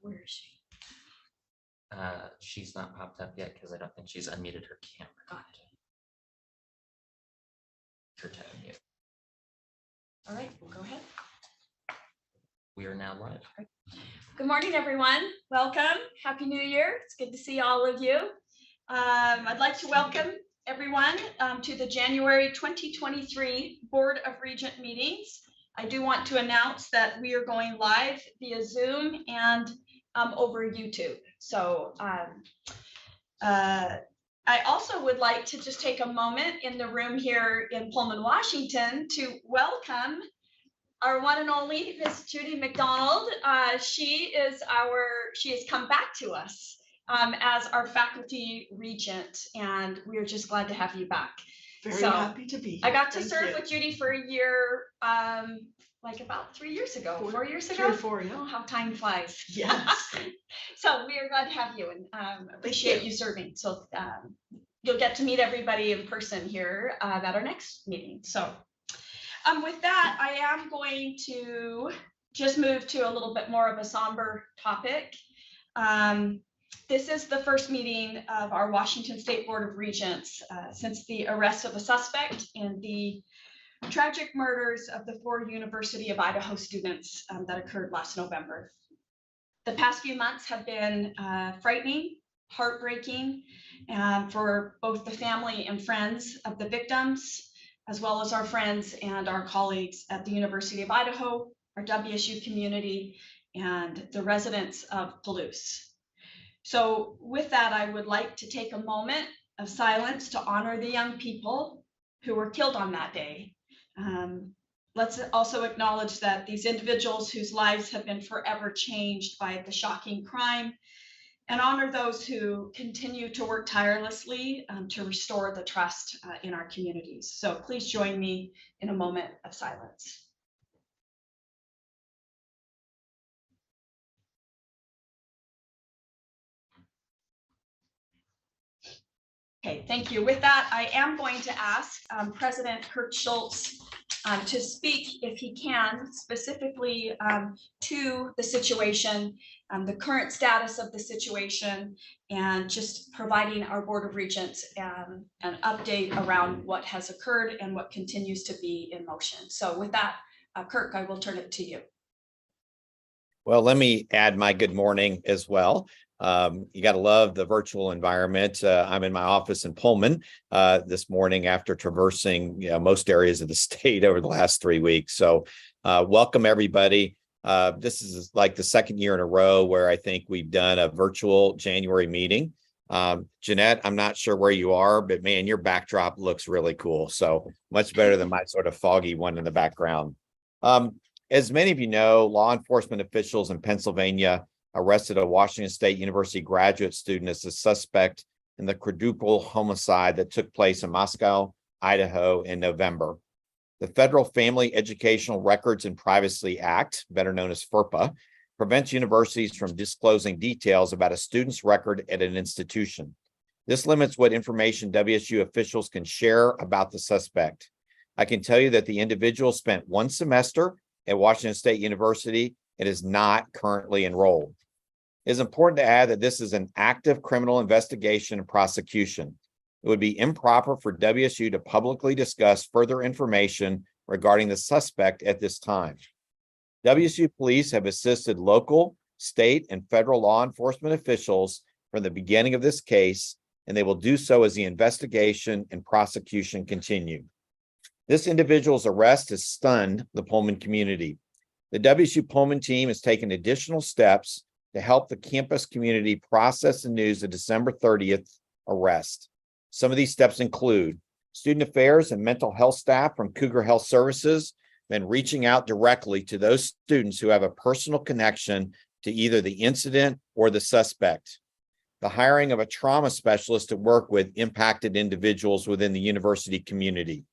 Where is she? She's not popped up yet because I don't think she's unmuted her camera. Got it. Her tab mute. All right, we'll go ahead. We are now live. Good morning, everyone. Welcome. Happy New Year. It's good to see all of you. I'd like to welcome everyone to the January 2023 Board of Regent meetings. I do want to announce that we are going live via Zoom and over YouTube. So I also would like to just take a moment in the room here in Pullman, Washington to welcome our one and only Miss Judy McDonald. She has come back to us as our faculty regent, and we're just glad to have you back. Very happy to be here. I got to serve with Judy for a year, like about 3 years ago, 4 years ago. 3 or 4, yeah. Oh, how time flies. Yes. So we are glad to have you and appreciate you serving. So you'll get to meet everybody in person here at our next meeting. So with that, I am going to just move to a little bit more of a somber topic. This is the first meeting of our Washington State Board of Regents since the arrest of a suspect in the tragic murders of the 4 University of Idaho students that occurred last November. The past few months have been frightening, heartbreaking for both the family and friends of the victims, as well as our friends and our colleagues at the University of Idaho, our WSU community, and the residents of Palouse. So with that, I would like to take a moment of silence to honor the young people who were killed on that day. Let's also acknowledge that these individuals whose lives have been forever changed by the shocking crime, and honor those who continue to work tirelessly to restore the trust in our communities. So please join me in a moment of silence. Okay, thank you. With that, I am going to ask President Kurt Schultz to speak, if he can, specifically to the situation, the current status of the situation, and just providing our Board of Regents an update around what has occurred and what continues to be in motion. So with that, Kirk, I will turn it to you. Well, let me add my good morning as well. You got to love the virtual environment. I'm in my office in Pullman this morning after traversing most areas of the state over the last 3 weeks. So welcome, everybody. This is like the second year in a row where I think we've done a virtual January meeting. Jeanette, I'm not sure where you are, but man, your backdrop looks really cool. So much better than my sort of foggy one in the background. As many of you know, law enforcement officials in Pennsylvania arrested a Washington State University graduate student as a suspect in the quadruple homicide that took place in Moscow, Idaho in November. The Federal Family Educational Records and Privacy Act, better known as FERPA, prevents universities from disclosing details about a student's record at an institution. This limits what information WSU officials can share about the suspect. I can tell you that the individual spent 1 semester at Washington State University and is not currently enrolled. It is important to add that this is an active criminal investigation and prosecution. It would be improper for WSU to publicly discuss further information regarding the suspect at this time. WSU police have assisted local, state, and federal law enforcement officials from the beginning of this case, and they will do so as the investigation and prosecution continue. This individual's arrest has stunned the Pullman community. The WSU Pullman team has taken additional steps to help the campus community process the news of December 30th arrest. Some of these steps include student affairs and mental health staff from Cougar Health Services been reaching out directly to those students who have a personal connection to either the incident or the suspect. The hiring of a trauma specialist to work with impacted individuals within the university community.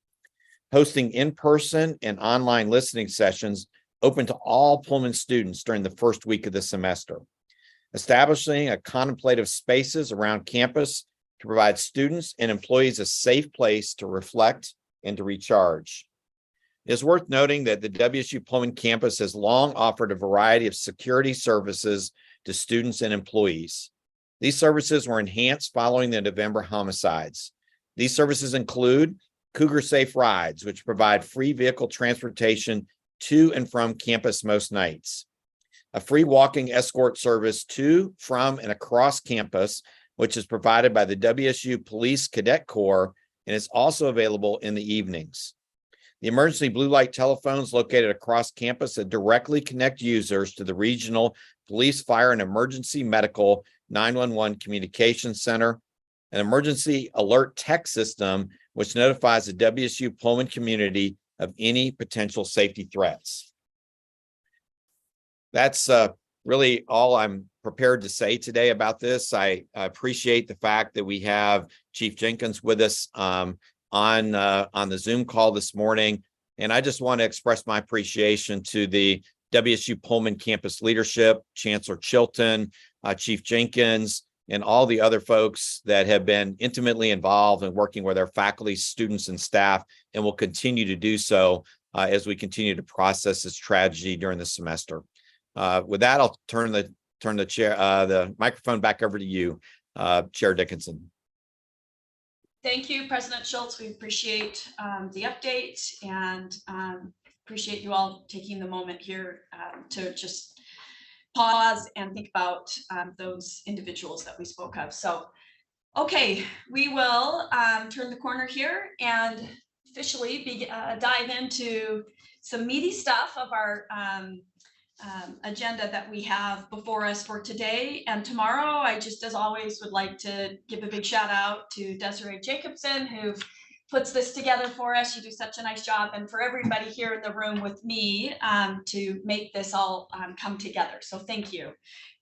Hosting in-person and online listening sessions open to all Pullman students during the first week of the semester. Establishing a contemplative spaces around campus to provide students and employees a safe place to reflect and to recharge. It is worth noting that the WSU Pullman campus has long offered a variety of security services to students and employees. These services were enhanced following the November homicides. These services include Cougar Safe Rides, which provide free vehicle transportation to and from campus most nights. A free walking escort service to, from, and across campus, which is provided by the WSU Police Cadet Corps and is also available in the evenings. The emergency blue light telephones located across campus that directly connect users to the regional police, fire, and emergency medical 911 communication center. An emergency alert text system, which notifies the WSU Pullman community of any potential safety threats. That's really all I'm prepared to say today about this. I appreciate the fact that we have Chief Jenkins with us on the Zoom call this morning. And I just want to express my appreciation to the WSU Pullman campus leadership, Chancellor Chilton, Chief Jenkins, and all the other folks that have been intimately involved in working with our faculty, students, and staff, and will continue to do so as we continue to process this tragedy during the semester. With that, I'll turn the microphone back over to you, Chair Dickinson. Thank you, President Schultz. We appreciate the update and appreciate you all taking the moment here to just pause and think about those individuals that we spoke of. So, okay, we will turn the corner here and officially dive into some meaty stuff of our agenda that we have before us for today and tomorrow. I just, as always, would like to give a big shout out to Desiree Jacobson, who puts this together for us. You do such a nice job, and for everybody here in the room with me to make this all come together. So thank you.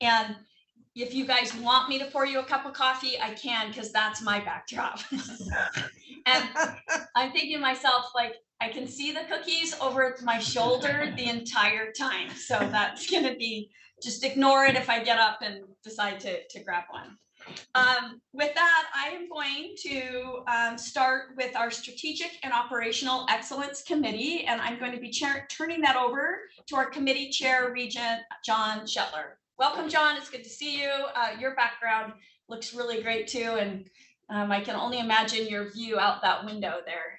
And if you guys want me to pour you a cup of coffee, I can, because that's my backdrop. And I'm thinking to myself, like, I can see the cookies over my shoulder the entire time. So that's going to be, just ignore it if I get up and decide to grab one. With that, I am going to start with our Strategic and Operational Excellence Committee, and I'm going to be turning that over to our committee chair, Regent John Shetler. Welcome, John. It's good to see you. Your background looks really great too, and I can only imagine your view out that window there.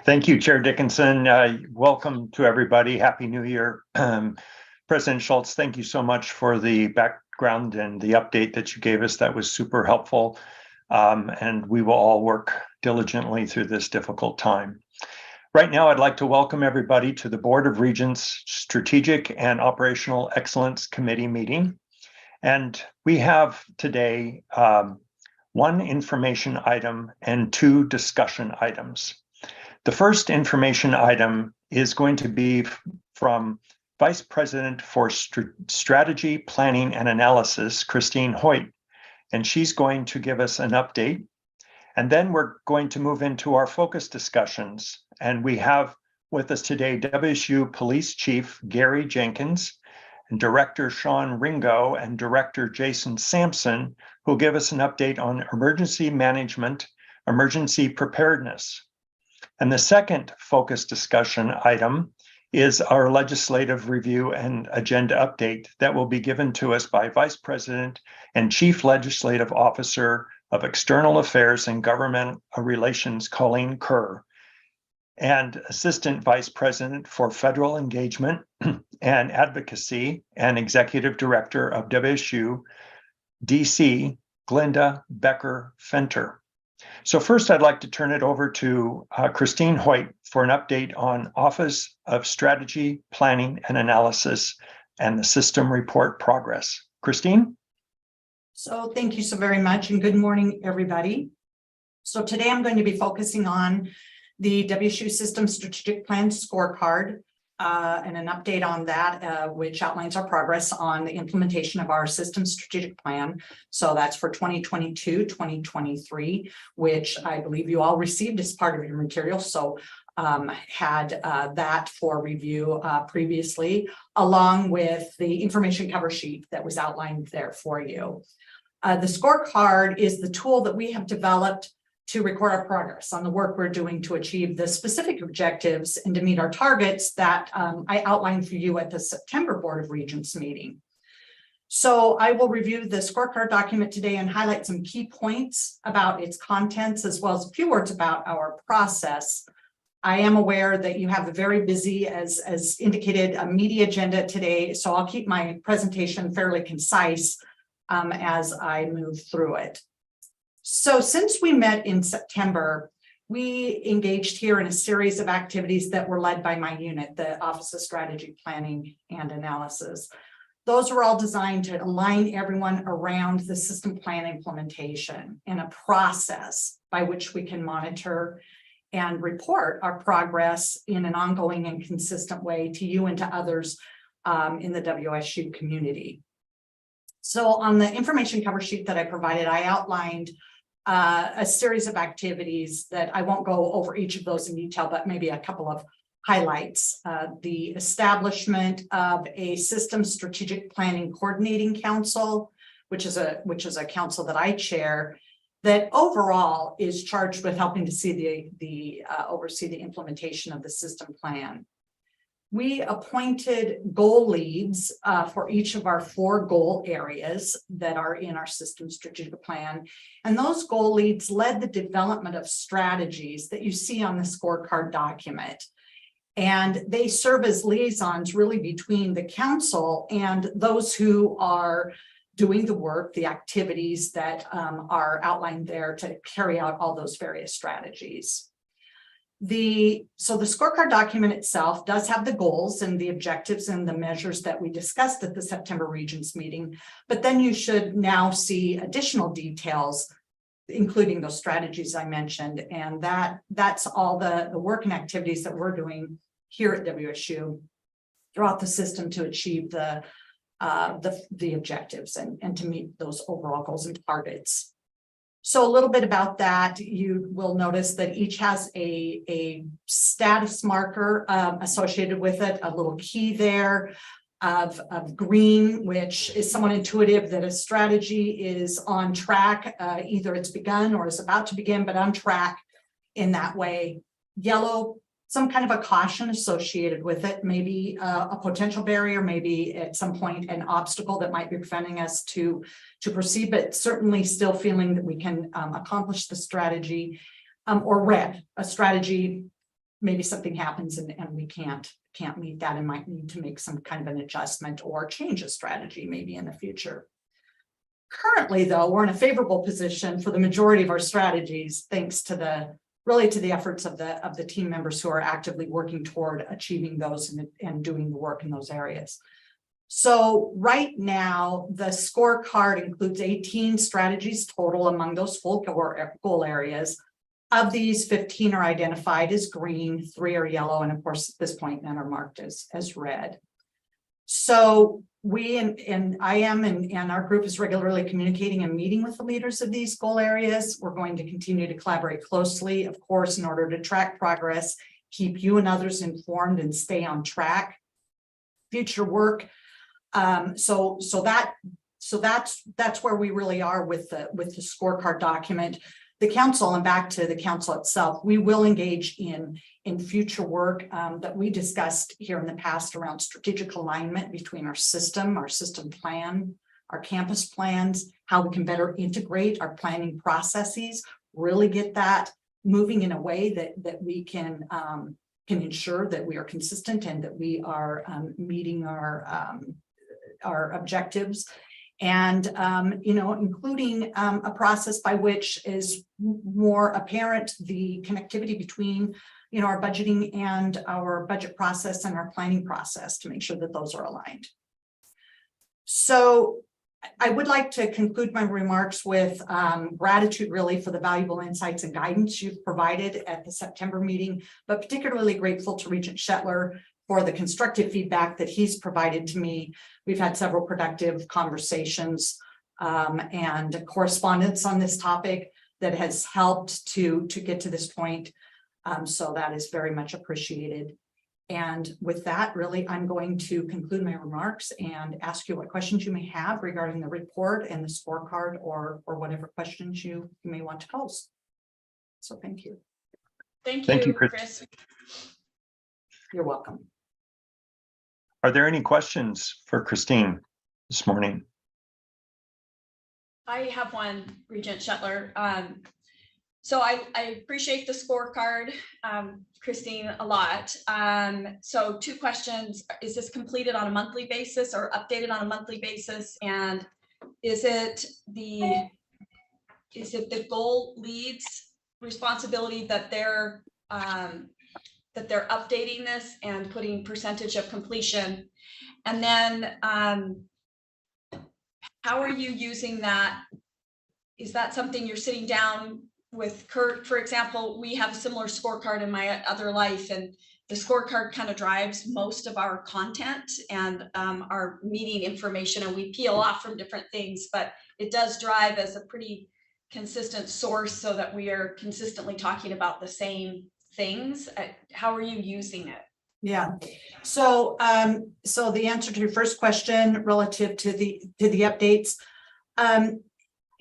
Thank you, Chair Dickinson. Welcome to everybody. Happy New Year. President Schultz, thank you so much for the background and the update that you gave us. That was super helpful. And we will all work diligently through this difficult time. Right now, I'd like to welcome everybody to the Board of Regents Strategic and Operational Excellence Committee meeting. And we have today one information item and two discussion items. The first information item is going to be from Vice President for Strategy, Planning, and Analysis, Christine Hoyt, and she's going to give us an update. And then we're going to move into our focus discussions. And we have with us today WSU Police Chief Gary Jenkins, and Director Sean Ringo, and Director Jason Sampson, who'll give us an update on emergency management, emergency preparedness. And the second focus discussion item is our legislative review and agenda update that will be given to us by Vice President and Chief Legislative Officer of External Affairs and Government Relations, Colleen Kerr, and Assistant Vice President for Federal Engagement and Advocacy and Executive Director of WSU DC, Glinda Becker-Fenter. So first, I'd like to turn it over to Christine Hoyt for an update on Office of Strategy, Planning, and Analysis and the system report progress. Christine? So thank you so very much, and good morning, everybody. So today I'm going to be focusing on the WSU System Strategic Plan Scorecard and an update on that, which outlines our progress on the implementation of our system strategic plan. So that's for 2022-2023, which I believe you all received as part of your material. So had that for review previously, along with the information cover sheet that was outlined there for you. The scorecard is the tool that we have developed to record our progress on the work we're doing to achieve the specific objectives and to meet our targets that I outlined for you at the September Board of Regents meeting. So I will review the scorecard document today and highlight some key points about its contents, as well as a few words about our process. I am aware that you have a very busy, as indicated, a media agenda today, so I'll keep my presentation fairly concise as I move through it. So since we met in September, we engaged here in a series of activities that were led by my unit, the Office of Strategy Planning and Analysis. Those were all designed to align everyone around the system plan implementation and a process by which we can monitor and report our progress in an ongoing and consistent way to you and to others in the WSU community. So on the information cover sheet that I provided, I outlined a series of activities that I won't go over each of those in detail, but maybe a couple of highlights. The establishment of a system strategic planning coordinating council, which is a council that I chair, that overall is charged with helping to see oversee the implementation of the system plan. We appointed goal leads for each of our 4 goal areas that are in our system strategic plan. And those goal leads led the development of strategies that you see on the scorecard document. And they serve as liaisons really between the council and those who are doing the work, the activities that are outlined there to carry out all those various strategies. So the scorecard document itself does have the goals and the objectives and the measures that we discussed at the September Regents meeting, but then you should now see additional details, including those strategies I mentioned, and that's all the work and activities that we're doing here at WSU throughout the system to achieve the objectives and to meet those overall goals and targets. So a little bit about that, you will notice that each has a status marker associated with it, a little key there of green, which is somewhat intuitive that a strategy is on track. Either it's begun or is about to begin, but on track in that way. Yellow, some kind of a caution associated with it, maybe a potential barrier, maybe at some point an obstacle that might be preventing us to proceed, but certainly still feeling that we can accomplish the strategy. Or red, a strategy, maybe something happens and we can't meet that and might need to make some kind of an adjustment or change a strategy maybe in the future. Currently, though, we're in a favorable position for the majority of our strategies, thanks to the efforts of the team members who are actively working toward achieving those and doing the work in those areas. So right now, the scorecard includes 18 strategies total among those full goal areas. Of these, 15 are identified as green, 3 are yellow, and of course, at this point, none are marked as red. So we and I am and our group is regularly communicating and meeting with the leaders of these goal areas. We're going to continue to collaborate closely, of course, in order to track progress, keep you and others informed, and stay on track. Future work. So that's where we really are with the scorecard document. The council, and back to the council itself, we will engage in future work that we discussed here in the past around strategic alignment between our system plan, our campus plans, how we can better integrate our planning processes, really get that moving in a way that we can ensure that we are consistent and that we are meeting our objectives. And, including a process by which is more apparent the connectivity between, our budgeting and our budget process and our planning process to make sure that those are aligned. So I would like to conclude my remarks with gratitude really for the valuable insights and guidance you've provided at the September meeting, but particularly grateful to Regent Shetler for the constructive feedback that he's provided to me. We've had several productive conversations and correspondence on this topic that has helped to get to this point. So that is very much appreciated. And with that, really, I'm going to conclude my remarks and ask you what questions you may have regarding the report and the scorecard or whatever questions you may want to pose. So thank you. Thank you, Chris. You're welcome. Are there any questions for Christine this morning? I have one, Regent Shetler. So I appreciate the scorecard, Christine, a lot. So 2 questions. Is this completed on a monthly basis or updated on a monthly basis? And is it the goal leads responsibility that they're updating this and putting percentage of completion? And then how are you using that? Is that something you're sitting down with Kurt? For example, we have a similar scorecard in my other life, and the scorecard kind of drives most of our content and our meeting information, and we peel off from different things, but it does drive as a pretty consistent source so that we are consistently talking about the same things. How are you using it? Yeah, so so the answer to your first question relative to the updates.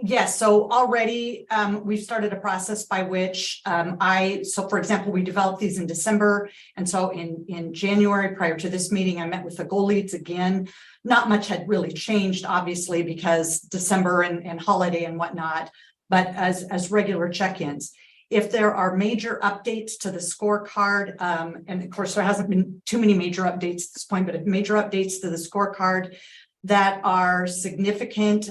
Yes, so already we've started a process by which so for example, we developed these in December. And so in January, prior to this meeting, I met with the goal leads again. Not much had really changed, obviously, because December and holiday and whatnot, but as regular check-ins. If there are major updates to the scorecard, and of course, there hasn't been too many major updates at this point, but if major updates to the scorecard that are significant,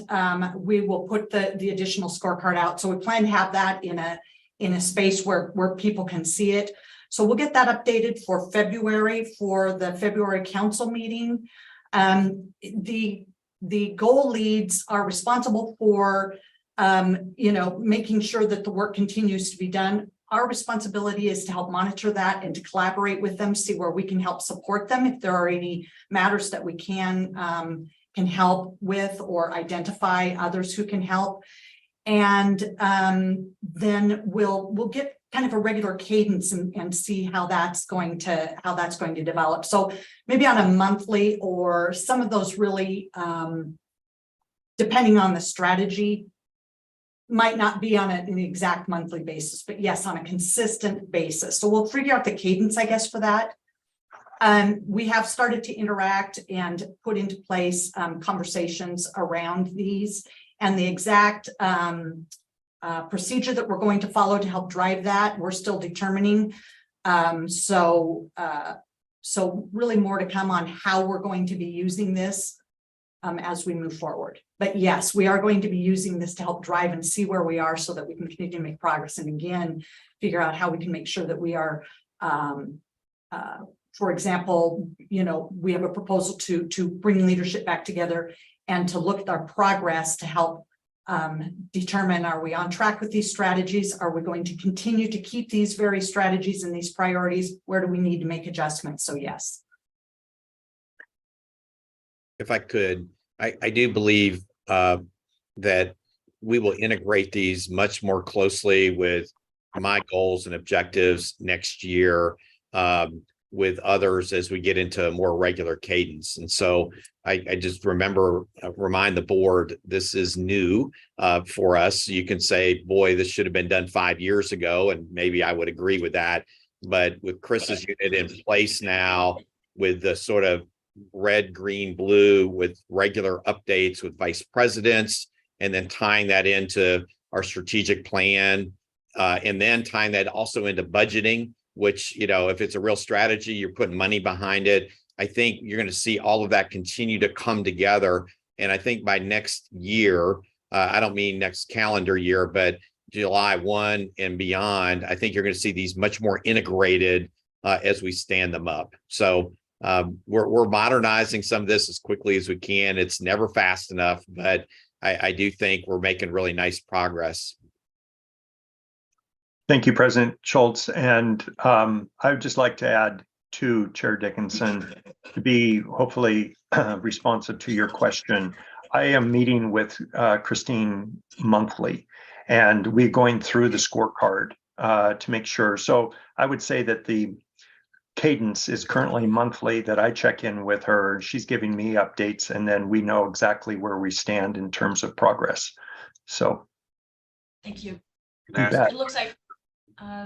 we will put the additional scorecard out. So we plan to have that in a space where people can see it. So we'll get that updated for February, for the February council meeting. The goal leads are responsible for making sure that the work continues to be done. Our responsibility is to help monitor that and to collaborate with them, see where we can help support them if there are any matters that we can help with, or identify others who can help. And then we'll get kind of a regular cadence and see how that's going to develop. So maybe on a monthly, or some of those really depending on the strategy, might not be on an exact monthly basis, but yes, on a consistent basis. So we'll figure out the cadence, I guess, for that. We have started to interact and put into place conversations around these, and the exact procedure that we're going to follow to help drive that, we're still determining. So really more to come on how we're going to be using this as we move forward. But yes, we are going to be using this to help drive and see where we are so that we can continue to make progress. And again, figure out how we can make sure that we are, for example, we have a proposal to bring leadership back together and to look at our progress to help determine, are we on track with these strategies? Are we going to continue to keep these very strategies and these priorities? Where do we need to make adjustments? So yes. If I could, I do believe that we will integrate these much more closely with my goals and objectives next year with others as we get into a more regular cadence. And so I just remind the board, this is new for us. You can say, boy, this should have been done 5 years ago, and maybe I would agree with that. But with Chris's unit in place now, with the sort of red, green, blue, with regular updates with vice presidents, and then tying that into our strategic plan, and then tying that also into budgeting, which, if it's a real strategy, you're putting money behind it. I think you're going to see all of that continue to come together. And I think by next year, I don't mean next calendar year, but July 1 and beyond, I think you're going to see these much more integrated as we stand them up. So we're modernizing some of this as quickly as we can. It's never fast enough, but I do think we're making really nice progress. Thank you, President Schultz. And I would just like to add to Chair Dickinson to be hopefully responsive to your question. I am meeting with Christine monthly, and we're going through the scorecard to make sure. So I would say that the cadence is currently monthly, that I check in with her. She's giving me updates, and then we know exactly where we stand in terms of progress. So thank you. bet. It looks like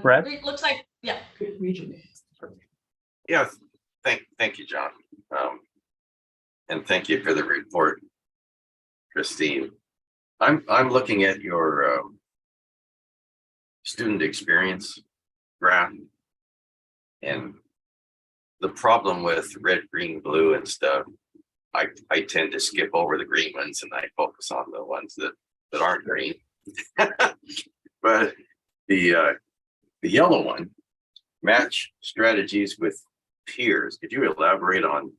Brett? it looks like, yeah. Yes, thank you, John. And thank you for the report, Christine. I'm looking at your student experience graph. And the problem with red, green, blue and stuff, I tend to skip over the green ones and I focus on the ones that aren't green. But the yellow one, match strategies with peers. Could you elaborate on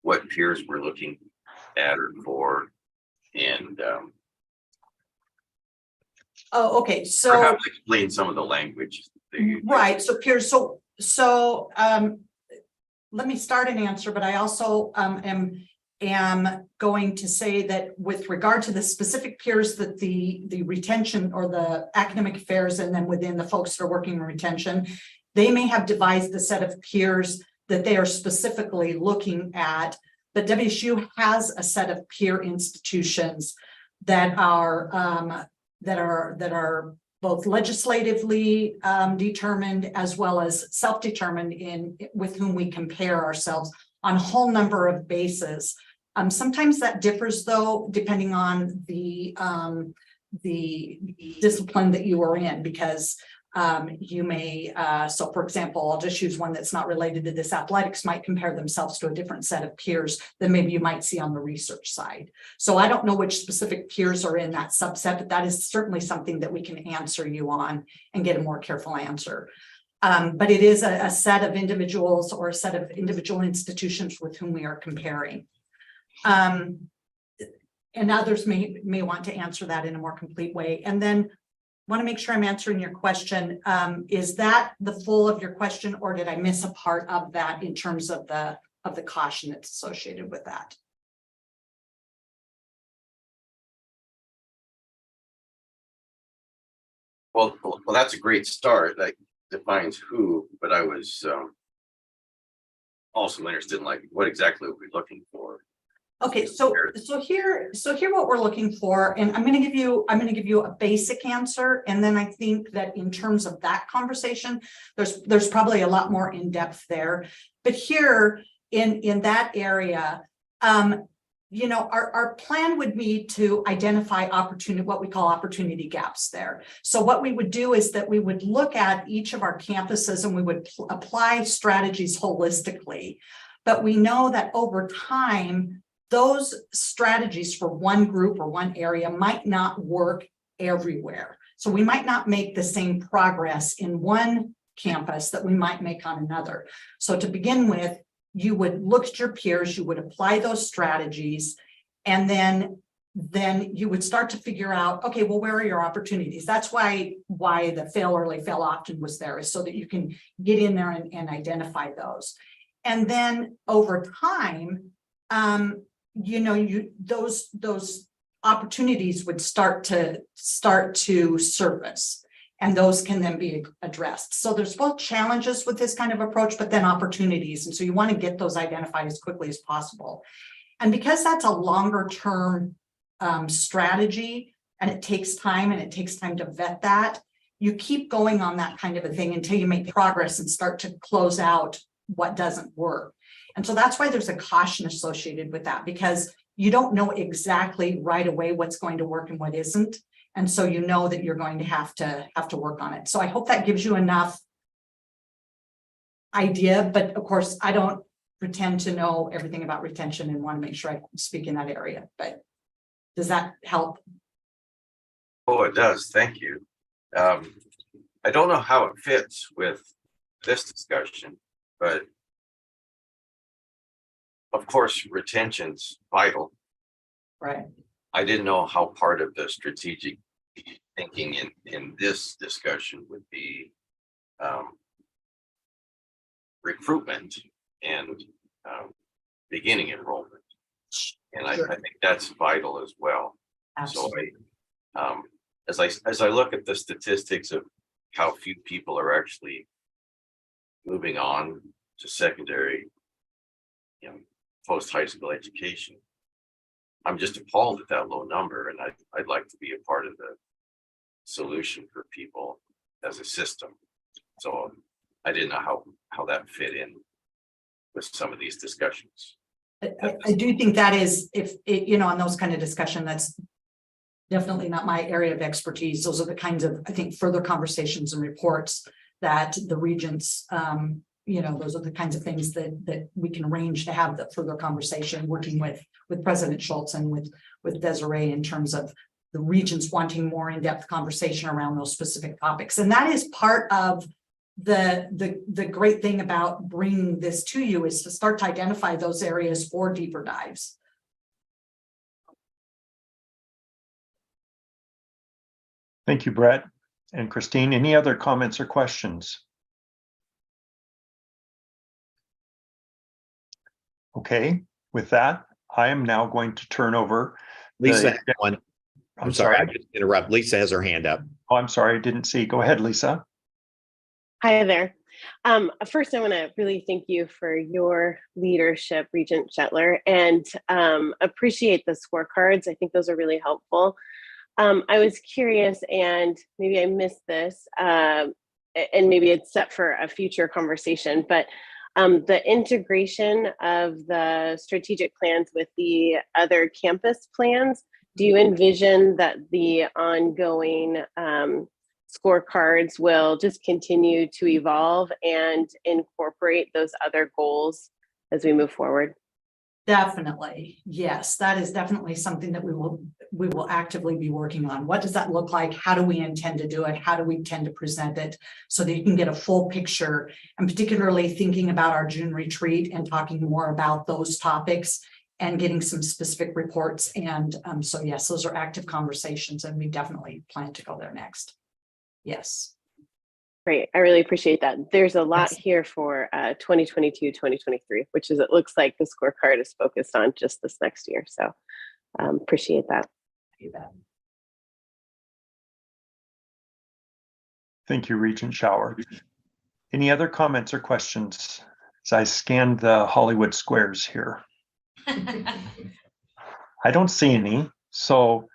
what peers we're looking at or for? And Oh, okay, so. perhaps explain some of the language. that you- Right, so peers, let me start an answer, but I also am going to say that with regard to the specific peers that the retention or the academic affairs and then within the folks that are working in retention, they may have devised a set of peers that they are specifically looking at. But WSU has a set of peer institutions that are both legislatively determined as well as self-determined in with whom we compare ourselves on a whole number of bases. Sometimes that differs though, depending on the discipline that you are in, because you may, so for example, I'll just use one that's not related to this. Athletics might compare themselves to a different set of peers than maybe you might see on the research side. So I don't know which specific peers are in that subset, but that is certainly something that we can answer you on and get a more careful answer. But it is a set of individuals or a set of individual institutions with whom we are comparing. And others may want to answer that in a more complete way. And then want to make sure I'm answering your question. Is that the full of your question, or did I miss a part of that in terms of the caution that's associated with that? Well, that's a great start. That defines who, but I was also interested in like what exactly are we looking for? Okay, so here what we're looking for, and I'm going to give you a basic answer, and then I think that in terms of that conversation, there's probably a lot more in depth there. But here in that area, you know, our plan would be to identify what we call opportunity gaps there. So what we would do is that we would look at each of our campuses and we would apply strategies holistically. But we know that over time, those strategies for one group or one area might not work everywhere. So we might not make the same progress in one campus that we might make on another. So to begin with, you would look at your peers, you would apply those strategies, and then you would start to figure out, okay, well, where are your opportunities? That's why the fail early, fail often was there, is so that you can get in there and identify those. And then over time, you know, those opportunities would start to surface, and those can then be addressed. So there's both challenges with this kind of approach, but then opportunities. And so you want to get those identified as quickly as possible. And because that's a longer term strategy, and it takes time to vet that, you keep going on that kind of a thing until you make progress and start to close out what doesn't work. And so that's why there's a caution associated with that, because you don't know exactly right away what's going to work and what isn't. And so you know that you're going to have to work on it. So I hope that gives you enough idea, but of course I don't pretend to know everything about retention and want to make sure I speak in that area. But does that help? Oh, it does. Thank you. I don't know how it fits with this discussion, but of course, retention's vital. Right. I didn't know how part of the strategic thinking in this discussion would be recruitment and beginning enrollment. And Sure. I think that's vital as well. Absolutely. So as I look at the statistics of how few people are actually moving on to secondary, you know, post high school education, I'm just appalled at that low number, and I'd like to be a part of the solution for people as a system. So I didn't know how that fit in with some of these discussions. I do think that is, if it, you know, on those kind of discussion, that's definitely not my area of expertise. Those are the kinds of, I think, further conversations and reports that the Regents, those are the kinds of things that we can arrange to have the further conversation, working with President Schultz and with Desiree in terms of the Regents wanting more in-depth conversation around those specific topics. And that is part of the great thing about bringing this to you, is to start to identify those areas for deeper dives. Thank you, Brett and Christine. Any other comments or questions? Okay, with that, I am now going to turn over. Lisa, I'm sorry, I just interrupt. Lisa has her hand up. Oh, I'm sorry, I didn't see. Go ahead, Lisa. Hi there. First, I want to really thank you for your leadership, Regent Shetler, and appreciate the scorecards. I think those are really helpful. I was curious, and maybe I missed this, and maybe it's set for a future conversation, but the integration of the strategic plans with the other campus plans, do you envision that the ongoing scorecards will just continue to evolve and incorporate those other goals as we move forward? Definitely. Yes, that is definitely something that we will actively be working on. What does that look like? How do we intend to do it? How do we intend to present it so that you can get a full picture, and particularly thinking about our June retreat and talking more about those topics and getting some specific reports. And so yes, those are active conversations, and we definitely plan to go there next. Yes. Great. I really appreciate that. There's a lot Yes. here for 2022, 2023, which is, it looks like the scorecard is focused on just this next year. So appreciate that. You bet. Thank you, Regent Shower. Any other comments or questions as I scanned the Hollywood squares here? I don't see any. So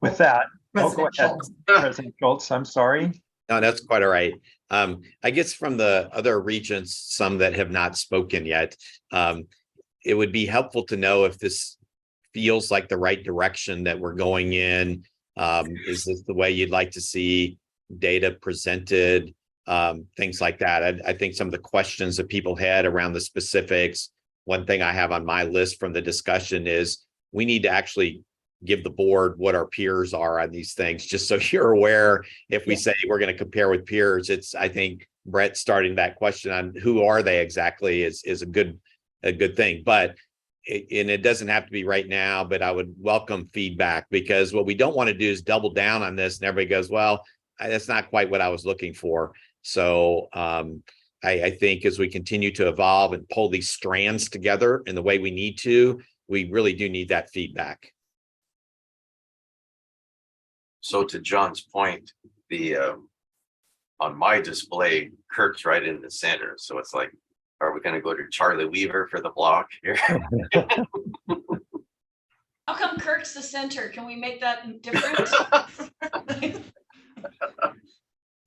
with that, I'll go President ahead. Schultz. President Schultz, I'm sorry. No, that's quite all right. I guess from the other regents, some that have not spoken yet, it would be helpful to know if this feels like the right direction that we're going in. Is this the way you'd like to see data presented? Things like that. I think some of the questions that people had around the specifics, one thing I have on my list from the discussion is we need to actually give the board what our peers are on these things, just so you're aware. If we say we're going to compare with peers, it's, I think Brett starting that question on who are they exactly is a good thing. But it doesn't have to be right now, but I would welcome feedback, because what we don't want to do is double down on this and everybody goes, well, that's not quite what I was looking for. So I think as we continue to evolve and pull these strands together in the way we need to, we really do need that feedback. So to John's point, the on my display, Kirk's right in the center. So it's like, are we going to go to Charlie Weaver for the block here? How come Kirk's the center? Can we make that different?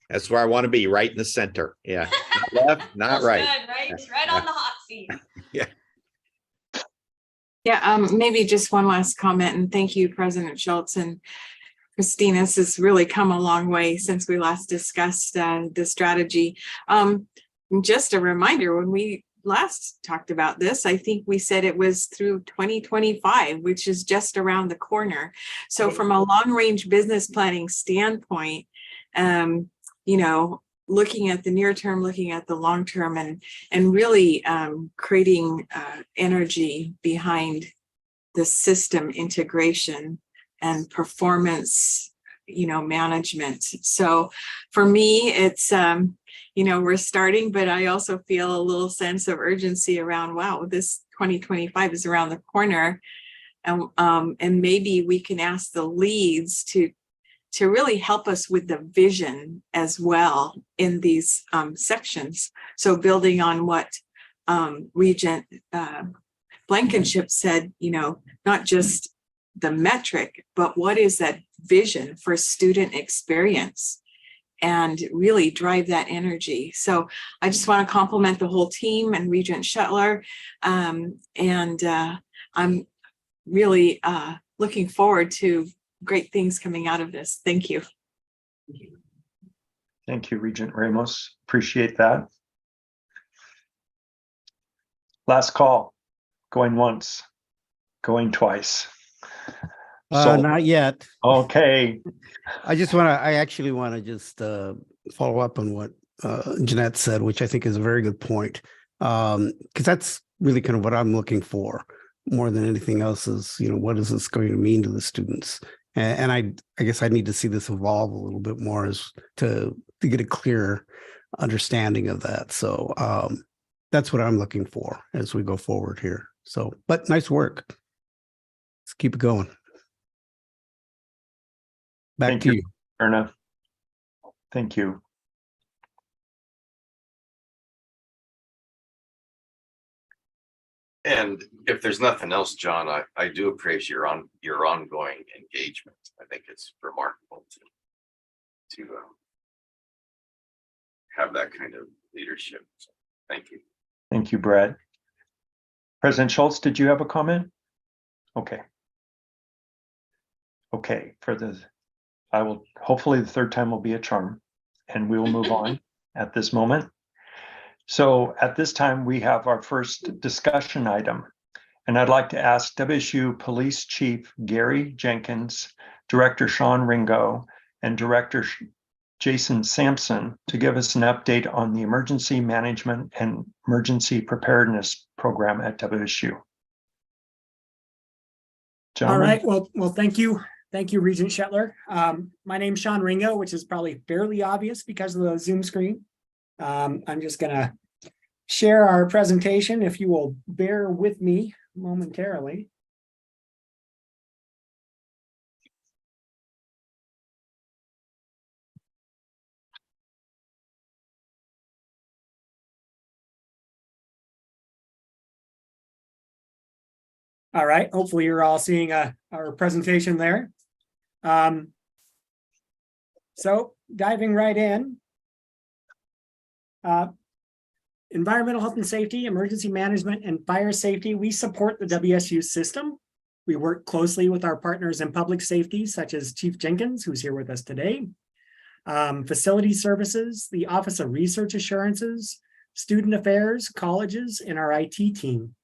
That's where I want to be, right in the center. Yeah, not left, not That's right. good, right on the hot seat. Yeah, maybe just one last comment, and thank you, President Schultz and Christina. This has really come a long way since we last discussed the strategy. Just a reminder, when we last talked about this, I think we said it was through 2025, which is just around the corner. So from a long-range business planning standpoint, looking at the near term, looking at the long term, and really creating energy behind the system integration and performance, management. So for me, it's, we're starting, but I also feel a little sense of urgency around, wow, this 2025 is around the corner. And maybe we can ask the leads to really help us with the vision as well in these sections. So building on what Regent Blankenship said, not just the metric, but what is that vision for student experience, and really drive that energy. So I just want to compliment the whole team and Regent Shetler. And I'm really looking forward to great things coming out of this. Thank you. Thank you, Regent Ramos. Appreciate that. Last call, going once, going twice. So, Not yet. okay, I actually want to just follow up on what Jeanette said, which I think is a very good point. Because that's really kind of what I'm looking for more than anything else is, what is this going to mean to the students? And I guess I need to see this evolve a little bit more as to get a clearer understanding of that. So that's what I'm looking for as we go forward here. So, but nice work. Let's keep it going. Back thank to you, Erna. Thank you. And if there's nothing else, John, I do appreciate your ongoing engagement. I think it's remarkable to have that kind of leadership. So, thank you. Thank you, Brad. President Schultz, did you have a comment? Okay. Okay, I will, hopefully the third time will be a charm, and we will move on at this moment. So at this time, we have our first discussion item, and I'd like to ask WSU Police Chief Gary Jenkins, Director Sean Ringo, and Director Jason Sampson to give us an update on the Emergency Management and Emergency Preparedness Program at WSU. All right, well, thank you. Thank you, Regent Shetler. My name's Sean Ringo, which is probably fairly obvious because of the Zoom screen. I'm just gonna share our presentation, if you will bear with me momentarily. All right, hopefully you're all seeing our presentation there. So diving right in, environmental health and safety, emergency management, and fire safety, we support the WSU system. We work closely with our partners in public safety, such as Chief Jenkins, who's here with us today, facility services, the Office of Research Assurances, student affairs, colleges, and our IT team.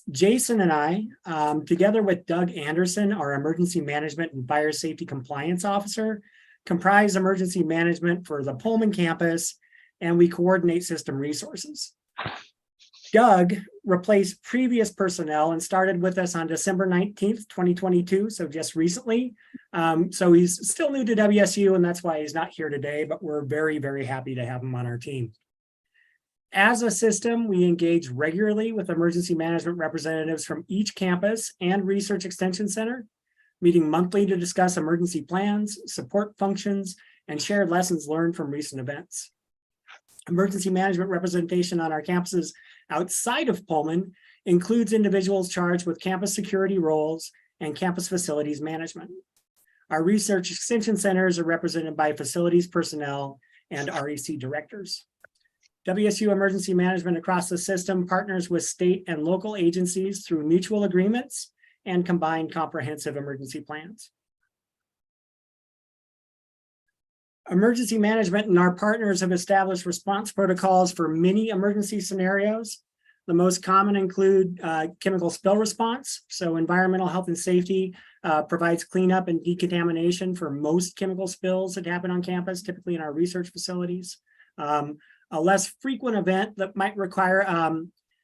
Jason and I, together with Doug Anderson, our emergency management and fire safety compliance officer, comprise emergency management for the Pullman campus, and we coordinate system resources. Doug replaced previous personnel and started with us on December 19th, 2022, so just recently. So he's still new to WSU, and that's why he's not here today, but we're very, very happy to have him on our team. As a system, we engage regularly with emergency management representatives from each campus and Research Extension Center, meeting monthly to discuss emergency plans, support functions, and share lessons learned from recent events. Emergency management representation on our campuses outside of Pullman includes individuals charged with campus security roles and campus facilities management. Our Research Extension Centers are represented by facilities personnel and REC directors. WSU Emergency Management across the system partners with state and local agencies through mutual agreements and combined comprehensive emergency plans. Emergency management and our partners have established response protocols for many emergency scenarios. The most common include chemical spill response. So environmental health and safety provides cleanup and decontamination for most chemical spills that happen on campus, typically in our research facilities. A less frequent event that might require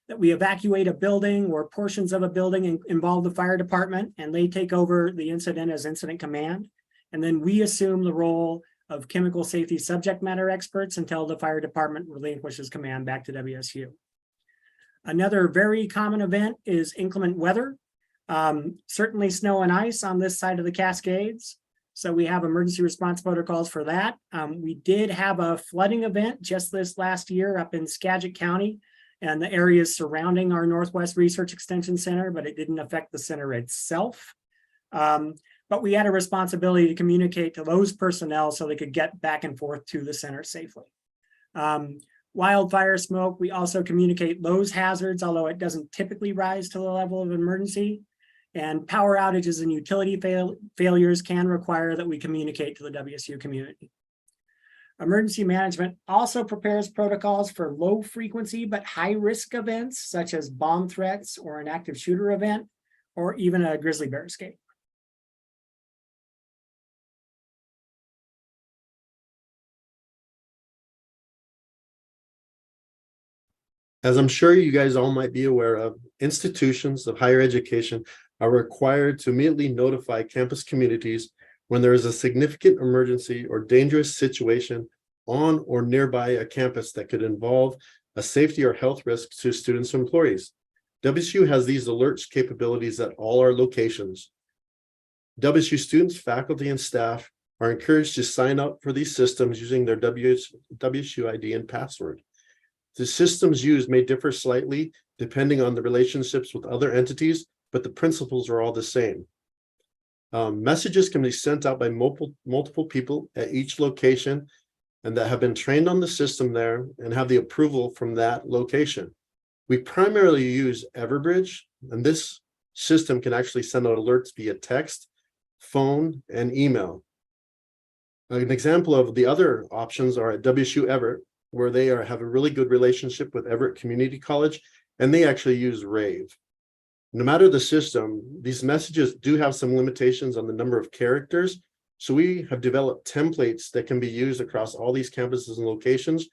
that we evacuate a building or portions of a building and involve the fire department, and they take over the incident as incident command. And then we assume the role of chemical safety subject matter experts until the fire department relinquishes command back to WSU. Another very common event is inclement weather, certainly snow and ice on this side of the Cascades. So we have emergency response protocols for that. We did have a flooding event just this last year up in Skagit County and the areas surrounding our Northwest Research Extension Center, but it didn't affect the center itself. But we had a responsibility to communicate to those personnel so they could get back and forth to the center safely. Wildfire smoke, we also communicate those hazards, although it doesn't typically rise to the level of emergency. And power outages and utility failures can require that we communicate to the WSU community. Emergency management also prepares protocols for low frequency but high risk events such as bomb threats or an active shooter event, or even a grizzly bear escape. As I'm sure you guys all might be aware of, institutions of higher education are required to immediately notify campus communities when there is a significant emergency or dangerous situation on or nearby a campus that could involve a safety or health risk to students or employees. WSU has these alerts capabilities at all our locations. WSU students, faculty, and staff are encouraged to sign up for these systems using their WSU ID and password. The systems used may differ slightly depending on the relationships with other entities, but the principles are all the same. Messages can be sent out by multiple people at each location and that have been trained on the system there and have the approval from that location. We primarily use Everbridge, and this system can actually send out alerts via text, phone, and email. An example of the other options are at WSU Everett, where they have a really good relationship with Everett Community College, and they actually use Rave. No matter the system, these messages do have some limitations on the number of characters, so we have developed templates that can be used across all these campuses and locations,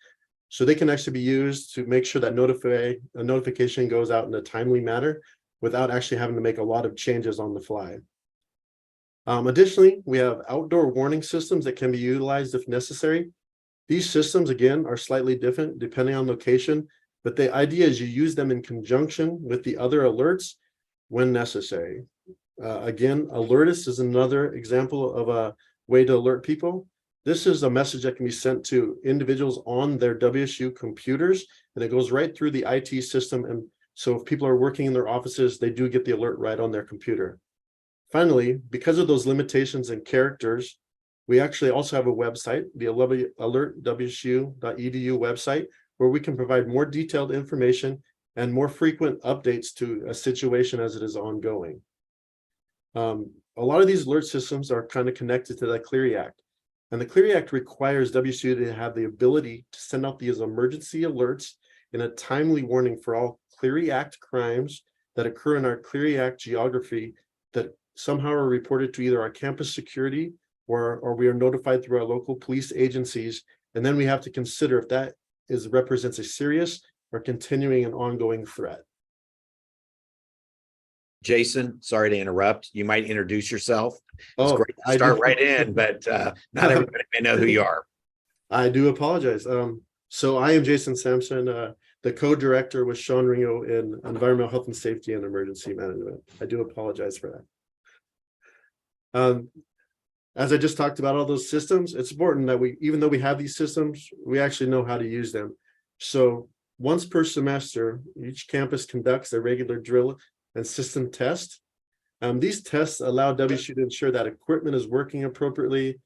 so they can actually be used to make sure that a notification goes out in a timely manner without actually having to make a lot of changes on the fly. Additionally, we have outdoor warning systems that can be utilized if necessary. These systems, again, are slightly different depending on location, but the idea is you use them in conjunction with the other alerts when necessary. Again, Alertus is another example of a way to alert people. This is a message that can be sent to individuals on their WSU computers, and it goes right through the IT system. And so if people are working in their offices, they do get the alert right on their computer. Finally, because of those limitations and characters, we actually also have a website, the alertwsu.edu website, where we can provide more detailed information and more frequent updates to a situation as it is ongoing. A lot of these alert systems are kind of connected to the Clery Act. And the Clery Act requires WSU to have the ability to send out these emergency alerts in a timely warning for all Clery Act crimes that occur in our Clery Act geography that somehow are reported to either our campus security or we are notified through our local police agencies. And then we have to consider if that represents a serious or continuing and ongoing threat. Jason, sorry to interrupt. You might introduce yourself. It's Oh, great to start right in, but not everybody may know who you are. I do apologize. So I am Jason Sampson, the co-director with Sean Ringo in Environmental Health and Safety and Emergency Management. I do apologize for that. As I just talked about all those systems, it's important that even though we have these systems, we actually know how to use them. So once per semester, each campus conducts a regular drill and system test. These tests allow WSU to ensure that equipment is working appropriately,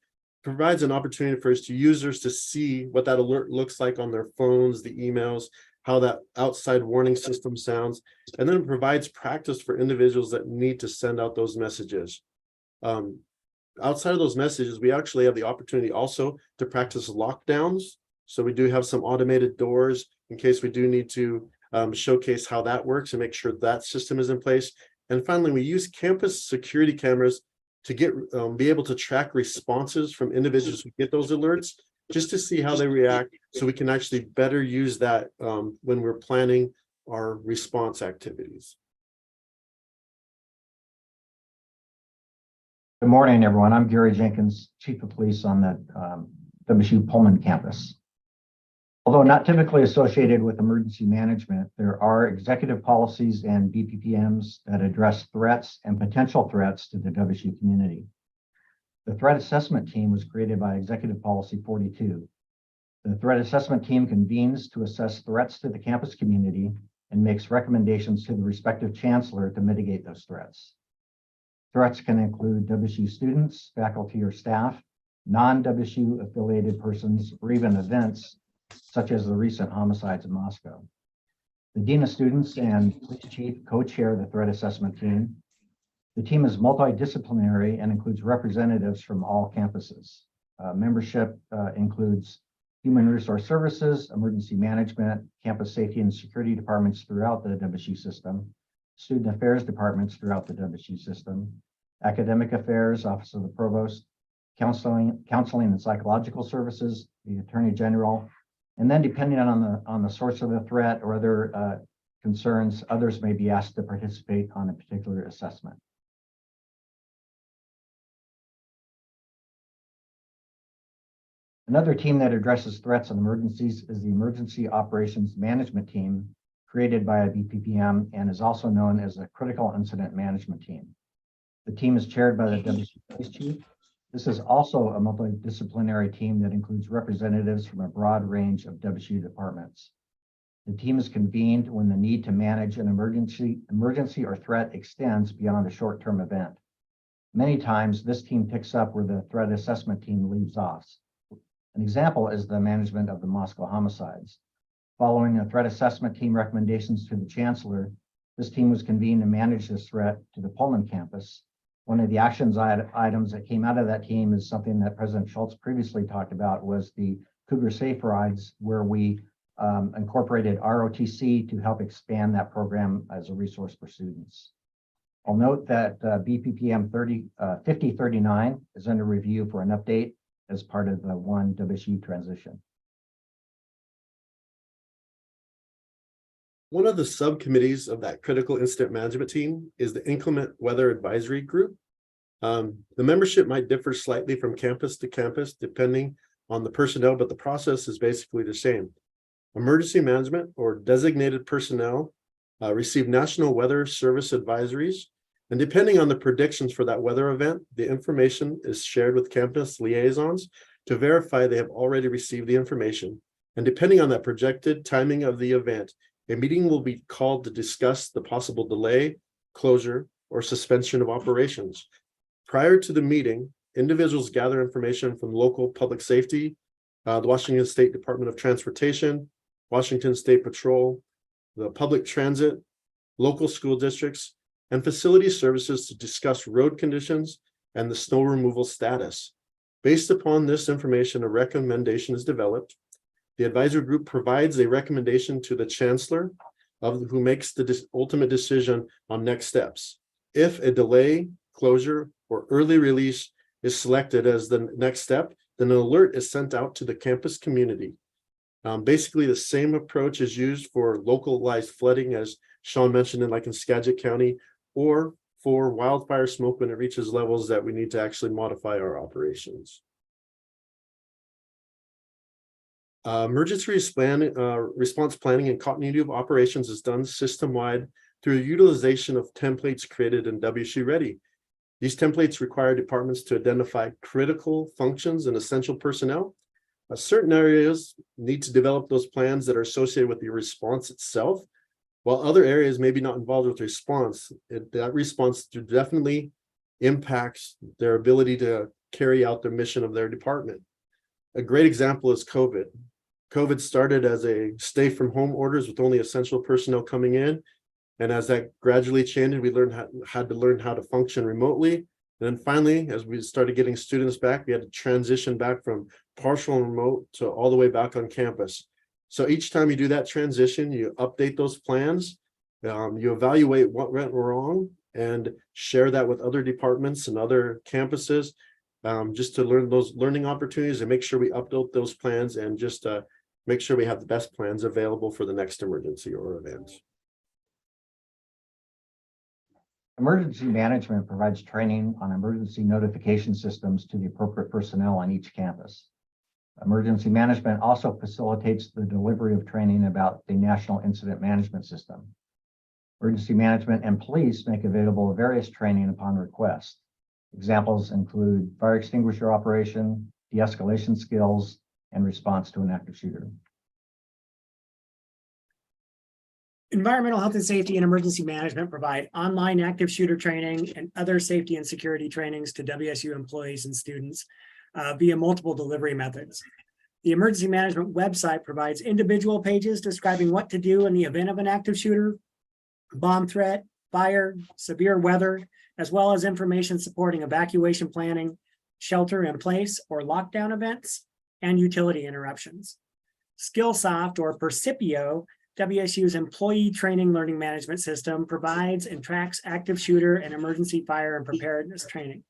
provides an opportunity for users to see what that alert looks like on their phones, the emails, how that outside warning system sounds, and then it provides practice for individuals that need to send out those messages. Outside of those messages, we actually have the opportunity also to practice lockdowns. So we do have some automated doors in case we do need to showcase how that works and make sure that system is in place. And finally, we use campus security cameras to be able to track responses from individuals who get those alerts, just to see how they react, so we can actually better use that when we're planning our response activities. Good morning, everyone. I'm Gary Jenkins, Chief of Police on the WSU Pullman campus. Although not typically associated with emergency management, there are executive policies and BPPMs that address threats and potential threats to the WSU community. The threat assessment team was created by Executive Policy 42. The threat assessment team convenes to assess threats to the campus community and makes recommendations to the respective chancellor to mitigate those threats. Threats can include WSU students, faculty, or staff, non-WSU affiliated persons, or even events such as the recent homicides in Moscow. The Dean of Students and Police Chief co-chair the threat assessment team. The team is multidisciplinary and includes representatives from all campuses. Membership includes human resource services, emergency management, campus safety and security departments throughout the WSU system, student affairs departments throughout the WSU system, academic affairs, Office of the Provost, counseling and psychological services, the Attorney General, and then depending on the source of the threat or other concerns, others may be asked to participate on a particular assessment. Another team that addresses threats and emergencies is the Emergency Operations Management Team, created by a BPPM and is also known as a Critical Incident Management Team. The team is chaired by the WSU Police Chief. This is also a multidisciplinary team that includes representatives from a broad range of WSU departments. The team is convened when the need to manage an emergency or threat extends beyond a short-term event. Many times, this team picks up where the threat assessment team leaves off. An example is the management of the Moscow homicides. Following a threat assessment team recommendations to the chancellor, this team was convened to manage this threat to the Pullman campus. One of the actions items that came out of that team is something that President Schultz previously talked about, was the Cougar Safe Rides, where we incorporated ROTC to help expand that program as a resource for students. I'll note that BPPM 5039 is under review for an update as part of the one WSU transition. One of the subcommittees of that critical incident management team is the inclement weather advisory group. The membership might differ slightly from campus to campus depending on the personnel, but the process is basically the same. Emergency management or designated personnel receive National Weather Service advisories, and depending on the predictions for that weather event, the information is shared with campus liaisons to verify they have already received the information. And depending on that projected timing of the event, a meeting will be called to discuss the possible delay, closure, or suspension of operations. Prior to the meeting, individuals gather information from local public safety, the Washington State Department of Transportation, Washington State Patrol, the public transit, local school districts, and facility services to discuss road conditions and the snow removal status. Based upon this information, a recommendation is developed. The advisory group provides a recommendation to the chancellor who makes the ultimate decision on next steps. If a delay, closure, or early release is selected as the next step, then an alert is sent out to the campus community. Basically, the same approach is used for localized flooding, as Sean mentioned, in Skagit County, or for wildfire smoke when it reaches levels that we need to actually modify our operations. Emergency response planning and continuity of operations is done system-wide through utilization of templates created in WSU Ready. These templates require departments to identify critical functions and essential personnel. Certain areas need to develop those plans that are associated with the response itself, while other areas may be not involved with response. That response definitely impacts their ability to carry out the mission of their department. A great example is COVID. COVID started as a stay from home orders with only essential personnel coming in. And as that gradually changed, we had to learn how to function remotely. And then finally, as we started getting students back, we had to transition back from partial and remote to all the way back on campus. So each time you do that transition, you update those plans, you evaluate what went wrong and share that with other departments and other campuses, just to learn those learning opportunities and make sure we update those plans and just make sure we have the best plans available for the next emergency or event. Emergency management provides training on emergency notification systems to the appropriate personnel on each campus. Emergency management also facilitates the delivery of training about the National Incident Management System. Emergency management and police make available various training upon request. Examples include fire extinguisher operation, de-escalation skills, and response to an active shooter. Environmental health and safety and emergency management provide online active shooter training and other safety and security trainings to WSU employees and students via multiple delivery methods. The emergency management website provides individual pages describing what to do in the event of an active shooter, bomb threat, fire, severe weather, as well as information supporting evacuation planning, shelter in place or lockdown events, and utility interruptions. Skillsoft, or Percipio, WSU's employee training learning management system, provides and tracks active shooter and emergency fire and preparedness training.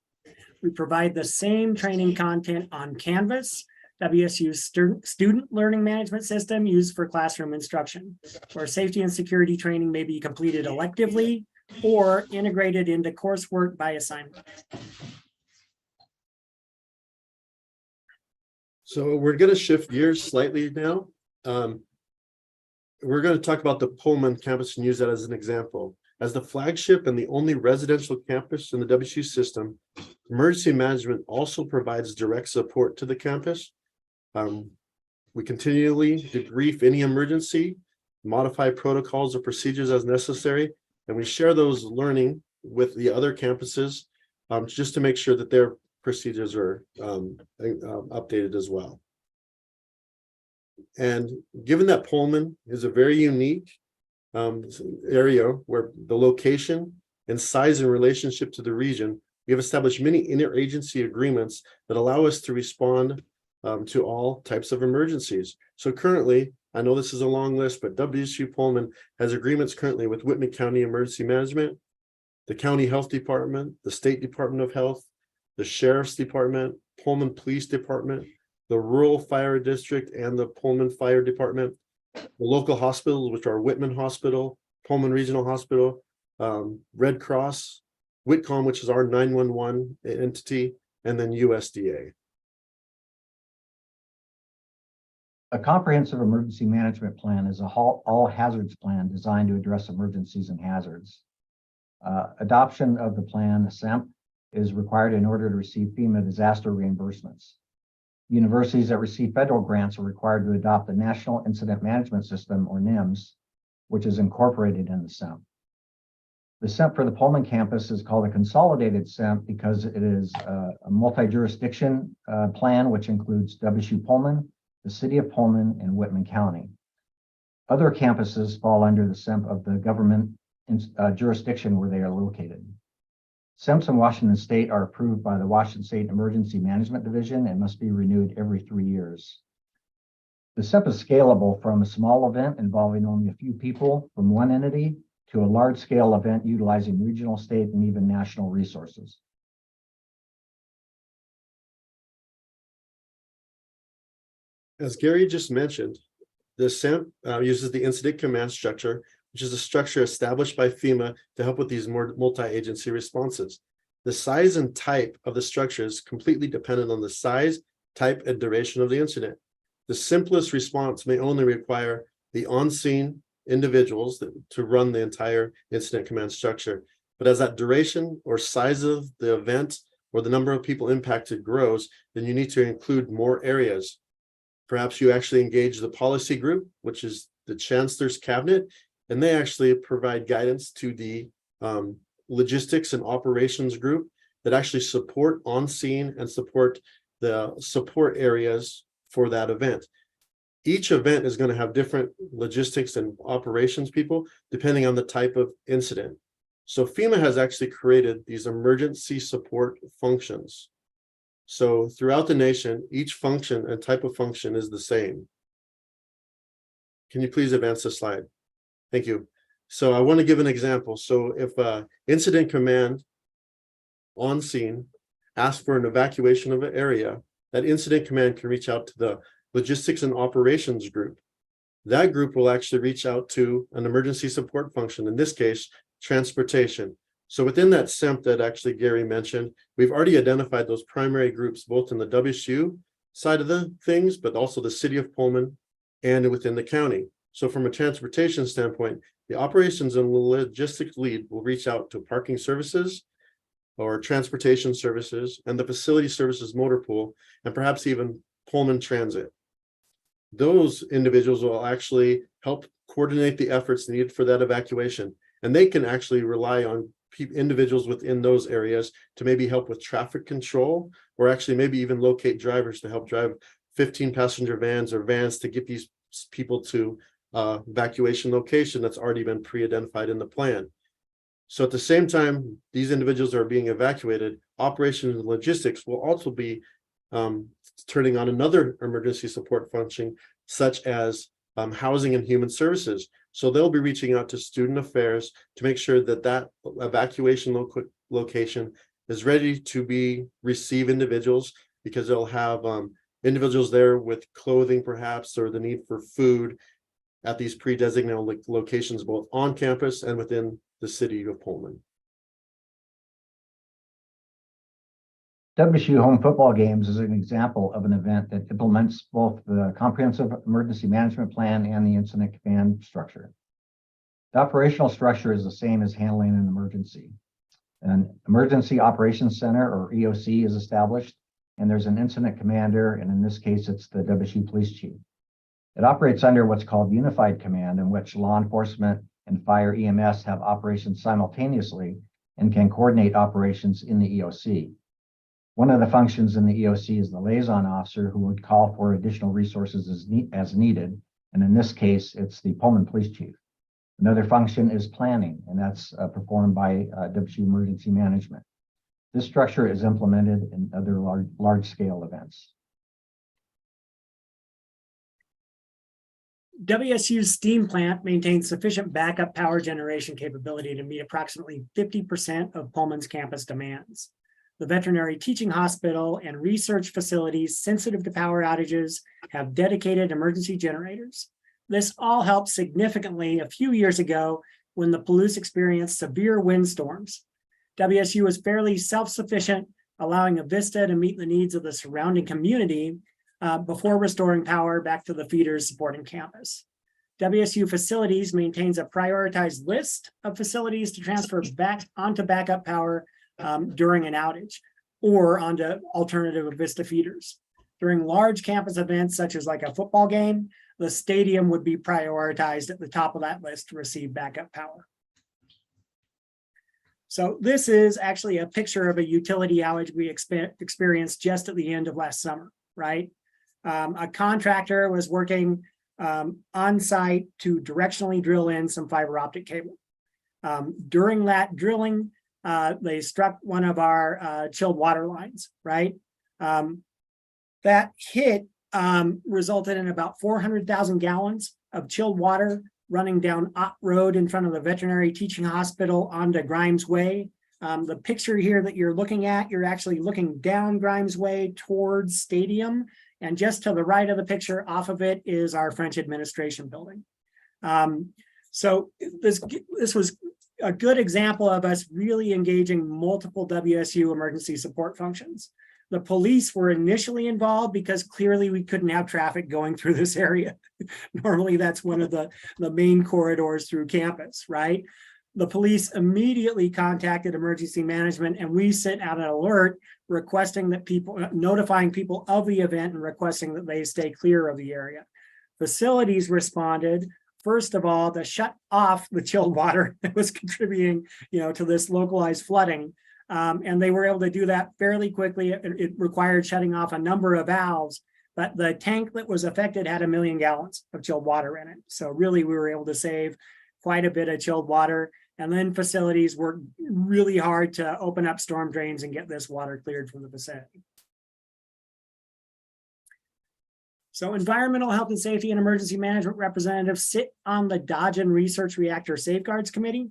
We provide the same training content on Canvas, WSU's student learning management system used for classroom instruction, where safety and security training may be completed electively or integrated into coursework by assignment. So we're going to shift gears slightly now. We're going to talk about the Pullman campus and use that as an example. As the flagship and the only residential campus in the WSU system, emergency management also provides direct support to the campus. We continually debrief any emergency, modify protocols or procedures as necessary, and we share those learning with the other campuses just to make sure that their procedures are updated as well. And given that Pullman is a very unique area where the location and size in relationship to the region, we have established many interagency agreements that allow us to respond to all types of emergencies. So currently, I know this is a long list, but WSU Pullman has agreements currently with Whitman County Emergency Management, the County Health Department, the State Department of Health, the Sheriff's Department, Pullman Police Department, the Rural Fire District, and the Pullman Fire Department, the local hospitals, which are Whitman Hospital, Pullman Regional Hospital, Red Cross, Whitcom, which is our 911 entity, and then USDA. A comprehensive emergency management plan is a all hazards plan designed to address emergencies and hazards. Adoption of the plan, SEMP, is required in order to receive FEMA disaster reimbursements. Universities that receive federal grants are required to adopt the National Incident Management System, or NIMS, which is incorporated in the SEMP. The SEMP for the Pullman campus is called a consolidated SEMP because it is a multi-jurisdiction plan, which includes WSU Pullman, the city of Pullman, and Whitman County. Other campuses fall under the SEMP of the government jurisdiction where they are located. SEMPs in Washington State are approved by the Washington State Emergency Management Division and must be renewed every 3 years. The SEMP is scalable from a small event involving only a few people from one entity to a large-scale event utilizing regional, state, and even national resources. As Gary just mentioned, the SEMP uses the incident command structure, which is a structure established by FEMA to help with these more multi-agency responses. The size and type of the structure is completely dependent on the size, type, and duration of the incident. The simplest response may only require the on-scene individuals to run the entire incident command structure. But as that duration or size of the event or the number of people impacted grows, then you need to include more areas. Perhaps you actually engage the policy group, which is the chancellor's cabinet, and they actually provide guidance to the logistics and operations group that actually support on scene and support the support areas for that event. Each event is going to have different logistics and operations people depending on the type of incident. So FEMA has actually created these emergency support functions. So throughout the nation, each function and type of function is the same. Can you please advance the slide? Thank you. So I want to give an example. So if incident command on scene asks for an evacuation of an area, that incident command can reach out to the logistics and operations group. That group will actually reach out to an emergency support function, in this case, transportation. So within that SEMP that actually Gary mentioned, we've already identified those primary groups, both in the WSU side of the things, but also the city of Pullman and within the county. So from a transportation standpoint, the operations and logistics lead will reach out to parking services or transportation services and the facility services motor pool, and perhaps even Pullman Transit. Those individuals will actually help coordinate the efforts needed for that evacuation. And they can actually rely on individuals within those areas to maybe help with traffic control, or actually maybe even locate drivers to help drive 15 passenger vans or vans to get these people to evacuation location that's already been pre-identified in the plan. So at the same time, these individuals are being evacuated, operations and logistics will also be turning on another emergency support function, such as housing and human services. So they'll be reaching out to student affairs to make sure that that evacuation location is ready to receive individuals, because they'll have individuals there with clothing perhaps, or the need for food at these pre-designated locations, both on campus and within the city of Pullman. WSU home football games is an example of an event that implements both the comprehensive emergency management plan and the incident command structure. The operational structure is the same as handling an emergency. An emergency operations center, or EOC, is established, and there's an incident commander, and in this case, it's the WSU police chief. It operates under what's called unified command, in which law enforcement and fire EMS have operations simultaneously and can coordinate operations in the EOC. One of the functions in the EOC is the liaison officer, who would call for additional resources as needed. And in this case, it's the Pullman police chief. Another function is planning, and that's performed by WSU emergency management. This structure is implemented in other large-scale events. WSU's steam plant maintains sufficient backup power generation capability to meet approximately 50% of Pullman's campus demands. The veterinary teaching hospital and research facilities sensitive to power outages have dedicated emergency generators. This all helped significantly a few years ago when the Palouse experienced severe windstorms. WSU was fairly self-sufficient, allowing Avista to meet the needs of the surrounding community before restoring power back to the feeders supporting campus. WSU Facilities maintains a prioritized list of facilities to transfer back onto backup power during an outage, or onto alternative Avista feeders. During large campus events, such as like a football game, the stadium would be prioritized at the top of that list to receive backup power. So this is actually a picture of a utility outage we experienced just at the end of last summer, right? A contractor was working on site to directionally drill in some fiber optic cable. During that drilling, they struck one of our chilled water lines, right? That hit resulted in about 400,000 gallons of chilled water running down Ott Road in front of the veterinary teaching hospital onto Grimes Way. The picture here that you're looking at, you're actually looking down Grimes Way towards Stadium. And just to the right of the picture off of it is our French administration building. So this was a good example of us really engaging multiple WSU emergency support functions. The police were initially involved because clearly we couldn't have traffic going through this area. Normally that's one of the main corridors through campus, right? The police immediately contacted emergency management, and we sent out an alert requesting that notifying people of the event and requesting that they stay clear of the area. Facilities responded, first of all, to shut off the chilled water that was contributing, to this localized flooding. And they were able to do that fairly quickly. It required shutting off a number of valves, but the tank that was affected had 1 million gallons of chilled water in it. So really we were able to save quite a bit of chilled water. And then facilities worked really hard to open up storm drains and get this water cleared from the vicinity. So environmental health and safety and emergency management representatives sit on the Dodgen Research Reactor Safeguards Committee.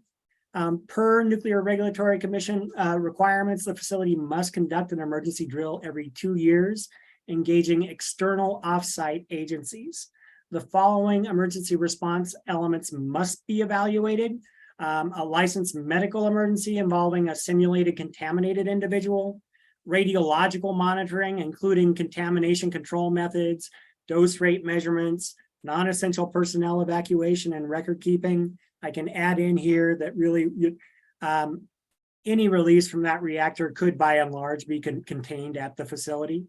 Per Nuclear Regulatory Commission requirements, the facility must conduct an emergency drill every 2 years, engaging external offsite agencies. The following emergency response elements must be evaluated. A licensed medical emergency involving a simulated contaminated individual, radiological monitoring, including contamination control methods, dose rate measurements, non-essential personnel evacuation, and record keeping. I can add in here that really any release from that reactor could by and large be contained at the facility.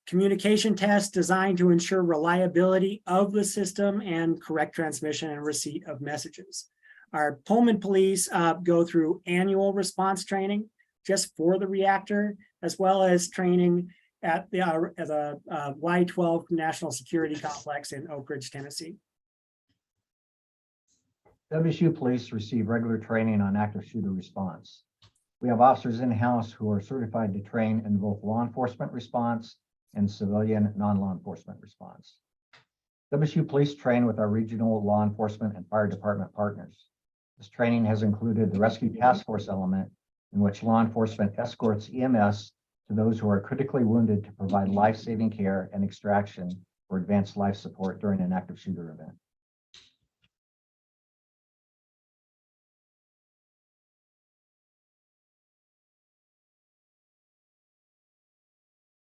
Communication tests designed to ensure reliability of the system and correct transmission and receipt of messages. Our Pullman police go through annual response training just for the reactor, as well as training at the Y-12 National Security Complex in Oak Ridge, Tennessee. WSU police receive regular training on active shooter response. We have officers in-house who are certified to train in both law enforcement response and civilian non-law enforcement response. WSU police train with our regional law enforcement and fire department partners. This training has included the rescue task force element, in which law enforcement escorts EMS to those who are critically wounded to provide life-saving care and extraction or advanced life support during an active shooter event.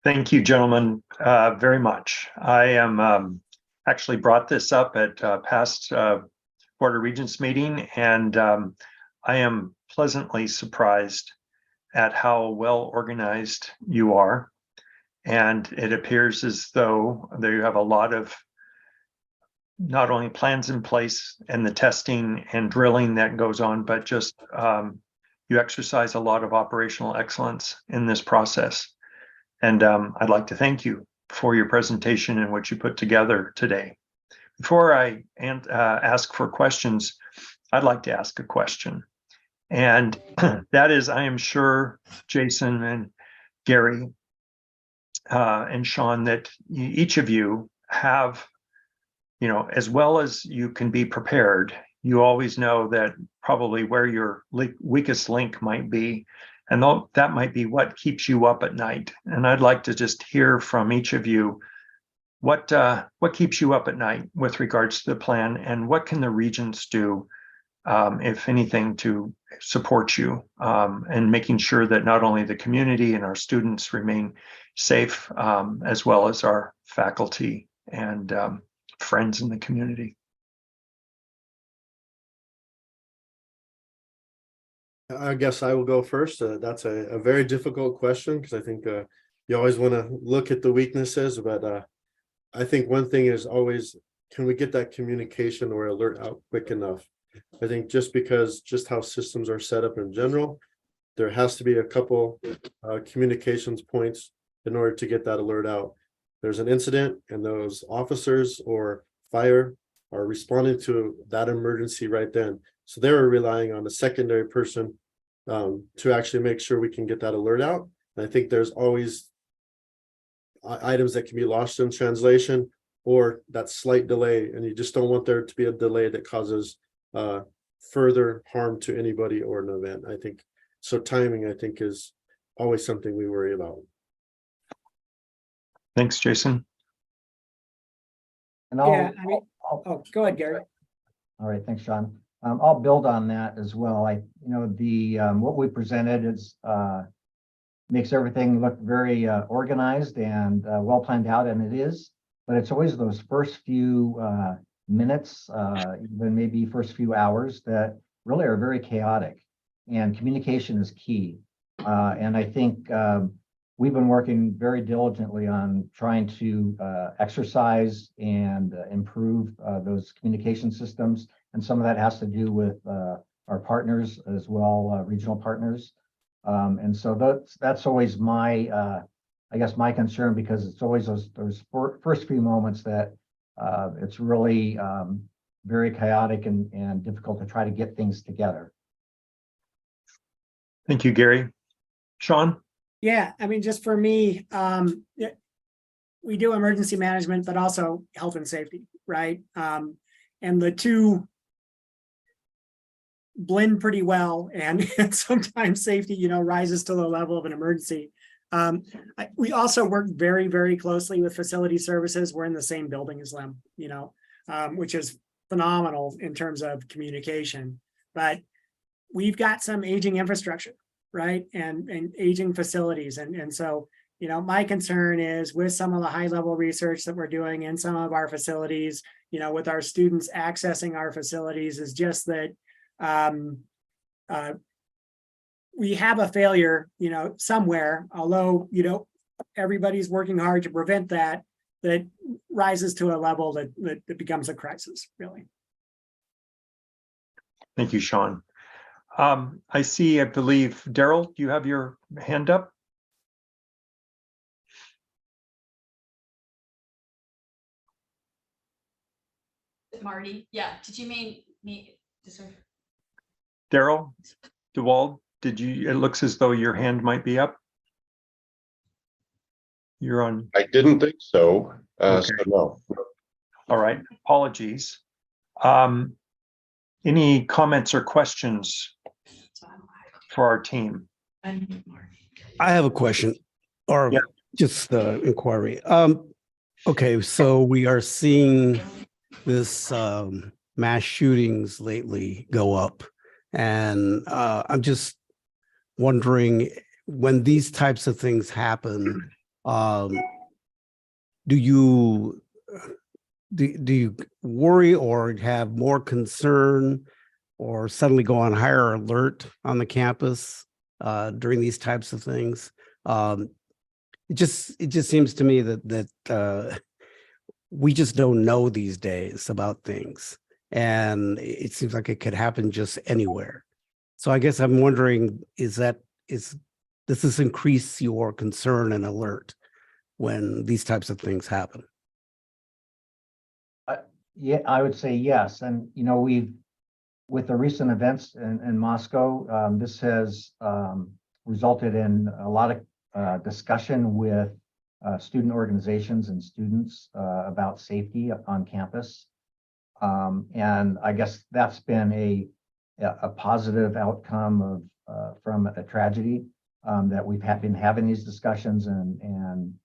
Thank you, gentlemen, very much. I am actually brought this up at past Board of Regents meeting, and I am pleasantly surprised at how well organized you are. And it appears as though there you have a lot of not only plans in place and the testing and drilling that goes on, but just you exercise a lot of operational excellence in this process. And I'd like to thank you for your presentation and what you put together today. Before I ask for questions, I'd like to ask a question. And that is, I am sure Jason and Gary and Sean, that each of you have, you know, as well as you can be prepared, you always know that probably where your weakest link might be. And that might be what keeps you up at night. And I'd like to just hear from each of you what keeps you up at night with regards to the plan, and what can the Regents do, if anything, to support you and making sure that not only the community and our students remain safe, as well as our faculty and friends in the community. I guess I will go first. That's a very difficult question, because I think you always want to look at the weaknesses, but I think one thing is always, can we get that communication or alert out quick enough? I think just how systems are set up in general, there has to be a couple communications points in order to get that alert out. There's an incident and those officers or fire are responding to that emergency right then. So they were relying on a secondary person to actually make sure we can get that alert out. And I think there's always items that can be lost in translation or that slight delay, and you just don't want there to be a delay that causes further harm to anybody or an event. I think so. Timing, I think, is always something we worry about. Thanks, Jason. And Yeah, I mean, go ahead, Gary. All right, thanks, Sean. I'll build on that as well. What we presented is makes everything look very organized and well planned out, and it is. But it's always those first few minutes, even maybe first few hours, that really are very chaotic. And communication is key. And I think we've been working very diligently on trying to exercise and improve those communication systems. And some of that has to do with our partners as well, regional partners. And so that's always my, I guess, my concern, because it's always those first few moments that it's really very chaotic and difficult to try to get things together. Thank you, Gary. Sean? Yeah, I mean, just for me, we do emergency management, but also health and safety, right? And the two blend pretty well, and sometimes safety, rises to the level of an emergency. We also work very, very closely with facility services. We're in the same building as them, which is phenomenal in terms of communication. But we've got some aging infrastructure, right? And aging facilities. And so, my concern is with some of the high level research that we're doing in some of our facilities, with our students accessing our facilities, is just that we have a failure, somewhere, although, everybody's working hard to prevent that rises to a level that becomes a crisis, really. Thank you, Sean. I believe, Daryl, you have your hand up? Marty, yeah, did you mean me? Daryl DeWald, it looks as though your hand might be up. You're on. I didn't think so. Okay. So no. All right, apologies. Any comments or questions for our team? I have a question or Yeah. just inquiry. Okay, so we are seeing this mass shootings lately go up. And I'm just wondering, when these types of things happen, do you worry or have more concern or suddenly go on higher alert on the campus during these types of things? It just seems to me that we just don't know these days about things, and it seems like it could happen just anywhere. So I guess I'm wondering, does this increase your concern and alert when these types of things happen? Yeah, I would say yes. And, with the recent events in Moscow, this has resulted in a lot of discussion with student organizations and students about safety on campus. And I guess that's been a positive outcome from a tragedy that we've been having these discussions and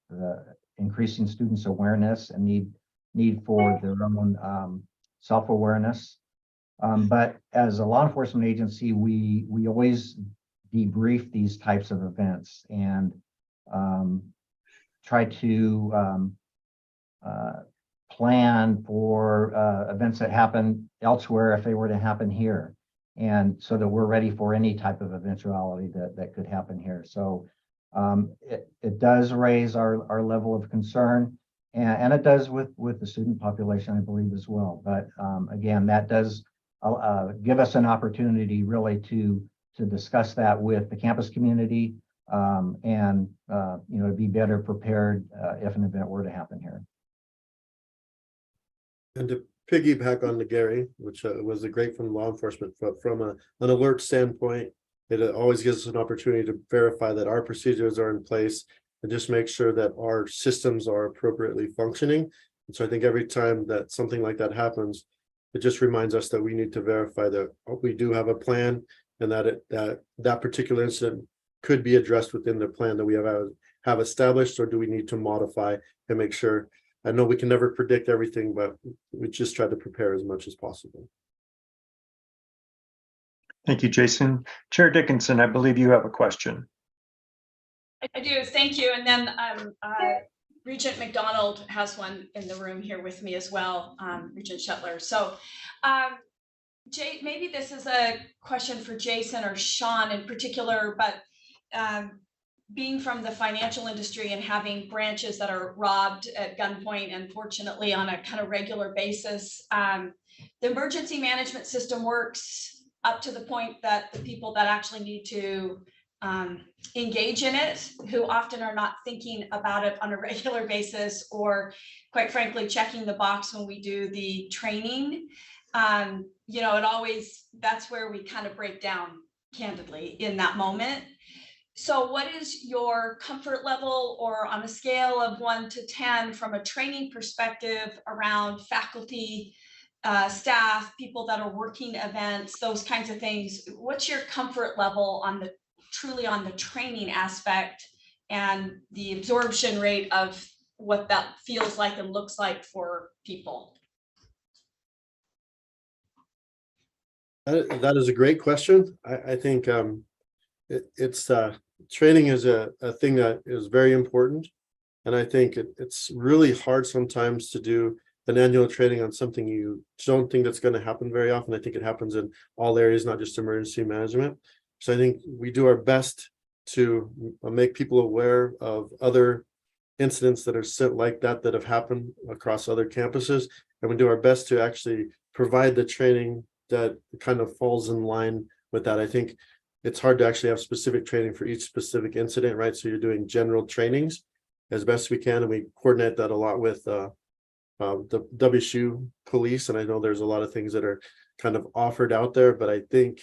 increasing students' awareness and need for their own self-awareness. But as a law enforcement agency, we always debrief these types of events and try to plan for events that happen elsewhere if they were to happen here, and so that we're ready for any type of eventuality that could happen here. So it does raise our level of concern, and it does with the student population, I believe, as well. But again, that does give us an opportunity really to discuss that with the campus community and be better prepared if an event were to happen here. And to piggyback on the Gary, which was great from law enforcement, but from an alert standpoint, it always gives us an opportunity to verify that our procedures are in place and just make sure that our systems are appropriately functioning. And so I think every time that something like that happens, it just reminds us that we need to verify that we do have a plan and that that particular incident could be addressed within the plan that we have established, or do we need to modify and make sure. I know we can never predict everything, but we just try to prepare as much as possible. Thank you, Jason. Chair Dickinson, I believe you have a question. I do, thank you. And then Regent McDonald has one in the room here with me as well, Regent Shetler. So Jay, maybe this is a question for Jason or Sean in particular, but being from the financial industry and having branches that are robbed at gunpoint, unfortunately, on a kind of regular basis, the emergency management system works up to the point that the people that actually need to engage in it, who often are not thinking about it on a regular basis, or quite frankly, checking the box when we do the training, that's where we kind of break down candidly in that moment. So what is your comfort level, or on a scale of 1 to 10 from a training perspective around faculty, staff, people that are working events, those kinds of things? What's your comfort level truly on the training aspect and the absorption rate of what that feels like and looks like for people? That is a great question. I think it's training is a thing that is very important. And I think it's really hard sometimes to do an annual training on something you don't think that's going to happen very often. I think it happens in all areas, not just emergency management. So I think we do our best to make people aware of other incidents that are like that have happened across other campuses. And we do our best to actually provide the training that kind of falls in line with that. I think it's hard to actually have specific training for each specific incident, right? So you're doing general trainings as best we can, and we coordinate that a lot with the WSU police, and I know there's a lot of things that are kind of offered out there, but I think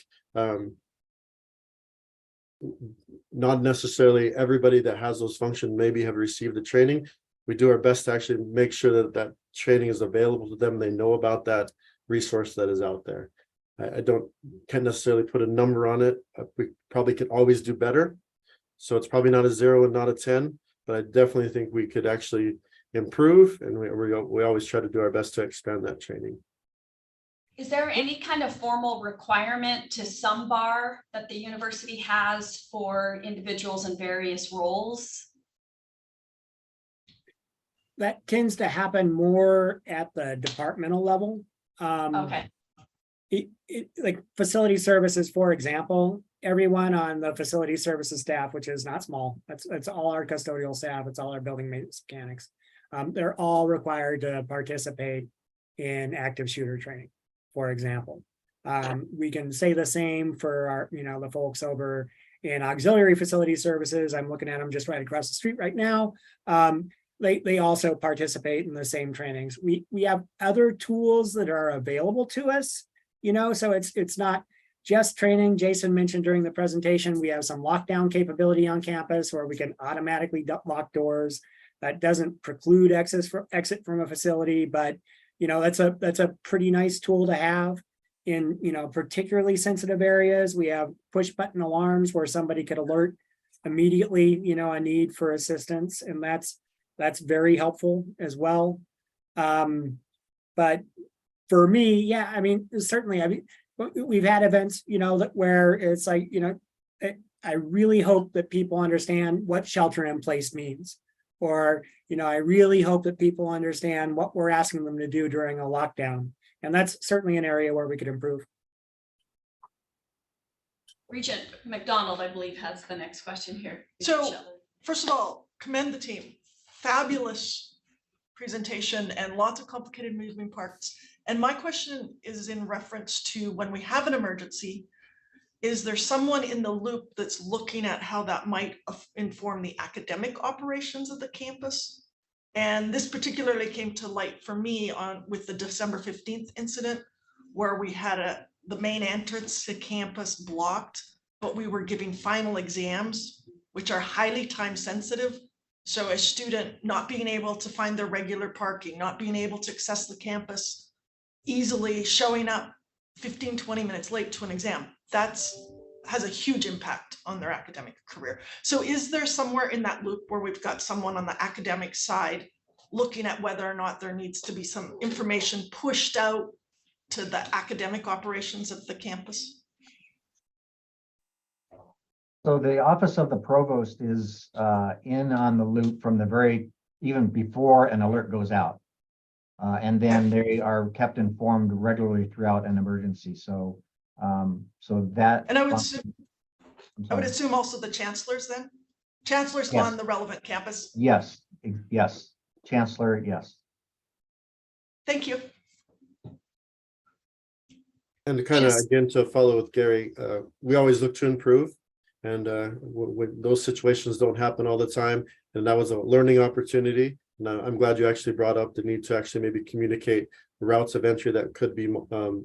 not necessarily everybody that has those functions maybe have received the training. We do our best to actually make sure that that training is available to them. They know about that resource that is out there. I can't necessarily put a number on it. We probably could always do better. So it's probably not a 0 and not a 10, but I definitely think we could actually improve, and we always try to do our best to expand that training. Is there any kind of formal requirement to some bar that the university has for individuals in various roles? That tends to happen more at the departmental level. Okay. Like facility services, for example, everyone on the facility services staff, which is not small, that's all our custodial staff, it's all our building maintenance mechanics. They're all required to participate in active shooter training, for example. We can say the same for our, the folks over in auxiliary facility services. I'm looking at them just right across the street right now. They also participate in the same trainings. We have other tools that are available to us, so it's not just training. Jason mentioned during the presentation, we have some lockdown capability on campus where we can automatically lock doors. That doesn't preclude exit from a facility, but that's a pretty nice tool to have in particularly sensitive areas. We have push button alarms where somebody could alert immediately a need for assistance, and that's very helpful as well. But for me, yeah, I mean, certainly, we've had events, where it's like, I really hope that people understand what shelter in place means, or, I really hope that people understand what we're asking them to do during a lockdown. And that's certainly an area where we could improve. Regent McDonald, I believe, has the next question here. So, first of all, commend the team. Fabulous presentation and lots of complicated moving parts. And my question is in reference to when we have an emergency, is there someone in the loop that's looking at how that might inform the academic operations of the campus? And this particularly came to light for me with the December 15th incident, where we had the main entrance to campus blocked, but we were giving final exams, which are highly time sensitive. So a student not being able to find their regular parking, not being able to access the campus easily, showing up 15, 20 minutes late to an exam, has a huge impact on their academic career. So is there somewhere in that loop where we've got someone on the academic side looking at whether or not there needs to be some information pushed out to the academic operations of the campus? So the office of the provost is in on the loop from even before an alert goes out. And then they are kept informed regularly throughout an emergency. So that. And I would assume also the chancellors then? Chancellors Yes. on the relevant campus? Yes, yes. Chancellor, yes. Thank you. And kind of again to follow with Gary, we always look to improve, and when those situations don't happen all the time, and that was a learning opportunity. And I'm glad you actually brought up the need to actually maybe communicate routes of entry that could be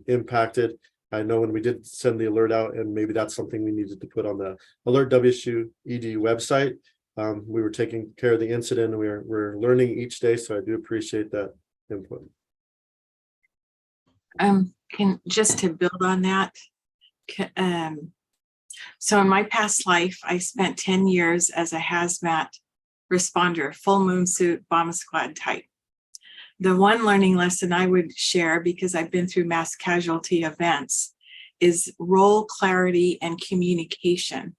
impacted. I know when we did send the alert out, and maybe that's something we needed to put on the Alert WSU ED website. We were taking care of the incident, and we're learning each day. So I do appreciate that input. Just to build on that, so in my past life, I spent 10 years as a hazmat responder, full moon suit, bomb squad type. The one learning lesson I would share, because I've been through mass casualty events, is role clarity and communication.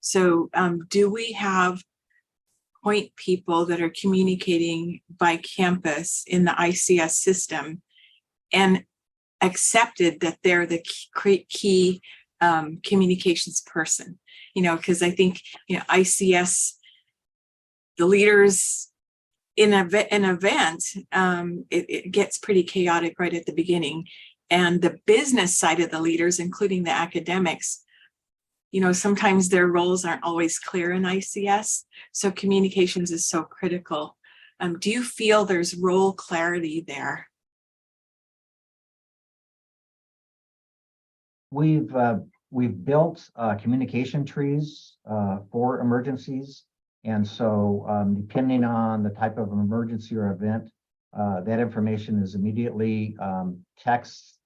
So do we have point people that are communicating by campus in the ICS system and accepted that they're the key communications person? Because I think, ICS, the leaders in an event, it gets pretty chaotic right at the beginning. And the business side of the leaders, including the academics, sometimes their roles aren't always clear in ICS. So communications is so critical. Do you feel there's role clarity there? We've built communication trees for emergencies. And so depending on the type of emergency or event, that information is immediately text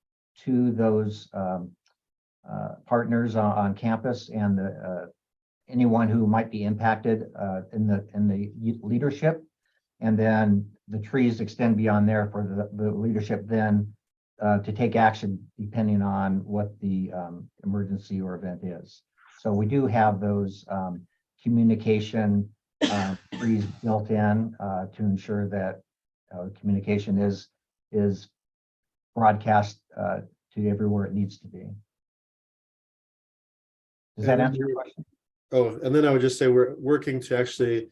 to those partners on campus and anyone who might be impacted in the leadership. And then the trees extend beyond there for the leadership then to take action depending on what the emergency or event is. So we do have those communication trees built in to ensure that communication is broadcast to everywhere it needs to be. Does that answer your question? Oh, and then I would just say we're working to actually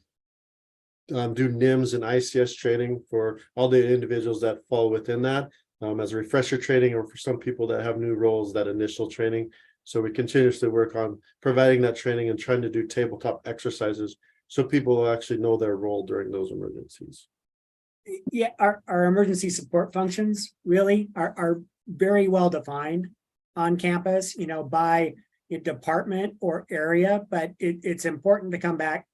do NIMS and ICS training for all the individuals that fall within that as a refresher training, or for some people that have new roles, that initial training. So we continuously work on providing that training and trying to do tabletop exercises so people will actually know their role during those emergencies. Yeah, our emergency support functions really are very well defined on campus, you know, by a department or area, but it's important to come back,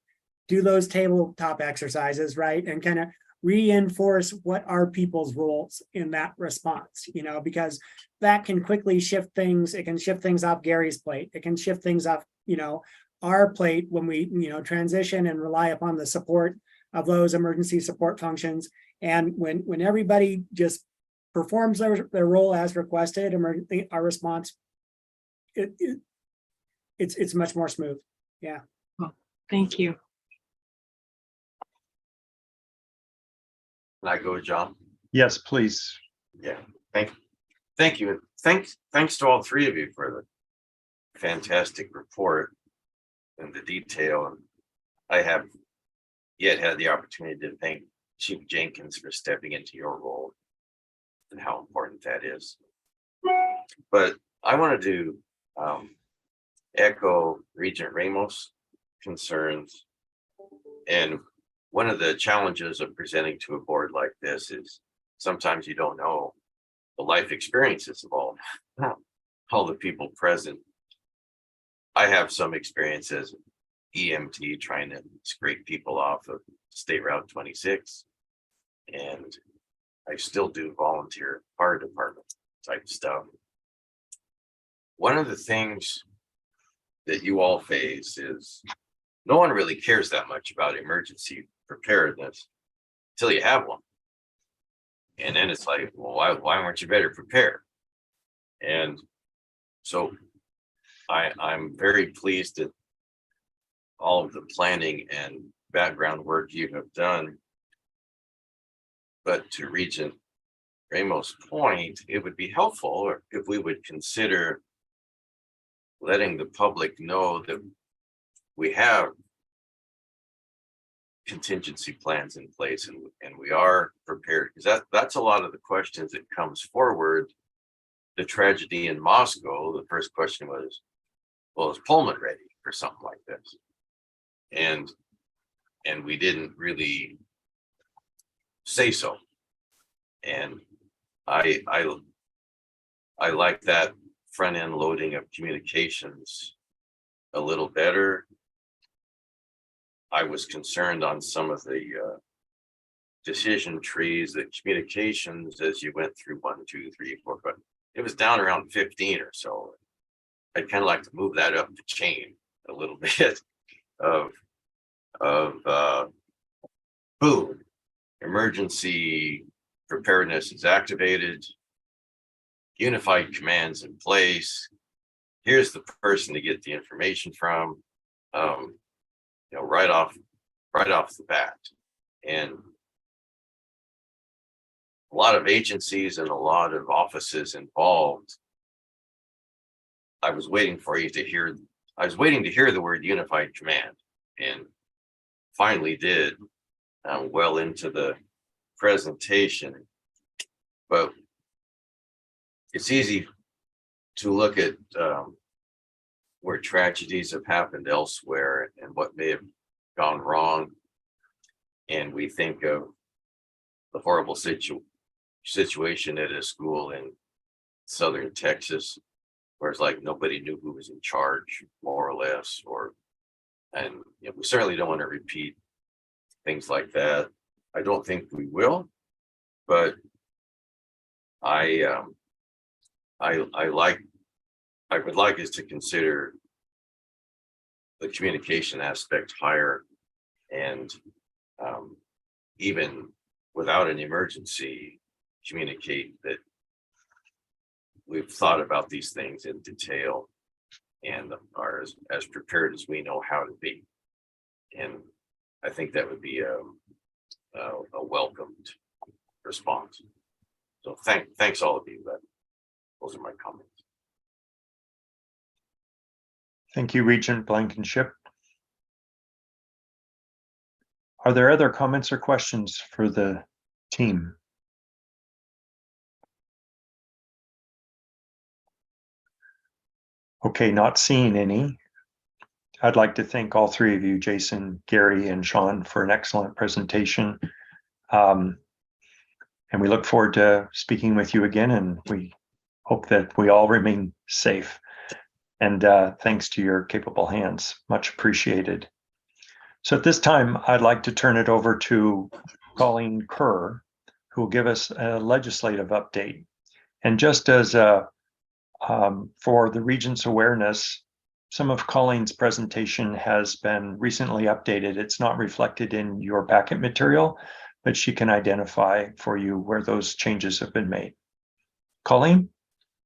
do those tabletop exercises, right? And kind of reinforce what are people's roles in that response, you know, because that can quickly shift things. It can shift things off Gary's plate. It can shift things off, you know, our plate when we, you know, transition and rely upon the support of those emergency support functions. And when everybody just performs their role as requested, our response, it's much more smooth. Yeah. Well, thank you. Can I go, John? Yes, please. Yeah, thank you. Thanks to all three of you for the fantastic report and the detail. And I have yet had the opportunity to thank Chief Jenkins for stepping into your role and how important that is. But I wanted to echo Regent Ramos' concerns. And one of the challenges of presenting to a board like this is sometimes you don't know the life experiences of all the people present. I have some experience as EMT trying to scrape people off of State Route 26. And I still do volunteer fire department type stuff. One of the things that you all face is no one really cares that much about emergency preparedness until you have one. And then it's like, well, why weren't you better prepared? And so I'm very pleased that all of the planning and background work you have done. But to Regent Ramos' point, it would be helpful if we would consider letting the public know that we have contingency plans in place and we are prepared, because that's a lot of the questions that comes forward. The tragedy in Moscow, the first question was, well, is Pullman ready for something like this? And we didn't really say so. And I like that front end loading of communications a little better. I was concerned on some of the decision trees, that communications as you went through 1, 2, 3, 4, but it was down around 15 or so. I'd kind of like to move that up the chain a little bit of boom, emergency preparedness is activated, unified commands in place. Here's the person to get the information from, you know, right off the bat. And a lot of agencies and a lot of offices involved. I was waiting to hear the word unified command, and finally did well into the presentation. But it's easy to look at where tragedies have happened elsewhere and what may have gone wrong. And we think of the horrible situation at a school in southern Texas, where it's like nobody knew who was in charge, more or less, and we certainly don't want to repeat things like that. I don't think we will, but I would like us to consider the communication aspect higher, and even without an emergency, communicate that we've thought about these things in detail and are as prepared as we know how to be. And I think that would be a welcomed response. So thanks all of you. Those are my comments. Thank you, Regent Blankenship. Are there other comments or questions for the team? Okay, not seeing any. I'd like to thank all three of you, Jason, Gary, and Sean, for an excellent presentation. And we look forward to speaking with you again, and we hope that we all remain safe. And thanks to your capable hands, much appreciated. So at this time, I'd like to turn it over to Colleen Kerr, who will give us a legislative update. And just as for the Regents awareness, some of Colleen's presentation has been recently updated. It's not reflected in your packet material, but she can identify for you where those changes have been made. Colleen?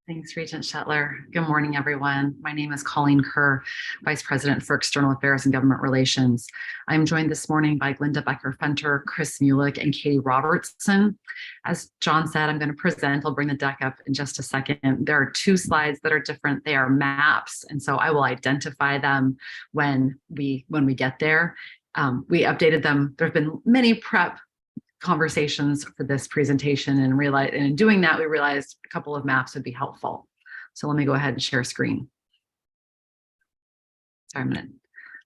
Thanks, Regent Shetler. Good morning, everyone. My name is Colleen Kerr, Vice President for External Affairs and Government Relations. I'm joined this morning by Glinda Becker-Fenter, Chris Mulick, and Katie Robertson. As John said, I'm going to present. I'll bring the deck up in just a second. There are two slides that are different. They are maps, and so I will identify them when we get there. We updated them. There have been many prep conversations for this presentation, and in doing that, we realized a couple of maps would be helpful. So let me go ahead and share screen. Sorry,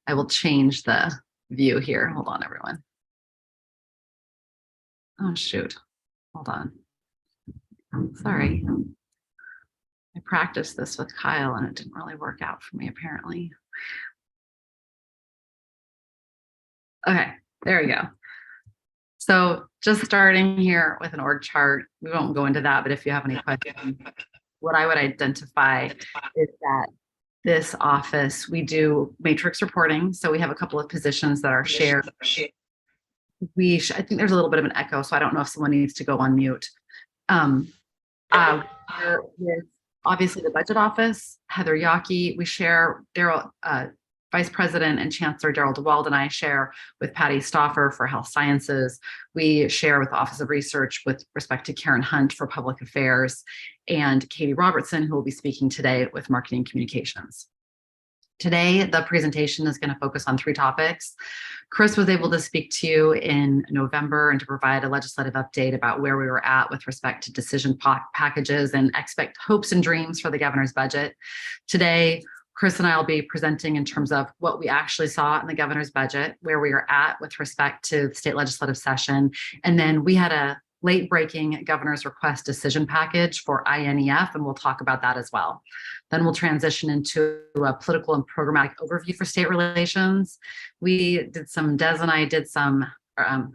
I will change the view here. Hold on, everyone. Oh, shoot. Hold on. Sorry. I practiced this with Kyle and it didn't really work out for me, apparently. Okay, there we go. So just starting here with an org chart, we won't go into that, but if you have any questions, what I would identify is that this office, we do matrix reporting. So we have a couple of positions that are shared. I think there's a little bit of an echo, so I don't know if someone needs to go on mute. With obviously the budget office, Heather Yockey, we share Daryl, Vice President and Chancellor Daryl DeWald and I share with Patty Stauffer for Health Sciences. We share with the Office of Research with respect to Karen Hunt for Public Affairs, and Katie Robertson, who will be speaking today with Marketing Communications. Today, the presentation is going to focus on three topics. Chris was able to speak to you in November and to provide a legislative update about where we were at with respect to decision packages and hopes and dreams for the governor's budget. Today, Chris and I will be presenting in terms of what we actually saw in the governor's budget, where we are at with respect to the state legislative session. And then we had a late breaking governor's request decision package for INEF, and we'll talk about that as well. Then we'll transition into a political and programmatic overview for state relations. Des and I did some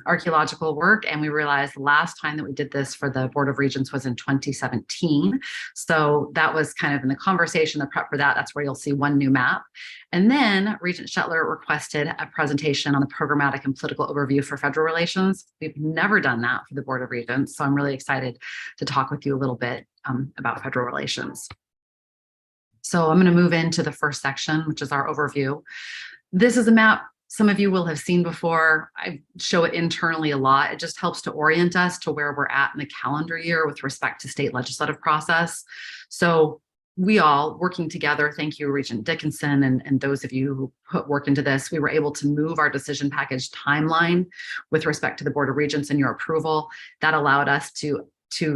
archaeological work, and we realized the last time that we did this for the Board of Regents was in 2017. So that was kind of in the conversation, the prep for that. That's where you'll see one new map. And then Regent Shetler requested a presentation on the programmatic and political overview for federal relations. We've never done that for the Board of Regents, so I'm really excited to talk with you a little bit about federal relations. So I'm going to move into the first section, which is our overview. This is a map some of you will have seen before. I show it internally a lot. It just helps to orient us to where we're at in the calendar year with respect to state legislative process. So we all working together, thank you, Regent Dickinson, and those of you who put work into this, we were able to move our decision package timeline with respect to the Board of Regents and your approval. That allowed us to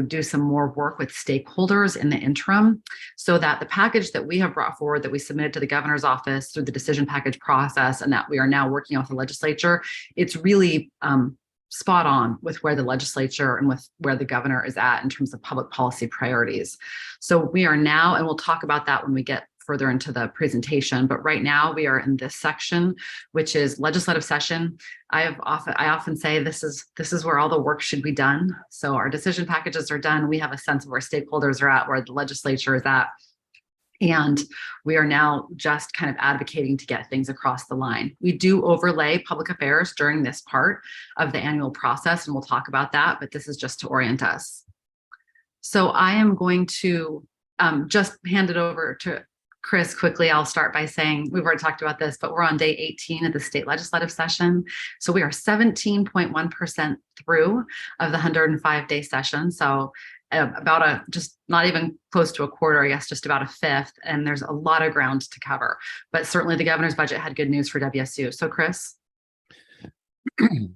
do some more work with stakeholders in the interim, so that the package that we have brought forward that we submitted to the governor's office through the decision package process and that we are now working on with the legislature, it's really spot on with where the legislature and with where the governor is at in terms of public policy priorities. So we are now, and we'll talk about that when we get further into the presentation, but right now we are in this section, which is legislative session. I often say this is where all the work should be done. So our decision packages are done. We have a sense of where stakeholders are at, where the legislature is at. And we are now just kind of advocating to get things across the line. We do overlay public affairs during this part of the annual process, and we'll talk about that, but this is just to orient us. So I am going to just hand it over to Chris quickly. I'll start by saying, we've already talked about this, but we're on day 18 of the state legislative session. So we are 17.1% through of the 105-day session. So about just not even close to a quarter, I guess, just about a fifth. And there's a lot of ground to cover, but certainly the governor's budget had good news for WSU. So Chris.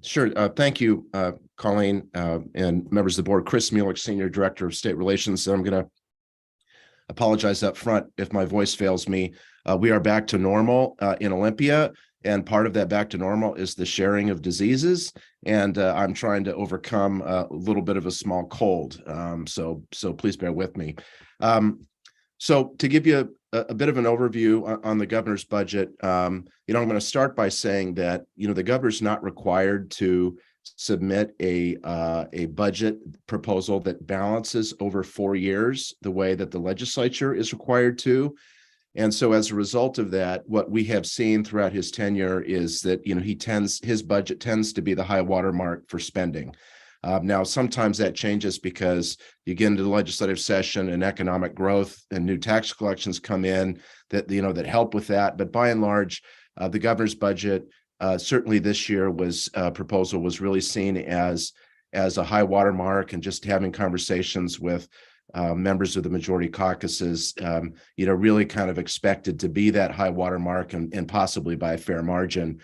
Sure. Thank you, Colleen, and members of the board. Chris Mueller, Senior Director of State Relations. I'm going to apologize up front if my voice fails me. We are back to normal in Olympia, and part of that back to normal is the sharing of diseases. And I'm trying to overcome a little bit of a small cold. So please bear with me. So to give you a bit of an overview on the governor's budget, I'm going to start by saying that, the governor's not required to submit a budget proposal that balances over 4 years the way that the legislature is required to. And so as a result of that, what we have seen throughout his tenure is that, his budget tends to be the high watermark for spending. Now, sometimes that changes because you get into the legislative session and economic growth and new tax collections come in that, that help with that. But by and large, the governor's budget, certainly this year proposal was really seen as a high watermark, and just having conversations with members of the majority caucuses, really kind of expected to be that high watermark and possibly by a fair margin,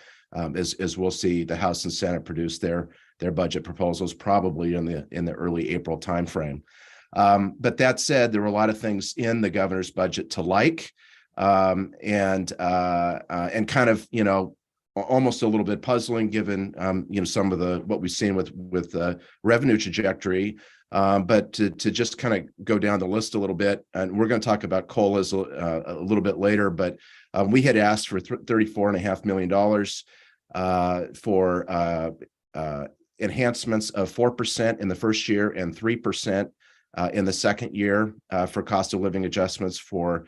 as we'll see the House and Senate produce their budget proposals probably in the early April timeframe. But that said, there were a lot of things in the governor's budget to like, and kind of, almost a little bit puzzling given, some of what we've seen with the revenue trajectory. But to just kind of go down the list a little bit, and we're going to talk about COLAs a little bit later, but we had asked for $34.5 million for enhancements of 4% in the first year and 3% in the second year for cost of living adjustments for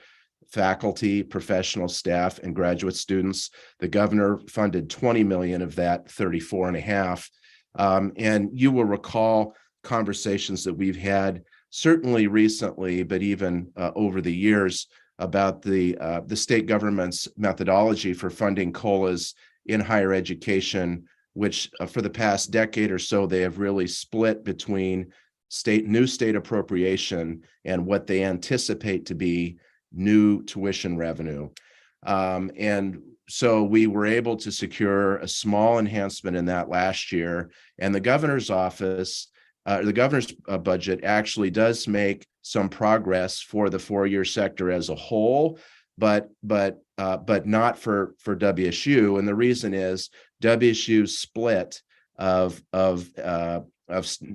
faculty, professional staff, and graduate students. The governor funded 20 million of that 34.5. And you will recall conversations that we've had certainly recently, but even over the years, about the state government's methodology for funding COLAs in higher education, which for the past decade or so, they have really split between new state appropriation and what they anticipate to be new tuition revenue. And so we were able to secure a small enhancement in that last year. And the governor's office, the governor's budget actually does make some progress for the 4-year sector as a whole, but not for WSU. And the reason is WSU's split of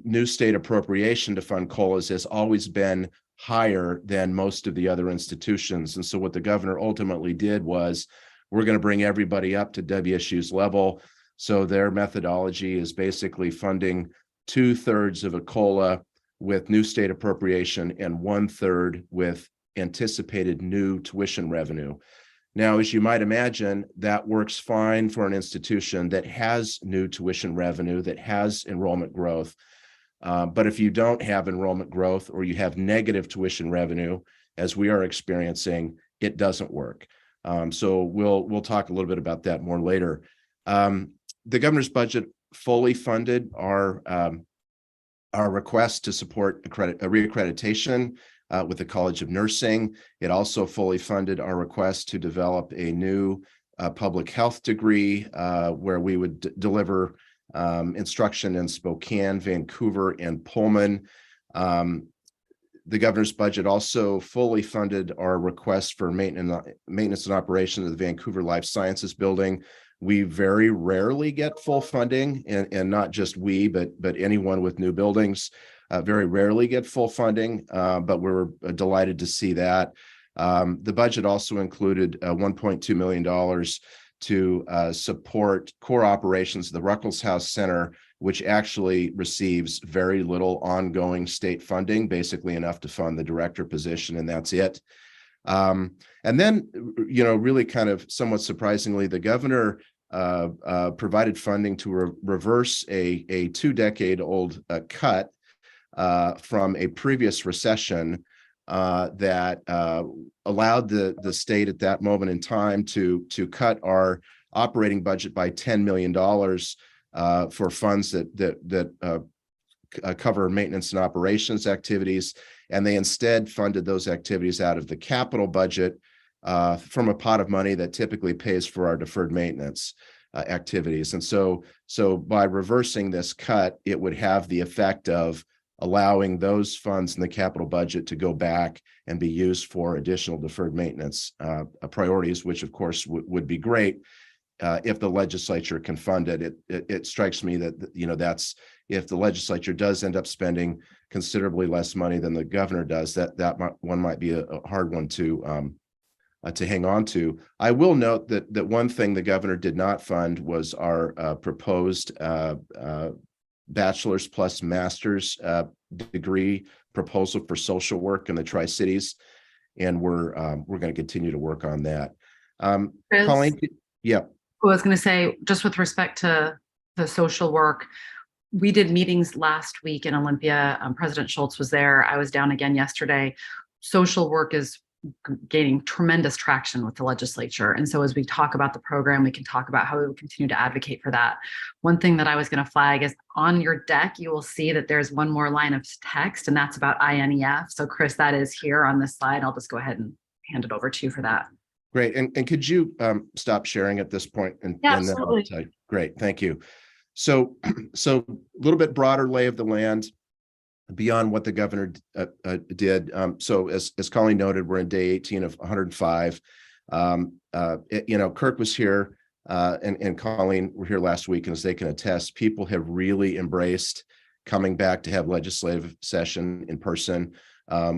new state appropriation to fund COLAs has always been higher than most of the other institutions. And so what the governor ultimately did was, we're going to bring everybody up to WSU's level. So their methodology is basically funding 2/3 of a COLA with new state appropriation and 1/3 with anticipated new tuition revenue. Now, as you might imagine, that works fine for an institution that has new tuition revenue, that has enrollment growth. But if you don't have enrollment growth, or you have negative tuition revenue, as we are experiencing, it doesn't work. So we'll talk a little bit about that more later. The governor's budget fully funded our request to support reaccreditation with the College of Nursing. It also fully funded our request to develop a new public health degree where we would deliver instruction in Spokane, Vancouver, and Pullman. The governor's budget also fully funded our request for maintenance and operation of the Vancouver Life Sciences Building, We very rarely get full funding, and not just we, but anyone with new buildings very rarely get full funding, but we're delighted to see that. The budget also included $1.2 million to support core operations of the Ruckelshaus Center, which actually receives very little ongoing state funding, basically enough to fund the director position, and that's it. And then, really kind of somewhat surprisingly, the governor provided funding to reverse a 2-decade-old cut from a previous recession that allowed the state at that moment in time to cut our operating budget by $10 million for funds that cover maintenance and operations activities, and they instead funded those activities out of the capital budget from a pot of money that typically pays for our deferred maintenance activities. And so by reversing this cut, it would have the effect of allowing those funds in the capital budget to go back and be used for additional deferred maintenance priorities, which of course would be great if the legislature can fund it. It strikes me that, that's, if the legislature does end up spending considerably less money than the governor does, that one might be a hard one to hang on to. I will note that one thing the governor did not fund was our proposed bachelor's plus master's degree proposal for social work in the Tri-Cities, and we're going to continue to work on that. Chris, Colleen, yeah. I was going to say, just with respect to the social work, we did meetings last week in Olympia. President Schultz was there. I was down again yesterday. Social work is gaining tremendous traction with the legislature. And so as we talk about the program, we can talk about how we will continue to advocate for that. One thing that I was going to flag is on your deck, you will see that there's one more line of text, and that's about INEF. So Chris, that is here on this slide. I'll just go ahead and hand it over to you for that. Great. And could you stop sharing at this point? Yeah, absolutely. Great. Thank you. So a little bit broader lay of the land beyond what the governor did. So as Colleen noted, we're in day 18 of 105. Kirk was here and Colleen were here last week, and as they can attest, people have really embraced coming back to have legislative session in person.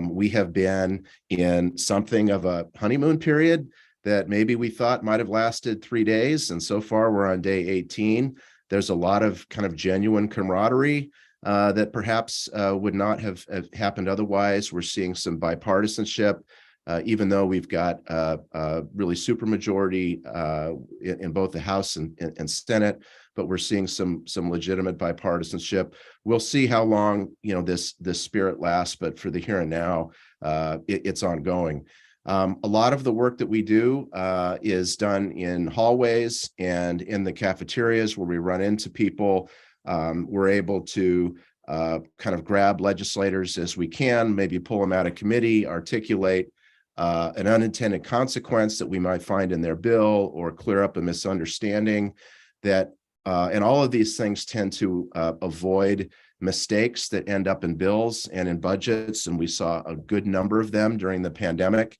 We have been in something of a honeymoon period that maybe we thought might have lasted 3 days, and so far we're on day 18. There's a lot of kind of genuine camaraderie that perhaps would not have happened otherwise. We're seeing some bipartisanship, even though we've got really supermajority in both the House and Senate, but we're seeing some legitimate bipartisanship. We'll see how long this spirit lasts, but for the here and now, it's ongoing. A lot of the work that we do is done in hallways and in the cafeterias where we run into people. We're able to kind of grab legislators as we can, maybe pull them out of committee, articulate an unintended consequence that we might find in their bill, or clear up a misunderstanding that, and all of these things tend to avoid mistakes that end up in bills and in budgets, and we saw a good number of them during the pandemic.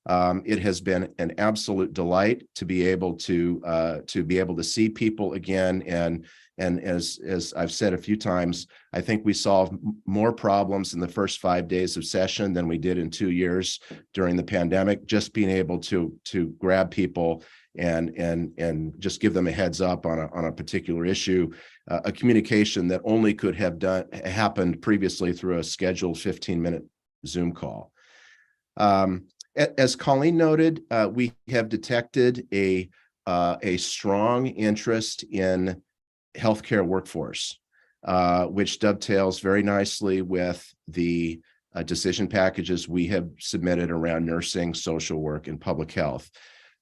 It has been an absolute delight to be able to see people again, and as I've said a few times, I think we solved more problems in the first 5 days of session than we did in 2 years during the pandemic. Just being able to grab people and just give them a heads up on a particular issue, a communication that only could have happened previously through a scheduled 15-minute Zoom call. As Colleen noted, we have detected a strong interest in healthcare workforce, which dovetails very nicely with the decision packages we have submitted around nursing, social work, and public health.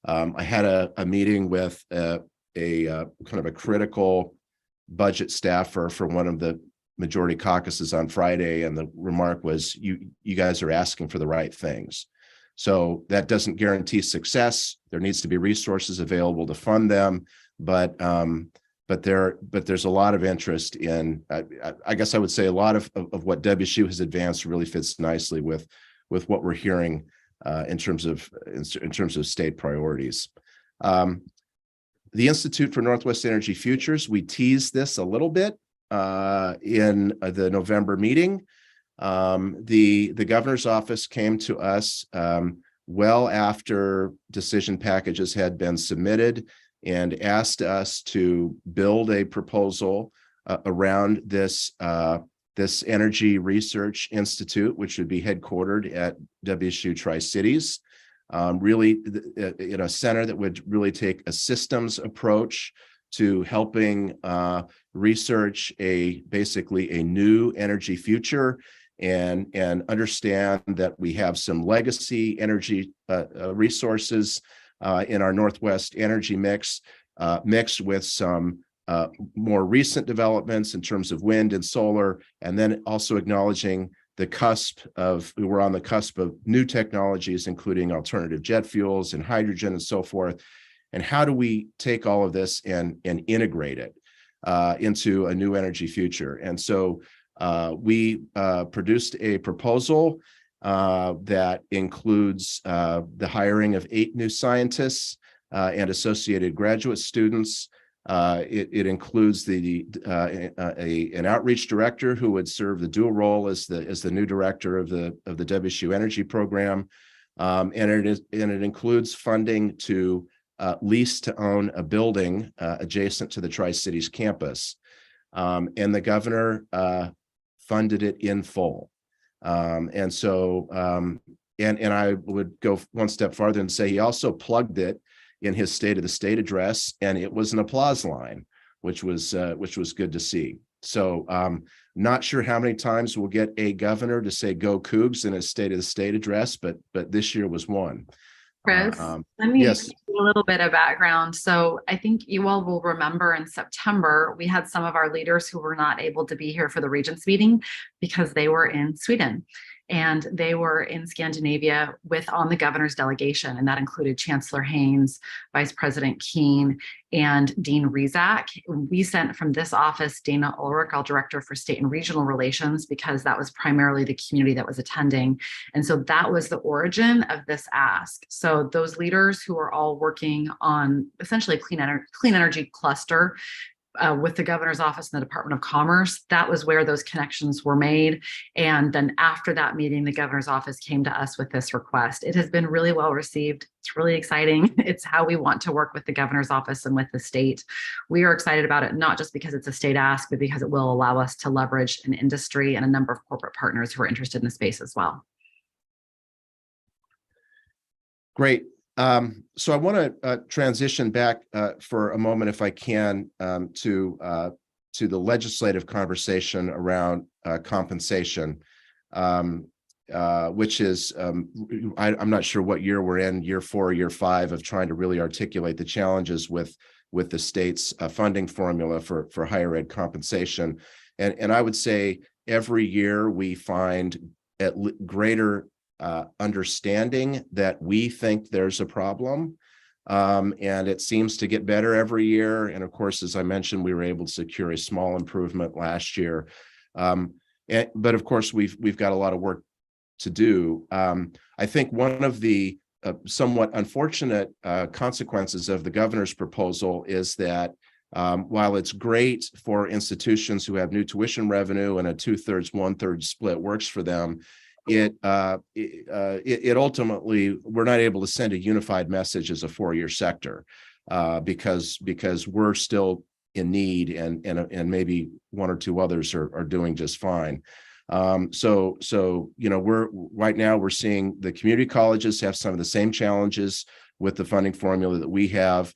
I had a meeting with a kind of a critical budget staffer for one of the majority caucuses on Friday, and the remark was, you guys are asking for the right things. So that doesn't guarantee success. There needs to be resources available to fund them, but there's a lot of interest in, I guess I would say a lot of what WSU has advanced really fits nicely with what we're hearing in terms of state priorities. The Institute for Northwest Energy Futures, we teased this a little bit in the November meeting. The governor's office came to us well after decision packages had been submitted and asked us to build a proposal around this Energy Research Institute, which would be headquartered at WSU Tri-Cities. Really in a center that would really take a systems approach to helping research basically a new energy future and understand that we have some legacy energy resources in our Northwest energy mix, mixed with some more recent developments in terms of wind and solar, and then also acknowledging we're on the cusp of new technologies, including alternative jet fuels and hydrogen and so forth. And how do we take all of this and integrate it into a new energy future? And so we produced a proposal that includes the hiring of 8 new scientists and associated graduate students. It includes an outreach director who would serve the dual role as the new director of the WSU Energy Program, and it includes funding to lease to own a building adjacent to the Tri-Cities campus, and the governor funded it in full, and so and I would go one step farther and say he also plugged it in his State of the State address, and it was an applause line, which was good to see. So not sure how many times we'll get a governor to say "Go Cougs" in his State of the State address, but this year was one. Chris, let me yes. give you a little bit of background. So I think you all will remember in September, we had some of our leaders who were not able to be here for the Regents meeting because they were in Sweden. And they were in Scandinavia on the governor's delegation, and that included Chancellor Haynes, Vice President Keene, and Dean Rizak. We sent from this office Dana Ulrich, our Director for State and Regional Relations, because that was primarily the community that was attending. And so that was the origin of this ask. So those leaders who are all working on essentially clean energy cluster with the governor's office and the Department of Commerce, that was where those connections were made. And then after that meeting, the governor's office came to us with this request. It has been really well received. It's really exciting. It's how we want to work with the governor's office and with the state. We are excited about it, not just because it's a state ask, but because it will allow us to leverage an industry and a number of corporate partners who are interested in the space as well. Great. So I want to transition back for a moment, if I can, to the legislative conversation around compensation, which is, I'm not sure what year we're in, year 4 or year 5 of trying to really articulate the challenges with the state's funding formula for higher ed compensation. And I would say every year we find greater understanding that we think there's a problem, and it seems to get better every year. And of course, as I mentioned, we were able to secure a small improvement last year, but of course we've got a lot of work to do. I think one of the somewhat unfortunate consequences of the governor's proposal is that while it's great for institutions who have new tuition revenue and a 2/3, 1/3 split works for them, it ultimately, we're not able to send a unified message as a 4-year sector because we're still in need, and maybe 1 or 2 others are doing just fine. So right now we're seeing the community colleges have some of the same challenges with the funding formula that we have.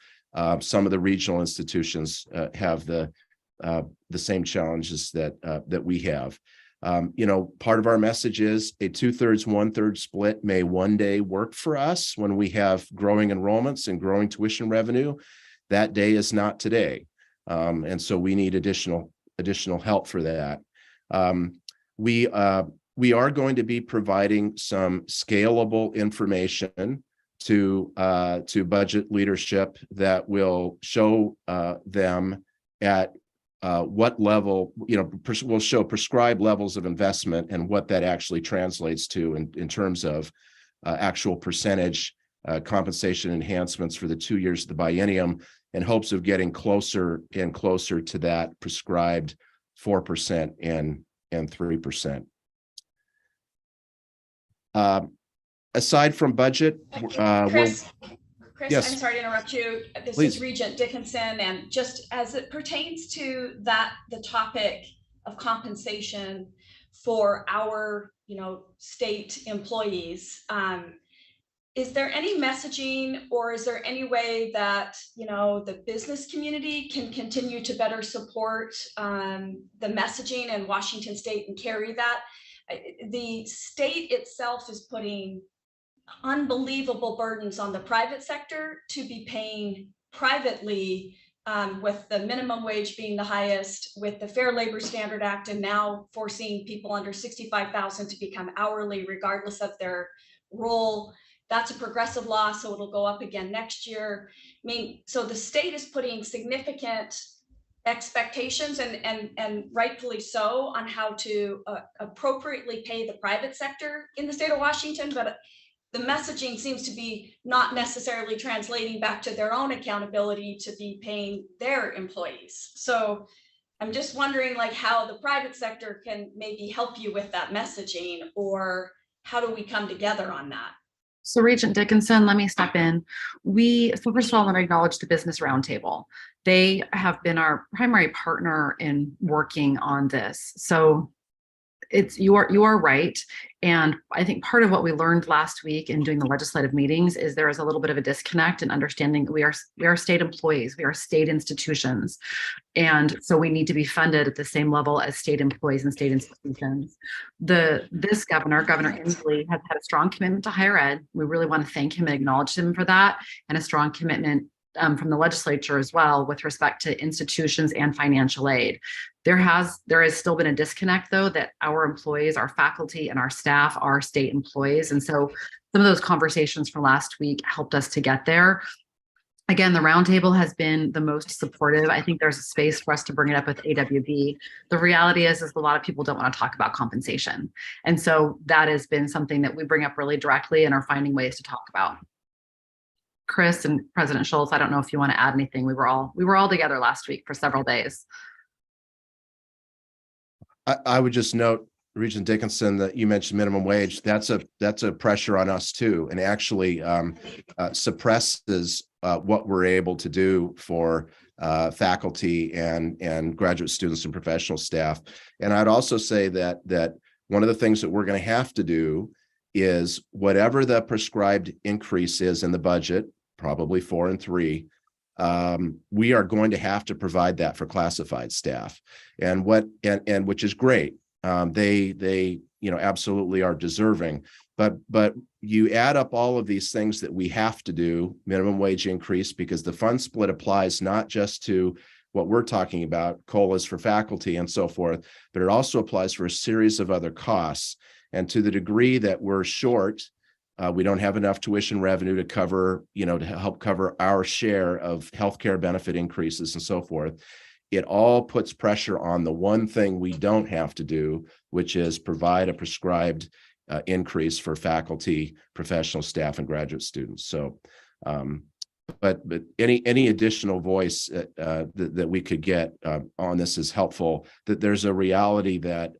Some of the regional institutions have the same challenges that we have. Part of our message is a 2/3, 1/3 split may one day work for us when we have growing enrollments and growing tuition revenue. That day is not today. And so we need additional help for that. We are going to be providing some scalable information to budget leadership that will show them at what level, will show prescribed levels of investment and what that actually translates to in terms of actual percentage compensation enhancements for the 2 years of the biennium. in hopes of getting closer and closer to that prescribed 4% and 3%. Aside from budget, Chris, yes. I'm sorry to interrupt you. This Please. is Regent Dickinson, and just as it pertains to the topic of compensation for our, state employees, is there any messaging, or is there any way that, the business community can continue to better support the messaging in Washington State and carry that? The state itself is putting unbelievable burdens on the private sector to be paying privately, with the minimum wage being the highest, with the Fair Labor Standard Act, and now forcing people under 65,000 to become hourly regardless of their role. That's a progressive law, so it'll go up again next year. I mean, so the state is putting significant expectations, and rightfully so, on how to appropriately pay the private sector in the state of Washington, but the messaging seems to be not necessarily translating back to their own accountability to be paying their employees. So I'm just wondering, like, how the private sector can maybe help you with that messaging, or how do we come together on that? So Regent Dickinson, let me step in. So first of all, I want to acknowledge the Business Roundtable. They have been our primary partner in working on this. So you are right. And I think part of what we learned last week in doing the legislative meetings is there is a little bit of a disconnect in understanding that we are state employees, we are state institutions. And so we need to be funded at the same level as state employees and state institutions. This Governor Inslee, has had a strong commitment to higher ed. We really want to thank him and acknowledge him for that, and a strong commitment from the legislature as well with respect to institutions and financial aid. There has still been a disconnect, though, that our employees, our faculty and our staff are state employees. And so some of those conversations from last week helped us to get there. Again, the roundtable has been the most supportive. I think there's a space for us to bring it up with AWB. The reality is a lot of people don't want to talk about compensation. And so that has been something that we bring up really directly and are finding ways to talk about. Chris and President Schultz, I don't know if you want to add anything. We were all together last week for several days. I would just note, Regent Dickinson, that you mentioned minimum wage. That's a pressure on us too, and actually suppresses what we're able to do for faculty and graduate students and professional staff. And I'd also say that one of the things that we're going to have to do is whatever the prescribed increase is in the budget, probably 4 and 3, we are going to have to provide that for classified staff, and which is great. They absolutely are deserving, but you add up all of these things that we have to do, minimum wage increase, because the fund split applies not just to what we're talking about, COLAs for faculty and so forth, but it also applies for a series of other costs. And to the degree that we're short, we don't have enough tuition revenue to cover, to help cover our share of healthcare benefit increases and so forth. It all puts pressure on the one thing we don't have to do, which is provide a prescribed increase for faculty, professional staff, and graduate students. So, but any additional voice that we could get on this is helpful. That there's a reality that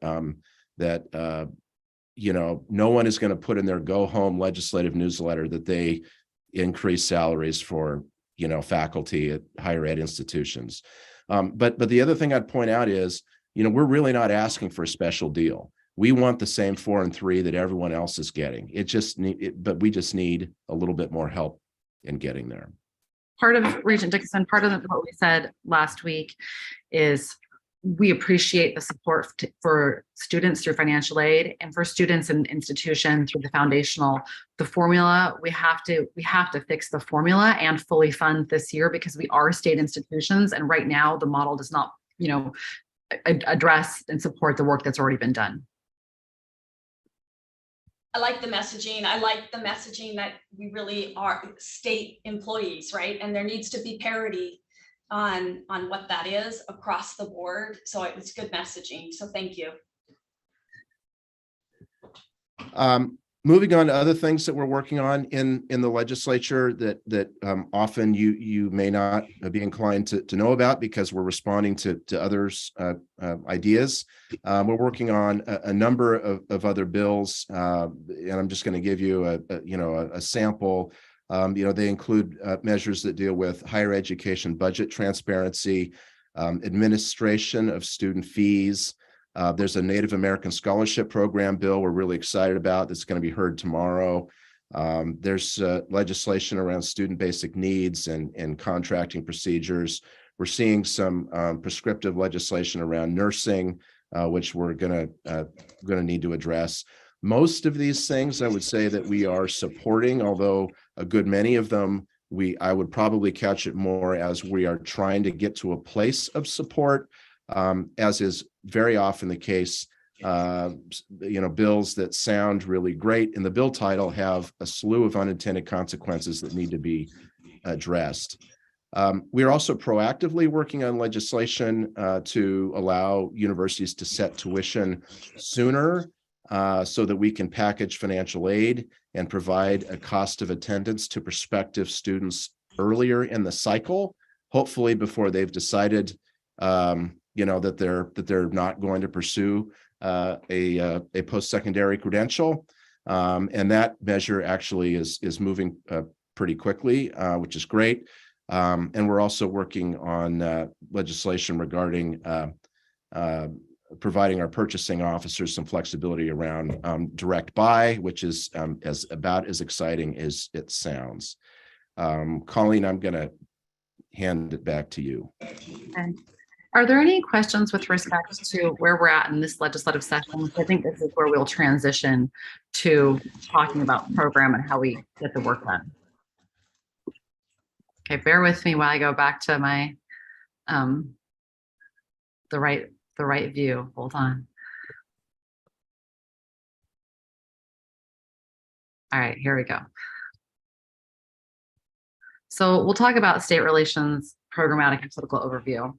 no one is going to put in their go home legislative newsletter that they increase salaries for, faculty at higher ed institutions. But the other thing I'd point out is, we're really not asking for a special deal. We want the same 4 and 3 that everyone else is getting. But we just need a little bit more help in getting there. Part of Regent Dickinson, part of what we said last week is we appreciate the support for students through financial aid, and for students and institutions through the formula. We have to fix the formula and fully fund this year, because we are state institutions, and right now the model does not, address and support the work that's already been done. I like the messaging. I like the messaging that we really are state employees, right? And there needs to be parity on what that is across the board. So it's good messaging. So thank you. Moving on to other things that we're working on in the legislature that often you may not be inclined to know about because we're responding to others' ideas. We're working on a number of other bills, and I'm just going to give you a sample. They include measures that deal with higher education budget transparency, administration of student fees. There's a Native American Scholarship Program bill we're really excited about that's going to be heard tomorrow. There's legislation around student basic needs and contracting procedures. We're seeing some prescriptive legislation around nursing, which we're going to need to address. Most of these things I would say that we are supporting, although a good many of them I would probably couch it more as we are trying to get to a place of support. As is very often the case, bills that sound really great in the bill title have a slew of unintended consequences that need to be addressed. We are also proactively working on legislation to allow universities to set tuition sooner so that we can package financial aid and provide a cost of attendance to prospective students earlier in the cycle, hopefully before they've decided that they're not going to pursue a post-secondary credential. And that measure actually is moving pretty quickly, which is great. And we're also working on legislation regarding providing our purchasing officers some flexibility around direct buy, which is about as exciting as it sounds. Colleen, I'm going to hand it back to you. Okay. Are there any questions with respect to where we're at in this legislative session? I think this is where we'll transition to talking about the program and how we get the work done. Okay, bear with me while I go back to my the right view. Hold on. All right, here we go. So we'll talk about state relations, programmatic and political overview.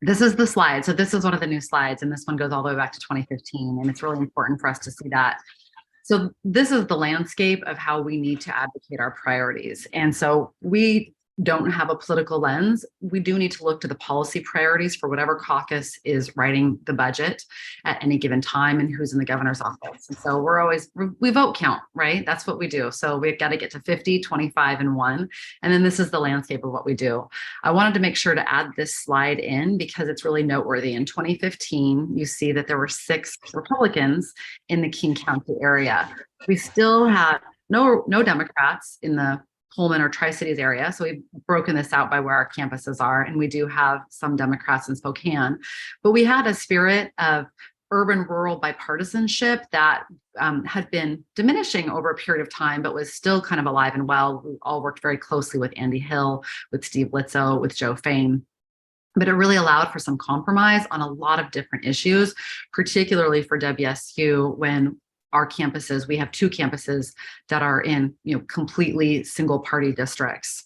This is the slide. So this is one of the new slides, and this one goes all the way back to 2015, and it's really important for us to see that. So this is the landscape of how we need to advocate our priorities. And so we don't have a political lens. We do need to look to the policy priorities for whatever caucus is writing the budget at any given time and who's in the governor's office. And so we vote count, right? That's what we do. So we've got to get to 50, 25, and 1. And then this is the landscape of what we do. I wanted to make sure to add this slide in because it's really noteworthy. In 2015, you see that there were 6 Republicans in the King County area. We still have no Democrats in the Pullman or Tri-Cities area. So we've broken this out by where our campuses are, and we do have some Democrats in Spokane, but we had a spirit of urban-rural bipartisanship that had been diminishing over a period of time, but was still kind of alive and well. We all worked very closely with Andy Hill, with Steve Litzo, with Joe Fain. But it really allowed for some compromise on a lot of different issues, particularly for WSU when our campuses, we have 2 campuses that are in, completely single party districts.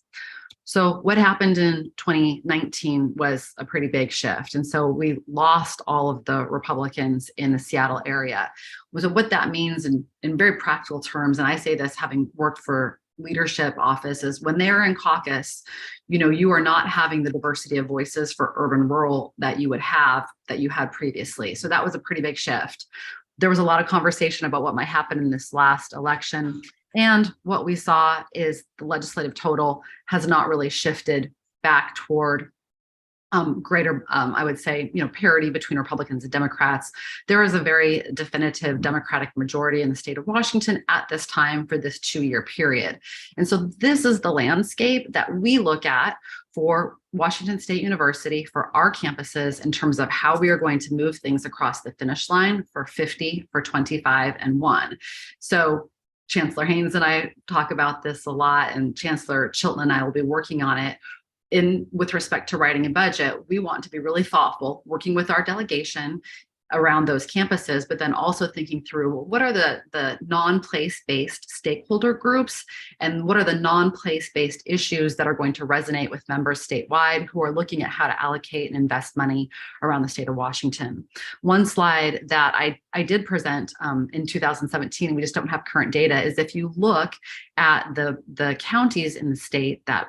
So what happened in 2019 was a pretty big shift. And so we lost all of the Republicans in the Seattle area. So what that means in very practical terms, and I say this having worked for leadership offices, when they're in caucus, you are not having the diversity of voices for urban rural that you had previously. So that was a pretty big shift. There was a lot of conversation about what might happen in this last election. And what we saw is the legislative total has not really shifted back toward greater, I would say, parity between Republicans and Democrats. There is a very definitive Democratic majority in the state of Washington at this time for this 2-year period. And so this is the landscape that we look at for Washington State University, for our campuses, in terms of how we are going to move things across the finish line for 50, for 25, and 1. So Chancellor Haynes and I talk about this a lot, and Chancellor Chilton and I will be working on it. With respect to writing a budget, we want to be really thoughtful, working with our delegation, around those campuses, but then also thinking through what are the non-place-based stakeholder groups and what are the non-place-based issues that are going to resonate with members statewide who are looking at how to allocate and invest money around the state of Washington. One slide that I did present in 2017, and we just don't have current data, is if you look at the counties in the state that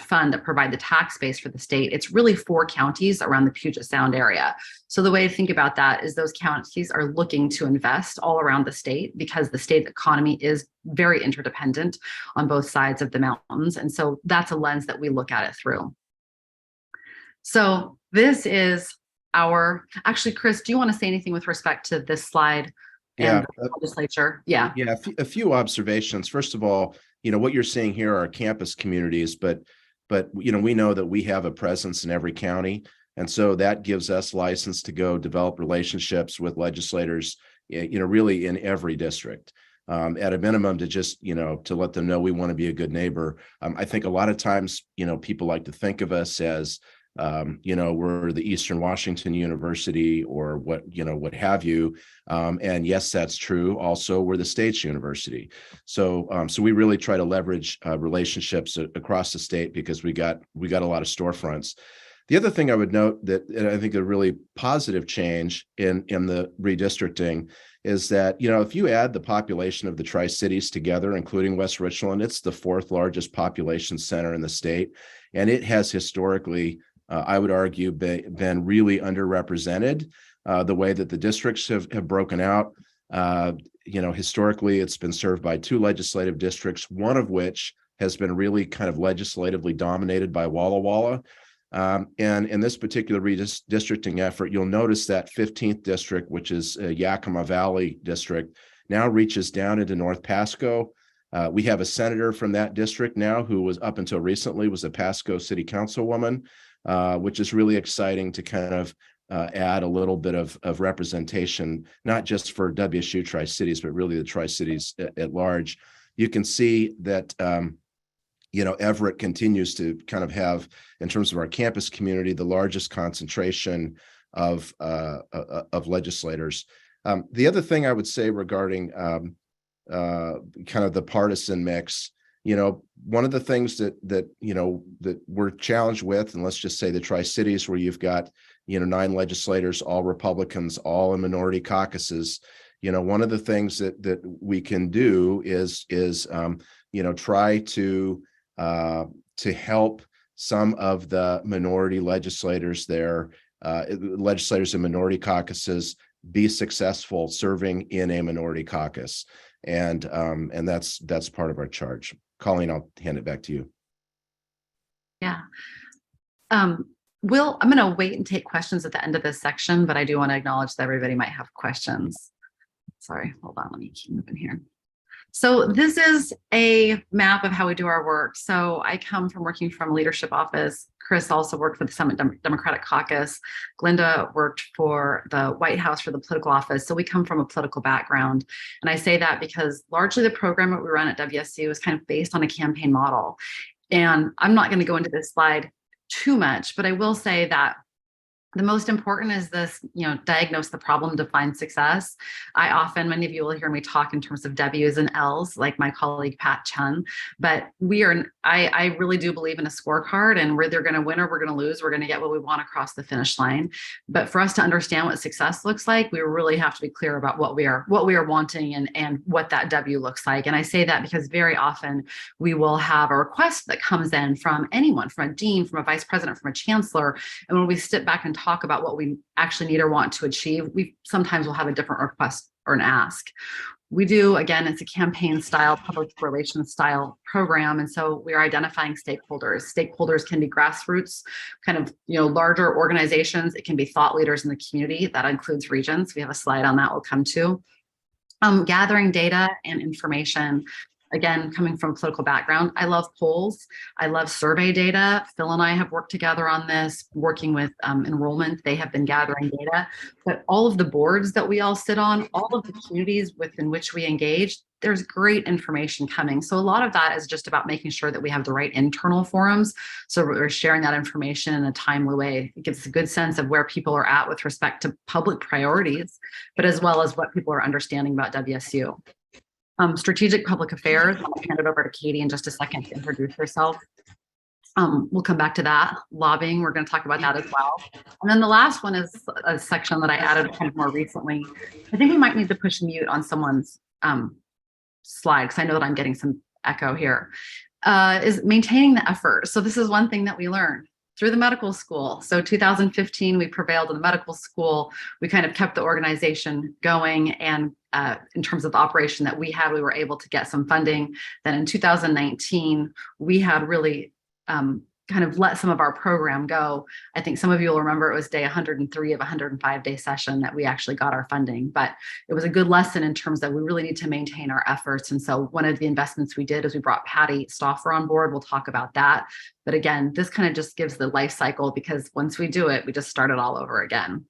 fund that provide the tax base for the state, it's really 4 counties around the Puget Sound area. So the way to think about that is those counties are looking to invest all around the state because the state economy is very interdependent on both sides of the mountains. And so that's a lens that we look at it through. So this is actually, Chris, do you want to say anything with respect to this slide and the legislature? Yeah, a few observations. First of all, what you're seeing here are campus communities, but we know that we have a presence in every county. And so that gives us license to go develop relationships with legislators, really in every district. At a minimum to just, to let them know we want to be a good neighbor. I think a lot of times, people like to think of us as, we're the Eastern Washington University or what have you. And yes, that's true. Also, we're the state's university. So we really try to leverage relationships across the state because we got a lot of storefronts. The other thing I would note that, and I think a really positive change in the redistricting is that, if you add the population of the Tri-Cities together, including West Richland, it's the 4th largest population center in the state. And it has historically, I would argue, been really underrepresented. The way that the districts have broken out, historically, it's been served by 2 legislative districts, one of which has been really kind of legislatively dominated by Walla Walla. And in this particular redistricting effort, you'll notice that 15th district, which is Yakima Valley district, now reaches down into North Pasco. We have a senator from that district now who was up until recently was a Pasco city councilwoman, which is really exciting to kind of add a little bit of representation, not just for WSU Tri-Cities, but really the Tri-Cities at large. You can see that Everett continues to kind of have, in terms of our campus community, the largest concentration of legislators. The other thing I would say regarding kind of the partisan mix, one of the things that we're challenged with, and let's just say the Tri-Cities, where you've got 9 legislators, all Republicans, all in minority caucuses. One of the things that we can do is try to help some of the minority legislators there, legislators in minority caucuses, be successful serving in a minority caucus, and that's part of our charge. Colleen, I'll hand it back to you. Yeah. Will, I'm going to wait and take questions at the end of this section, but I do want to acknowledge that everybody might have questions. Sorry, hold on, let me keep moving here. So this is a map of how we do our work. So I come from working from a leadership office. Chris also worked for the Summit Democratic Caucus. Glinda worked for the White House for the political office. So we come from a political background. And I say that because largely the program that we run at WSU is kind of based on a campaign model. And I'm not going to go into this slide too much, but I will say that the most important is this, diagnose the problem, define success. Many of you will hear me talk in terms of W's and L's, like my colleague Pat Chun, but I really do believe in a scorecard, and we're either going to win or we're going to lose. We're going to get what we want across the finish line. But for us to understand what success looks like, we really have to be clear about what we are wanting and what that W looks like. And I say that because very often we will have a request that comes in from anyone, from a dean, from a vice president, from a chancellor. And when we sit back and talk about what we actually need or want to achieve, we sometimes will have a different request or an ask. We do, again, it's a campaign style, public relations style program. And so we are identifying stakeholders. Stakeholders can be grassroots, kind of, larger organizations. It can be thought leaders in the community. That includes Regents. We have a slide on that we'll come to. Gathering data and information. again, coming from a political background, I love polls. I love survey data. Phil and I have worked together on this, working with enrollment. They have been gathering data, but all of the boards that we all sit on, all of the communities within which we engage, there's great information coming. So a lot of that is just about making sure that we have the right internal forums. So we're sharing that information in a timely way. It gives a good sense of where people are at with respect to public priorities, but as well as what people are understanding about WSU. Strategic public affairs, I'll hand it over to Katie in just a second to introduce herself. We'll come back to that. Lobbying, we're going to talk about that as well. And then the last one is a section that I added kind of more recently. I think we might need to push mute on someone's slide, because I know that I'm getting some echo here, is maintaining the effort. So this is one thing that we learned through the medical school. So 2015, we prevailed in the medical school. We kind of kept the organization going. And in terms of the operation that we had, we were able to get some funding. Then in 2019, we had really kind of let some of our program go. I think some of you will remember it was day 103 of a 105-day session that we actually got our funding, but it was a good lesson in terms that we really need to maintain our efforts. And so one of the investments we did is we brought Patty Stauffer on board. We'll talk about that. But again, this kind of just gives the life cycle, because once we do it, we just start it all over again.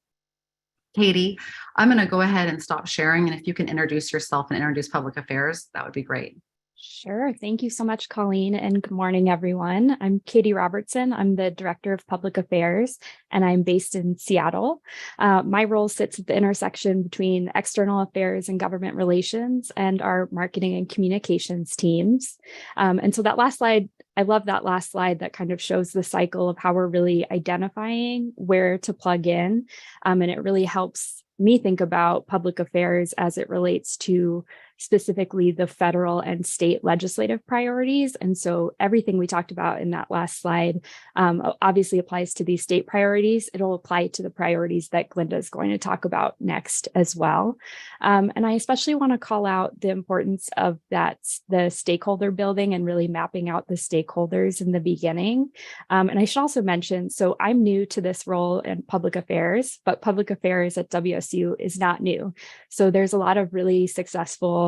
Katie, I'm going to go ahead and stop sharing. And if you can introduce yourself and introduce public affairs, that would be great. Sure. Thank you so much, Colleen, and good morning, everyone. I'm Katie Robertson. I'm the Director of Public Affairs, and I'm based in Seattle. My role sits at the intersection between external affairs and government relations and our marketing and communications teams. And so that last slide, I love that last slide that kind of shows the cycle of how we're really identifying where to plug in. And it really helps me think about public affairs as it relates to specifically the federal and state legislative priorities. And so everything we talked about in that last slide obviously applies to these state priorities. It'll apply to the priorities that Glinda is going to talk about next as well. And I especially want to call out the importance of the stakeholder building and really mapping out the stakeholders in the beginning. And I should also mention, so I'm new to this role in public affairs, but public affairs at WSU is not new. So there's a lot of really successful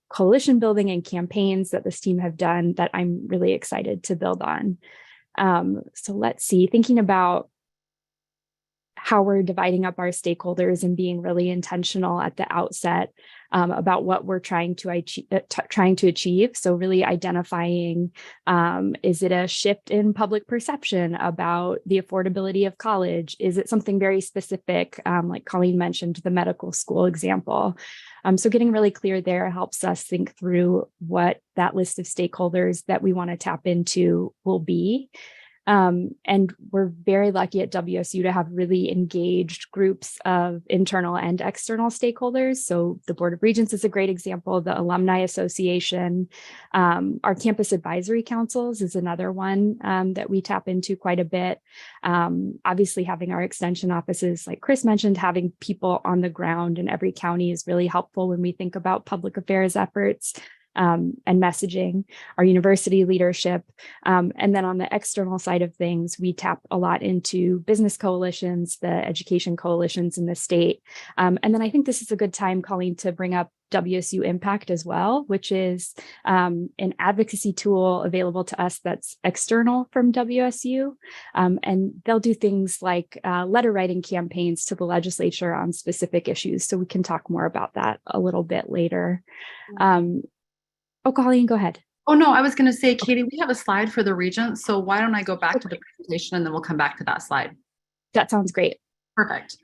coalition building and campaigns that this team have done that I'm really excited to build on. So let's see, thinking about how we're dividing up our stakeholders and being really intentional at the outset about what we're trying to achieve. So really identifying, is it a shift in public perception about the affordability of college? Is it something very specific, like Colleen mentioned, the medical school example? So getting really clear there helps us think through what that list of stakeholders that we want to tap into will be. And we're very lucky at WSU to have really engaged groups of internal and external stakeholders. So the Board of Regents is a great example, the Alumni Association, our campus advisory councils is another one that we tap into quite a bit. Obviously having our extension offices, like Chris mentioned, having people on the ground in every county is really helpful when we think about public affairs efforts. And messaging, our university leadership. And then on the external side of things, we tap a lot into business coalitions, the education coalitions in the state. And then I think this is a good time, Colleen, to bring up WSU Impact as well, which is an advocacy tool available to us that's external from WSU. And they'll do things like letter writing campaigns to the legislature on specific issues. So we can talk more about that a little bit later. Oh, Colleen, go ahead. Oh, no, I was going to say, Katie, we have a slide for the Regents. So why don't I go back to the presentation and then we'll come back to that slide. That sounds great. Perfect.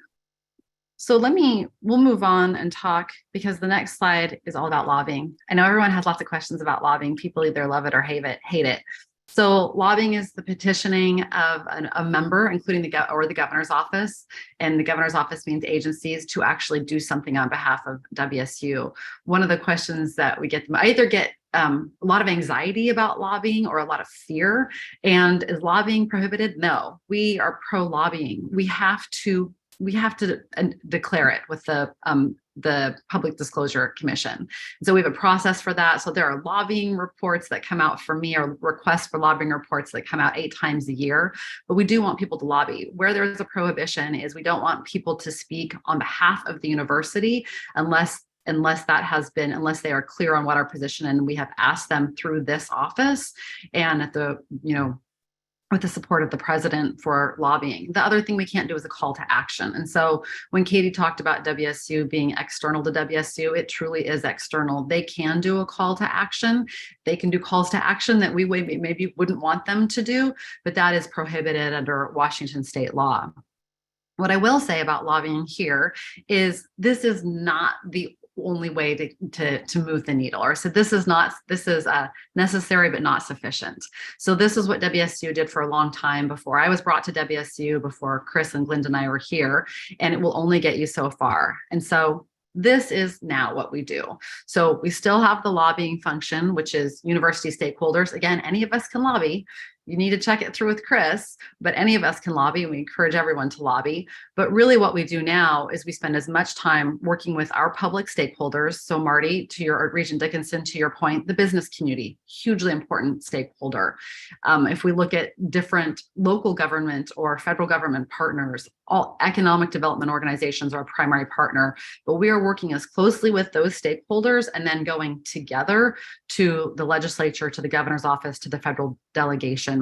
So we'll move on and talk, because the next slide is all about lobbying. I know everyone has lots of questions about lobbying. People either love it or hate it. So lobbying is the petitioning of a member, including the governor's office. And the governor's office means agencies to actually do something on behalf of WSU. One of the questions that we get, I either get a lot of anxiety about lobbying or a lot of fear. And is lobbying prohibited? No, we are pro-lobbying. We have to declare it with the Public Disclosure Commission. So we have a process for that. So there are lobbying reports that come out for me, or requests for lobbying reports that come out 8 times a year. But we do want people to lobby. Where there's a prohibition is we don't want people to speak on behalf of the university unless unless they are clear on what our position, and we have asked them through this office and at the, with the support of the president for lobbying. The other thing we can't do is a call to action. And so when Katie talked about WSU being external to WSU, it truly is external. They can do a call to action. They can do calls to action that we maybe wouldn't want them to do, but that is prohibited under Washington state law. What I will say about lobbying here is this is not the only way to move the needle, or so this is necessary but not sufficient. So this is what WSU did for a long time before I was brought to WSU, before Chris and Glenda and I were here, and it will only get you so far. And so this is now what we do. So we still have the lobbying function, which is university stakeholders. Again, any of us can lobby. You need to check it through with Chris, but any of us can lobby. We encourage everyone to lobby. But really what we do now is we spend as much time working with our public stakeholders. So Marty, to your Regent Dickinson, to your point, the business community, hugely important stakeholder. If we look at different local government or federal government partners, all economic development organizations are a primary partner, but we are working as closely with those stakeholders and then going together to the legislature, to the governor's office, to the federal delegation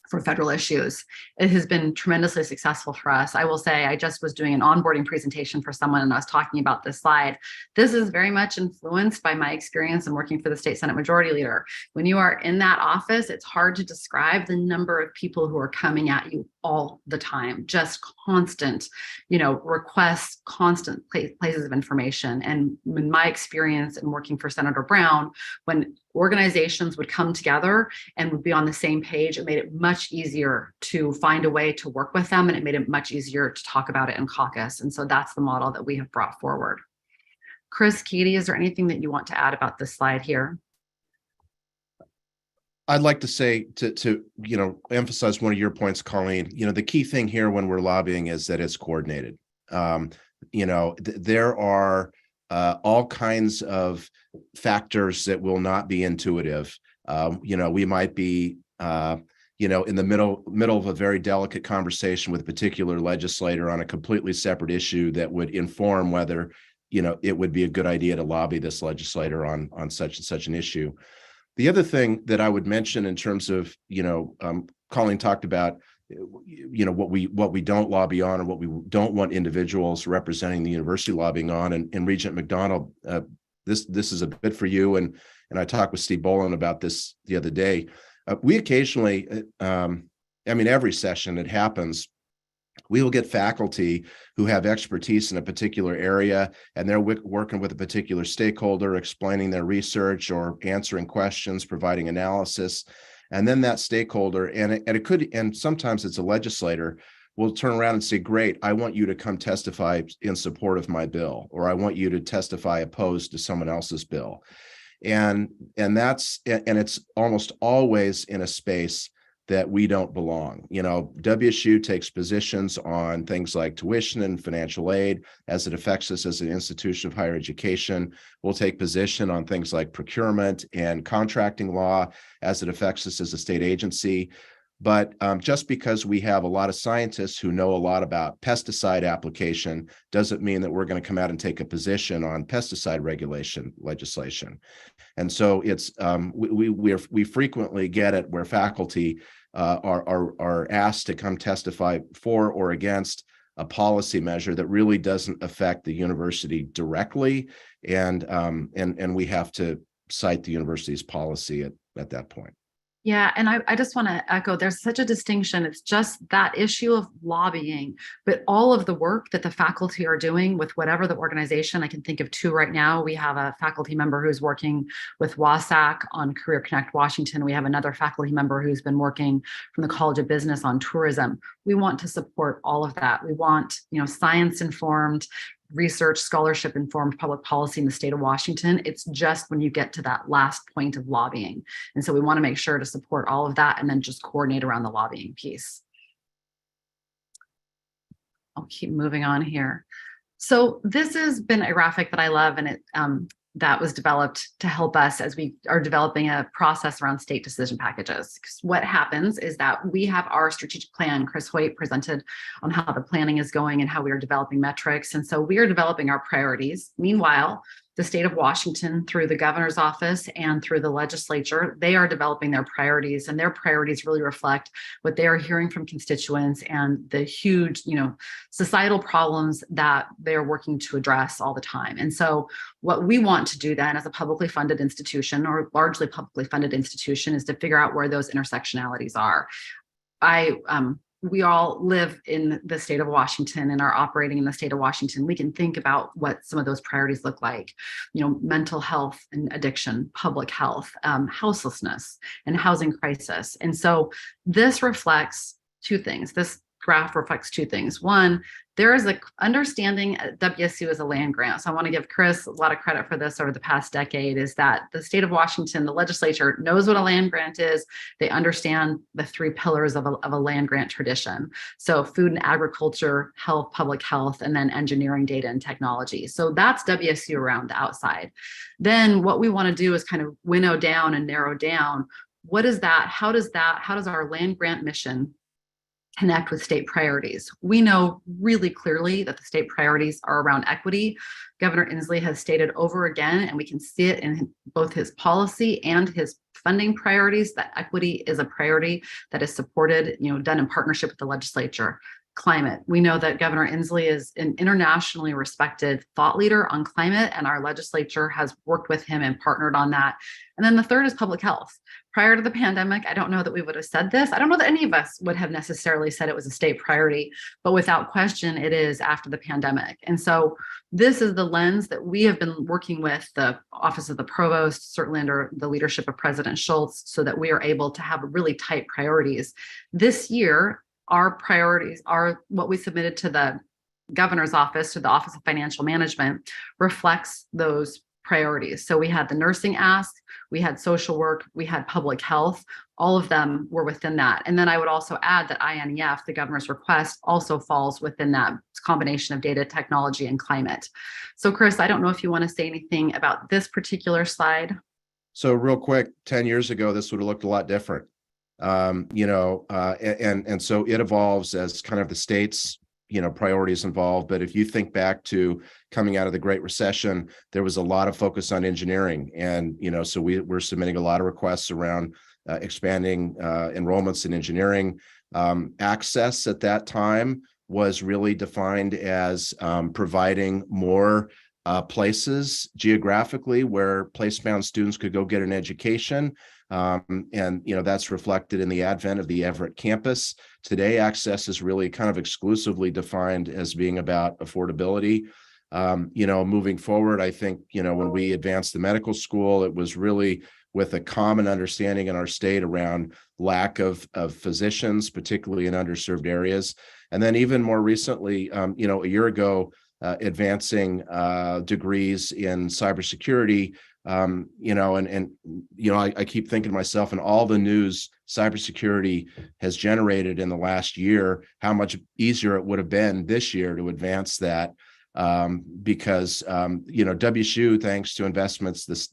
for federal issues. It has been tremendously successful for us. I will say, I just was doing an onboarding presentation for someone and I was talking about this slide. This is very much influenced by my experience in working for the state Senate Majority Leader. When you are in that office, it's hard to describe the number of people who are coming at you all the time, just constant, requests, constant places of information. And in my experience in working for Senator Brown, when organizations would come together and would be on the same page, it made it much easier to find a way to work with them, and it made it much easier to talk about it in caucus. And so that's the model that we have brought forward. Chris, Katie, is there anything that you want to add about this slide here? I'd like to say to emphasize one of your points, Colleen. The key thing here when we're lobbying is that it's coordinated. There are all kinds of factors that will not be intuitive. We might be in the middle of a very delicate conversation with a particular legislator on a completely separate issue that would inform whether it would be a good idea to lobby this legislator on such and such an issue. The other thing that I would mention in terms of, Colleen talked about, what we don't lobby on, or what we don't want individuals representing the university lobbying on. And Regent McDonald, this is a bit for you. And I talked with Steve Boland about this the other day. We occasionally, every session it happens, we will get faculty who have expertise in a particular area, and they're working with a particular stakeholder, explaining their research or answering questions, providing analysis. And then that stakeholder, and sometimes it's a legislator, will turn around and say, great, I want you to come testify in support of my bill, or I want you to testify opposed to someone else's bill. And it's almost always in a space that we don't belong. WSU takes positions on things like tuition and financial aid as it affects us as an institution of higher education. We'll take position on things like procurement and contracting law as it affects us as a state agency. But just because we have a lot of scientists who know a lot about pesticide application doesn't mean that we're going to come out and take a position on pesticide regulation legislation. And so it's we frequently get it where faculty are asked to come testify for or against a policy measure that really doesn't affect the university directly, and we have to cite the university's policy at that point. Yeah, and I just want to echo, there's such a distinction. It's just that issue of lobbying, but all of the work that the faculty are doing with whatever the organization, I can think of two right now. We have a faculty member who's working with WSAC on Career Connect Washington. We have another faculty member who's been working from the College of Business on tourism. We want to support all of that. We want, science-informed, research, scholarship informed public policy in the state of Washington. It's just when you get to that last point of lobbying. And so we want to make sure to support all of that and then just coordinate around the lobbying piece. I'll keep moving on here. So this has been a graphic that I love, and that was developed to help us as we are developing a process around state decision packages. 'Cause what happens is that we have our strategic plan. Chris Hoyt presented on how the planning is going and how we are developing metrics. And so we are developing our priorities. Meanwhile, the state of Washington, through the governor's office and through the legislature, they are developing their priorities, and their priorities really reflect what they are hearing from constituents and the huge, societal problems that they're working to address all the time. And so what we want to do then as a publicly funded institution, or largely publicly funded institution, is to figure out where those intersectionalities are. We all live in the state of Washington and are operating in the state of Washington. We can think about what some of those priorities look like, mental health and addiction, public health, houselessness, and housing crisis. And so this reflects two things. This graph reflects two things. One, there is a understanding WSU as a land grant. So I want to give Chris a lot of credit for this over the past decade, is that the state of Washington, the legislature knows what a land grant is. They understand the three pillars of a land grant tradition. So food and agriculture, health, public health, and then engineering, data, and technology. So that's WSU around the outside. Then what we want to do is kind of winnow down and narrow down. What is that? How does our land grant mission connect with state priorities? We know really clearly that the state priorities are around equity. Governor Inslee has stated over again, and we can see it in both his policy and his funding priorities, that equity is a priority that is supported, done in partnership with the legislature. Climate. We know that Governor Inslee is an internationally respected thought leader on climate, and our legislature has worked with him and partnered on that. And then the third is public health. Prior to the pandemic, I don't know that we would have said this. I don't know that any of us would have necessarily said it was a state priority, but without question, it is after the pandemic. And so this is the lens that we have been working with the Office of the Provost, certainly under the leadership of President Schultz, so that we are able to have really tight priorities. This year, our priorities are what we submitted to the governor's office, to the Office of Financial Management, reflects those priorities. So we had the nursing ask, we had social work, we had public health, all of them were within that. And then I would also add that INEF, the governor's request, also falls within that combination of data, technology, and climate. So Chris, I don't know if you want to say anything about this particular slide. So real quick, 10 years ago, this would have looked a lot different. And so it evolves as kind of the state's, priorities involved. But if you think back to coming out of the Great Recession, there was a lot of focus on engineering. And, so we're submitting a lot of requests around expanding enrollments in engineering. Access at that time was really defined as providing more places geographically where place-bound students could go get an education. And that's reflected in the advent of the Everett campus. Today, access is really kind of exclusively defined as being about affordability. Moving forward, I think, when we advanced the medical school, it was really with a common understanding in our state around lack of physicians, particularly in underserved areas. And then even more recently, a year ago, advancing degrees in cybersecurity. I keep thinking to myself, and all the news cybersecurity has generated in the last year, how much easier it would have been this year to advance that. Because WSU, thanks to investments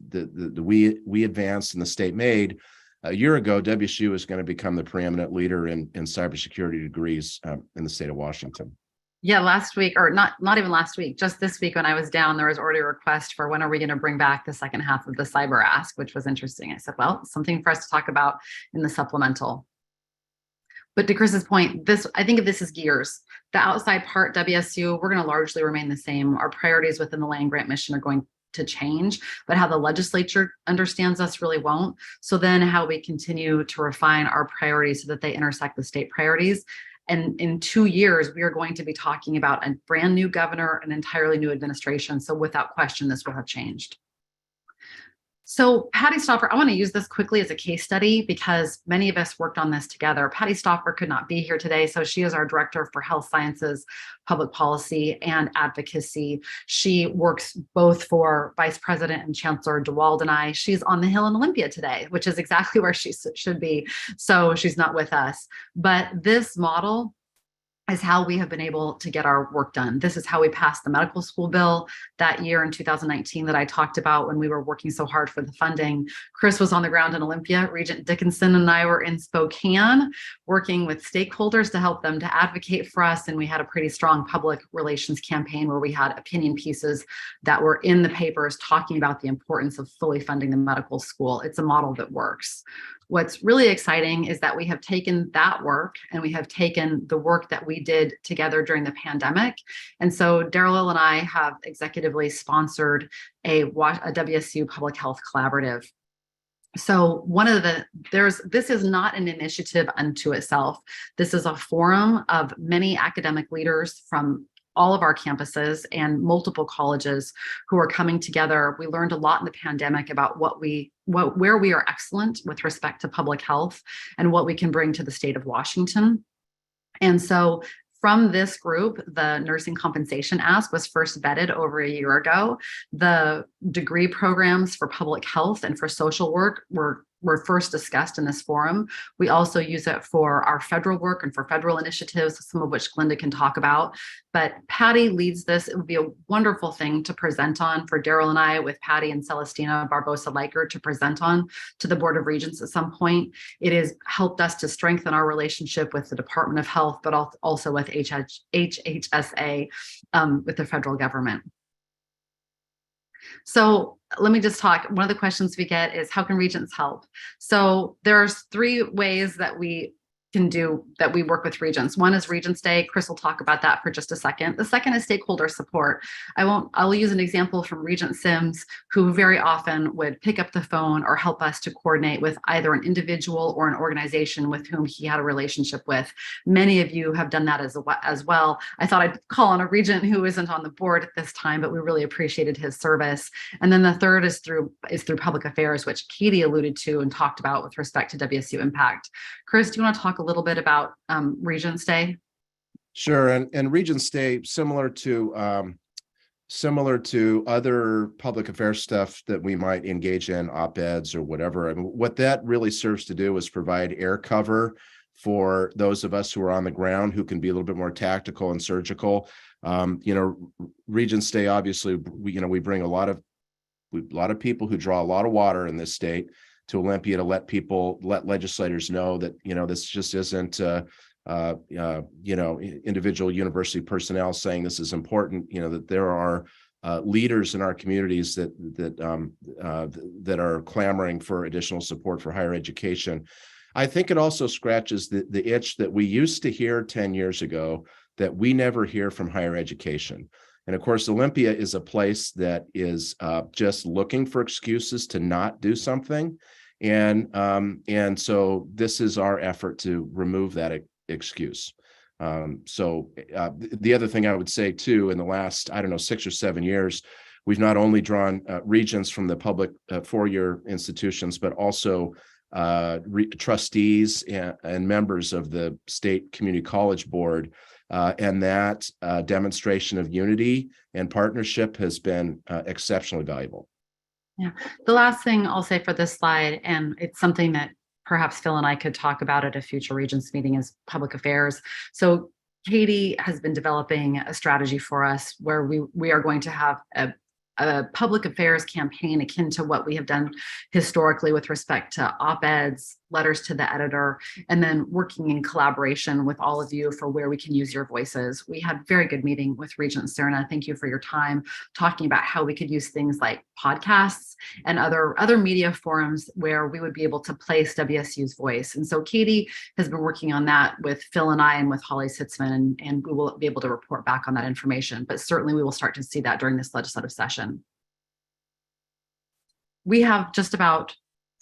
we advanced and the state made a year ago, WSU is going to become the preeminent leader in cybersecurity degrees in the state of Washington. Yeah, last week, or not even last week, just this week when I was down, there was already a request for when are we going to bring back the second half of the cyber ask, which was interesting. I said, well, something for us to talk about in the supplemental. But to Chris's point, I think of this as gears. The outside part, WSU, we're going to largely remain the same. Our priorities within the land grant mission are going to change, but how the legislature understands us really won't. So then how we continue to refine our priorities so that they intersect the state priorities. And in 2 years, we are going to be talking about a brand new governor, an entirely new administration. So without question, this will have changed. So Patty Stauffer, I want to use this quickly as a case study because many of us worked on this together. Patty Stauffer could not be here today, so she is our Director for Health Sciences, Public Policy, and Advocacy. She works both for Vice President and Chancellor DeWald and I. She's on the Hill in Olympia today, which is exactly where she should be, so she's not with us. But this model is how we have been able to get our work done. This is how we passed the medical school bill that year in 2019 that I talked about when we were working so hard for the funding. Chris was on the ground in Olympia. Regent Dickinson and I were in Spokane working with stakeholders to help them to advocate for us. And we had a pretty strong public relations campaign where we had opinion pieces that were in the papers talking about the importance of fully funding the medical school. It's a model that works. What's really exciting is that we have taken that work and we have taken the work that we did together during the pandemic. And so Daryl and I have executively sponsored a WSU Public Health Collaborative. So this is not an initiative unto itself. This is a forum of many academic leaders from all of our campuses and multiple colleges who are coming together. We learned a lot in the pandemic about where we are excellent with respect to public health and what we can bring to the state of Washington. And so from this group, the nursing compensation ask was first vetted over a year ago. The degree programs for public health and for social work were first discussed in this forum. We also use it for our federal work and for federal initiatives, some of which Glenda can talk about. But Patty leads this. It would be a wonderful thing to present on for Daryl and I, with Patty and Celestina Barbosa-Leiker, to present on to the Board of Regents at some point. It has helped us to strengthen our relationship with the Department of Health, but also with HHSA, with the federal government. So let me just talk. One of the questions we get is, how can Regents help? So there's 3 ways that we work with Regents. One is Regents Day. Chris will talk about that for just a second. The second is stakeholder support. I'll use an example from Regent Sims, who very often would pick up the phone or help us to coordinate with either an individual or an organization with whom he had a relationship with. Many of you have done that as well. I thought I'd call on a Regent who isn't on the board at this time, but we really appreciated his service. And then the third is through public affairs, which Katie alluded to and talked about with respect to WSU Impact. Chris, do you want to talk a little bit about Regents Day? Sure, and Regents Day, similar to other public affairs stuff that we might engage in, op-eds or whatever. I mean, what that really serves to do is provide air cover for those of us who are on the ground, who can be a little bit more tactical and surgical. Regents Day, obviously, we bring a lot of people who draw a lot of water in this state to Olympia to let legislators know that, this just isn't, individual university personnel saying this is important, that there are leaders in our communities that are clamoring for additional support for higher education. I think it also scratches the itch that we used to hear 10 years ago that we never hear from higher education. And of course, Olympia is a place that is just looking for excuses to not do something. And so this is our effort to remove that excuse. The other thing I would say too, in the last, 6 or 7 years, we've not only drawn regents from the public 4-year institutions, but also trustees and members of the State Community College Board. And that demonstration of unity and partnership has been exceptionally valuable. Yeah. The last thing I'll say for this slide, and it's something that perhaps Phil and I could talk about at a future Regents meeting, is public affairs. So Katie has been developing a strategy for us where we are going to have a public affairs campaign akin to what we have done historically with respect to op-eds, letters to the editor, and then working in collaboration with all of you for where we can use your voices. We had a very good meeting with Regent Serna. Thank you for your time talking about how we could use things like podcasts and other media forums where we would be able to place WSU's voice. And so Katie has been working on that with Phil and I and with Holly Sitzman, and we will be able to report back on that information. But certainly we will start to see that during this legislative session. We have just about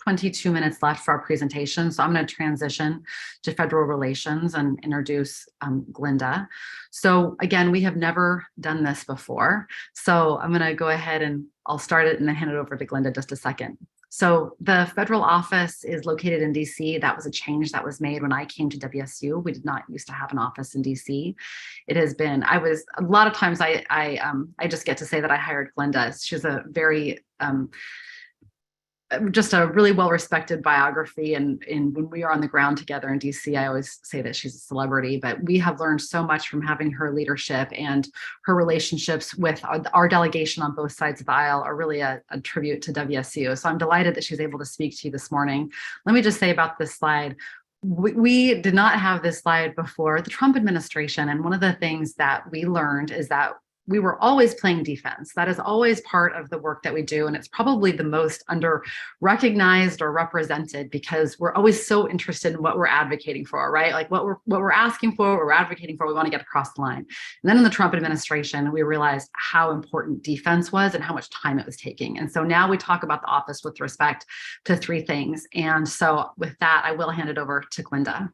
22 minutes left for our presentation. So I'm going to transition to federal relations and introduce Glenda. So again, we have never done this before. So I'm going to go ahead and I'll start it and then hand it over to Glenda just a second. So the federal office is located in DC. That was a change that was made when I came to WSU. We did not used to have an office in DC. It has been, a lot of times I just get to say that I hired Glenda. She's a very just a really well-respected biography. And when we are on the ground together in DC, I always say that she's a celebrity, but we have learned so much from having her leadership, and her relationships with our delegation on both sides of the aisle are really a tribute to WSU. So I'm delighted that she's able to speak to you this morning. Let me just say about this slide, we did not have this slide before the Trump administration. And one of the things that we learned is that we were always playing defense. That is always part of the work that we do. And it's probably the most under recognized or represented, because we're always so interested in what we're advocating for, right? Like what we're asking for, what we're advocating for, we want to get across the line. And then in the Trump administration, we realized how important defense was and how much time it was taking. And so now we talk about the office with respect to three things. And so with that, I will hand it over to Glinda.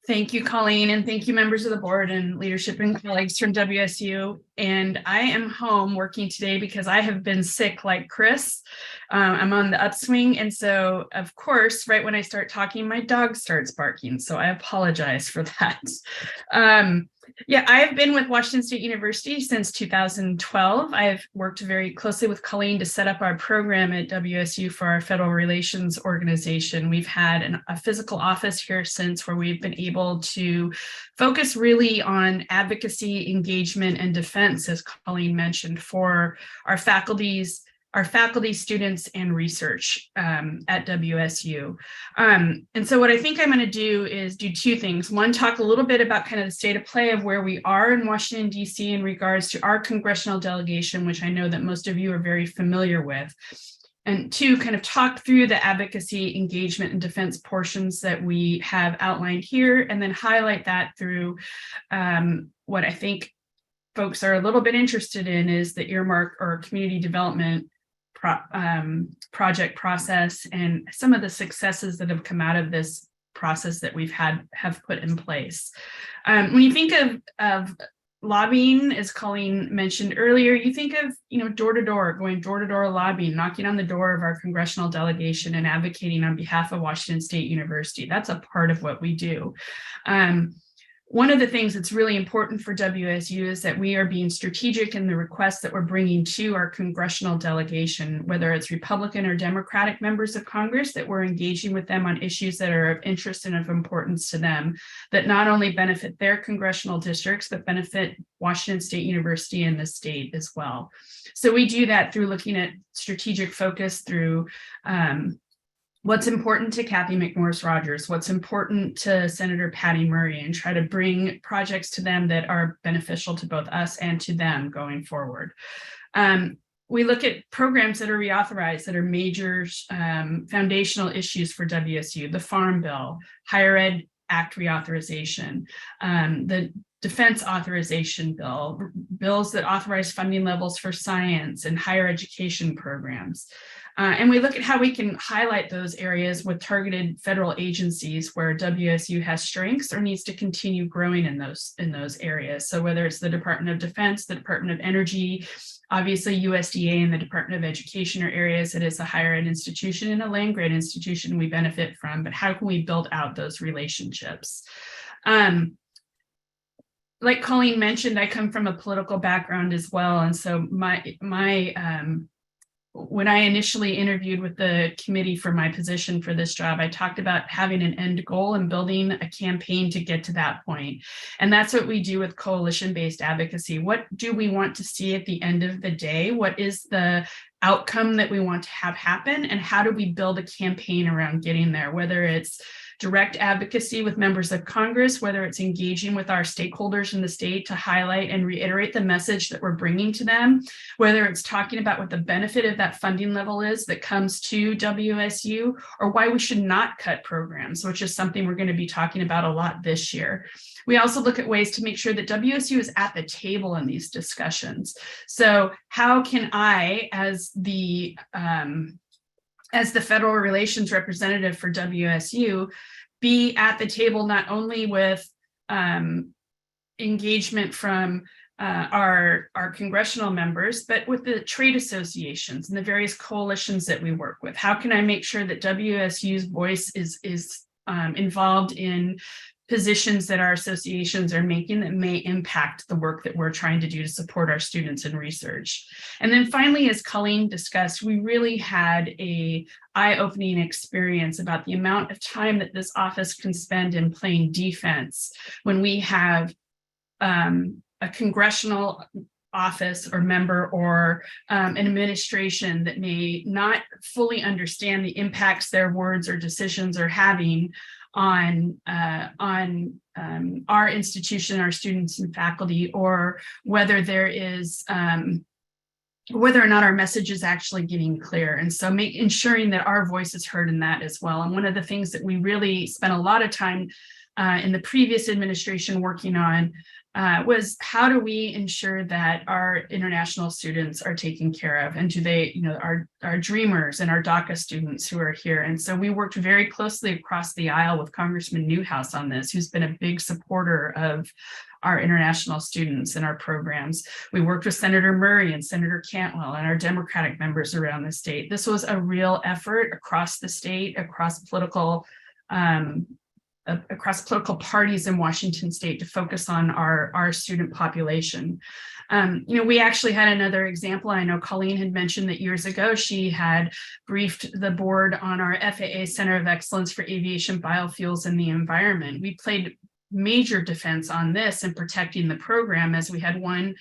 Thank you, Colleen, and thank you, members of the board and leadership and colleagues from WSU. And I am home working today because I have been sick like Chris. I'm on the upswing. And so, of course, right when I start talking, my dog starts barking. So I apologize for that. Yeah, I have been with Washington State University since 2012. I've worked very closely with Colleen to set up our program at WSU for our federal relations organization. We've had a physical office here since, where we've been able to focus really on advocacy, engagement, and defense, as Colleen mentioned, for our faculty, students, and research at WSU. And so what I think I'm going to do is do two things. One, talk a little bit about kind of the state of play of where we are in Washington, D.C. in regards to our congressional delegation, which I know that most of you are very familiar with. And two, kind of talk through the advocacy, engagement, and defense portions that we have outlined here, and then highlight that through what I think folks are a little bit interested in is the earmark or community development project process and some of the successes that have come out of this process that we've have put in place. When you think of lobbying, as Colleen mentioned earlier, you think of, door to door, going door to door lobbying, knocking on the door of our congressional delegation and advocating on behalf of Washington State University. That's a part of what we do. One of the things that's really important for WSU is that we are being strategic in the requests that we're bringing to our congressional delegation, whether it's Republican or Democratic members of Congress, that we're engaging with them on issues that are of interest and of importance to them, that not only benefit their congressional districts, but benefit Washington State University and the state as well. So we do that through looking at strategic focus through what's important to Kathy McMorris Rodgers, what's important to Senator Patty Murray, and try to bring projects to them that are beneficial to both us and to them going forward. We look at programs that are reauthorized, that are major foundational issues for WSU, the Farm Bill, Higher Ed Act reauthorization, the Defense Authorization Bill, bills that authorize funding levels for science and higher education programs. And we look at how we can highlight those areas with targeted federal agencies where WSU has strengths or needs to continue growing in those areas. So whether it's the Department of Defense, the Department of Energy, obviously USDA and the Department of Education are areas that is a higher ed institution and a land grant institution we benefit from, but how can we build out those relationships? Like Colleen mentioned, I come from a political background as well. And so when I initially interviewed with the committee for my position for this job, I talked about having an end goal and building a campaign to get to that point. And that's what we do with coalition-based advocacy. What do we want to see at the end of the day? What is the outcome that we want to have happen? And how do we build a campaign around getting there? Whether it's direct advocacy with members of Congress, whether it's engaging with our stakeholders in the state to highlight and reiterate the message that we're bringing to them, whether it's talking about what the benefit of that funding level is that comes to WSU, or why we should not cut programs, which is something we're going to be talking about a lot this year. We also look at ways to make sure that WSU is at the table in these discussions. So how can I, as the federal relations representative for WSU, be at the table not only with engagement from our congressional members, but with the trade associations and the various coalitions that we work with? How can I make sure that WSU's voice is involved in positions that our associations are making that may impact the work that we're trying to do to support our students in research. And then finally, as Colleen discussed, we really had a eye-opening experience about the amount of time that this office can spend in playing defense when we have a congressional office or member or an administration that may not fully understand the impacts their words or decisions are having on our institution, our students and faculty, or whether there is whether or not our message is actually getting clear. And so ensuring that our voice is heard in that as well. And one of the things that we really spent a lot of time in the previous administration working on was how do we ensure that our international students are taken care of, and do they, our Dreamers and our DACA students who are here. And so we worked very closely across the aisle with Congressman Newhouse on this, who's been a big supporter of our international students and our programs. We worked with Senator Murray and Senator Cantwell and our Democratic members around the state. This was a real effort across the state, across political parties in Washington state to focus on our student population. We actually had another example. I know Colleen had mentioned that years ago, she had briefed the board on our FAA Center of Excellence for Aviation, Biofuels, and the Environment. We played major defense on this and protecting the program, as we had one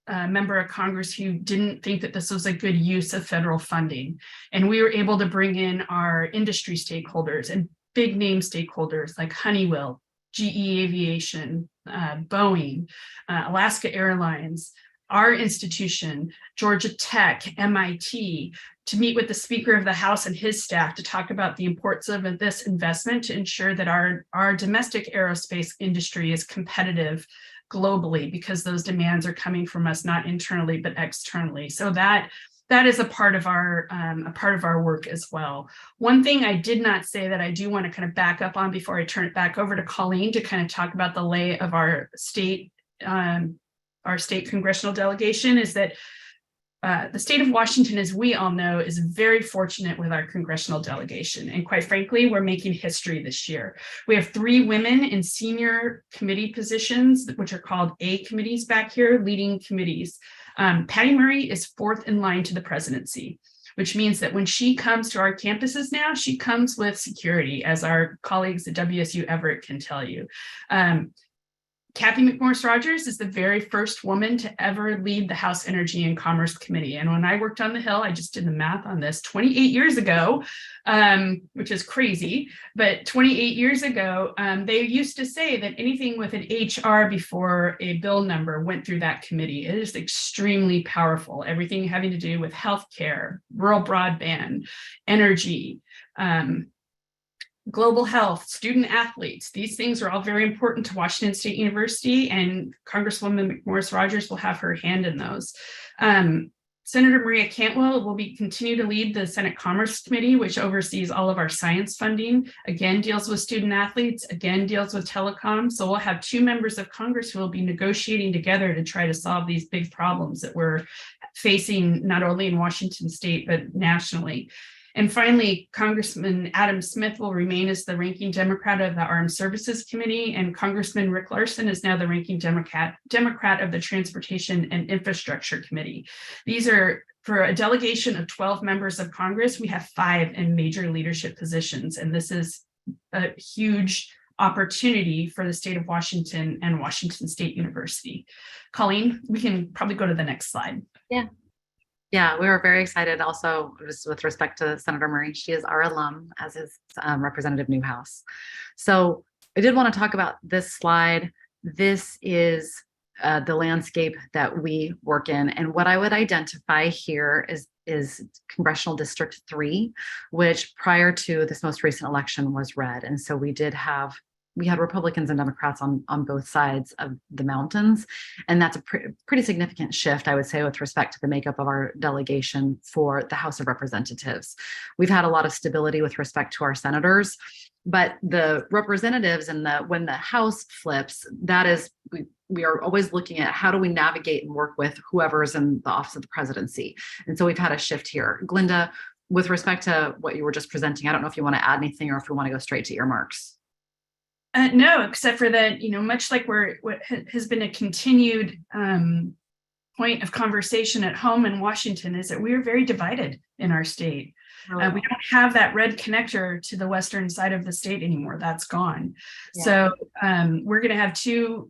member of Congress who didn't think that this was a good use of federal funding. And we were able to bring in our industry stakeholders and big name stakeholders like Honeywell, GE Aviation, Boeing, Alaska Airlines, our institution, Georgia Tech, MIT, to meet with the Speaker of the House and his staff to talk about the importance of this investment to ensure that our domestic aerospace industry is competitive globally, because those demands are coming from us not internally but externally. So that is a part of our work as well. One thing I did not say that I do want to kind of back up on before I turn it back over to Colleen to kind of talk about the lay of our state congressional delegation is that the state of Washington, as we all know, is very fortunate with our congressional delegation. And quite frankly, we're making history this year. We have 3 women in senior committee positions, which are called A committees back here, leading committees. Patty Murray is 4th in line to the presidency, which means that when she comes to our campuses now, she comes with security, as our colleagues at WSU Everett can tell you. Kathy McMorris-Rodgers is the very first woman to ever lead the House Energy and Commerce Committee. And when I worked on the Hill, I just did the math on this 28 years ago, which is crazy. But 28 years ago, they used to say that anything with an HR before a bill number went through that committee. It is extremely powerful. Everything having to do with healthcare, rural broadband, energy, global health, student athletes. These things are all very important to Washington State University, and Congresswoman McMorris-Rodgers will have her hand in those. Senator Maria Cantwell will continue to lead the Senate Commerce Committee, which oversees all of our science funding, again, deals with student athletes, again, deals with telecom. So we'll have 2 members of Congress who will be negotiating together to try to solve these big problems that we're facing, not only in Washington State, but nationally. And finally, Congressman Adam Smith will remain as the ranking Democrat of the Armed Services Committee, and Congressman Rick Larsen is now the ranking Democrat of the Transportation and Infrastructure Committee. These are, for a delegation of 12 members of Congress, we have 5 in major leadership positions, and this is a huge opportunity for the state of Washington and Washington State University. Colleen, we can probably go to the next slide. Yeah, we were very excited also just with respect to Senator Murray. She is our alum, as is Representative Newhouse. So I did want to talk about this slide. This is the landscape that we work in. And what I would identify here is Congressional District 3, which prior to this most recent election was red. And so we had Republicans and Democrats on both sides of the mountains. And that's a pretty significant shift, I would say, with respect to the makeup of our delegation for the House of Representatives. We've had a lot of stability with respect to our senators, but the representatives and when the House flips, that is, we are always looking at how do we navigate and work with whoever's in the office of the presidency. And so we've had a shift here. Glinda, with respect to what you were just presenting, I don't know if you want to add anything or if we want to go straight to earmarks. No, except for that, much like what has been a continued point of conversation at home in Washington is that we are very divided in our state. We don't have that red connector to the western side of the state anymore. That's gone. Yeah. So we're going to have two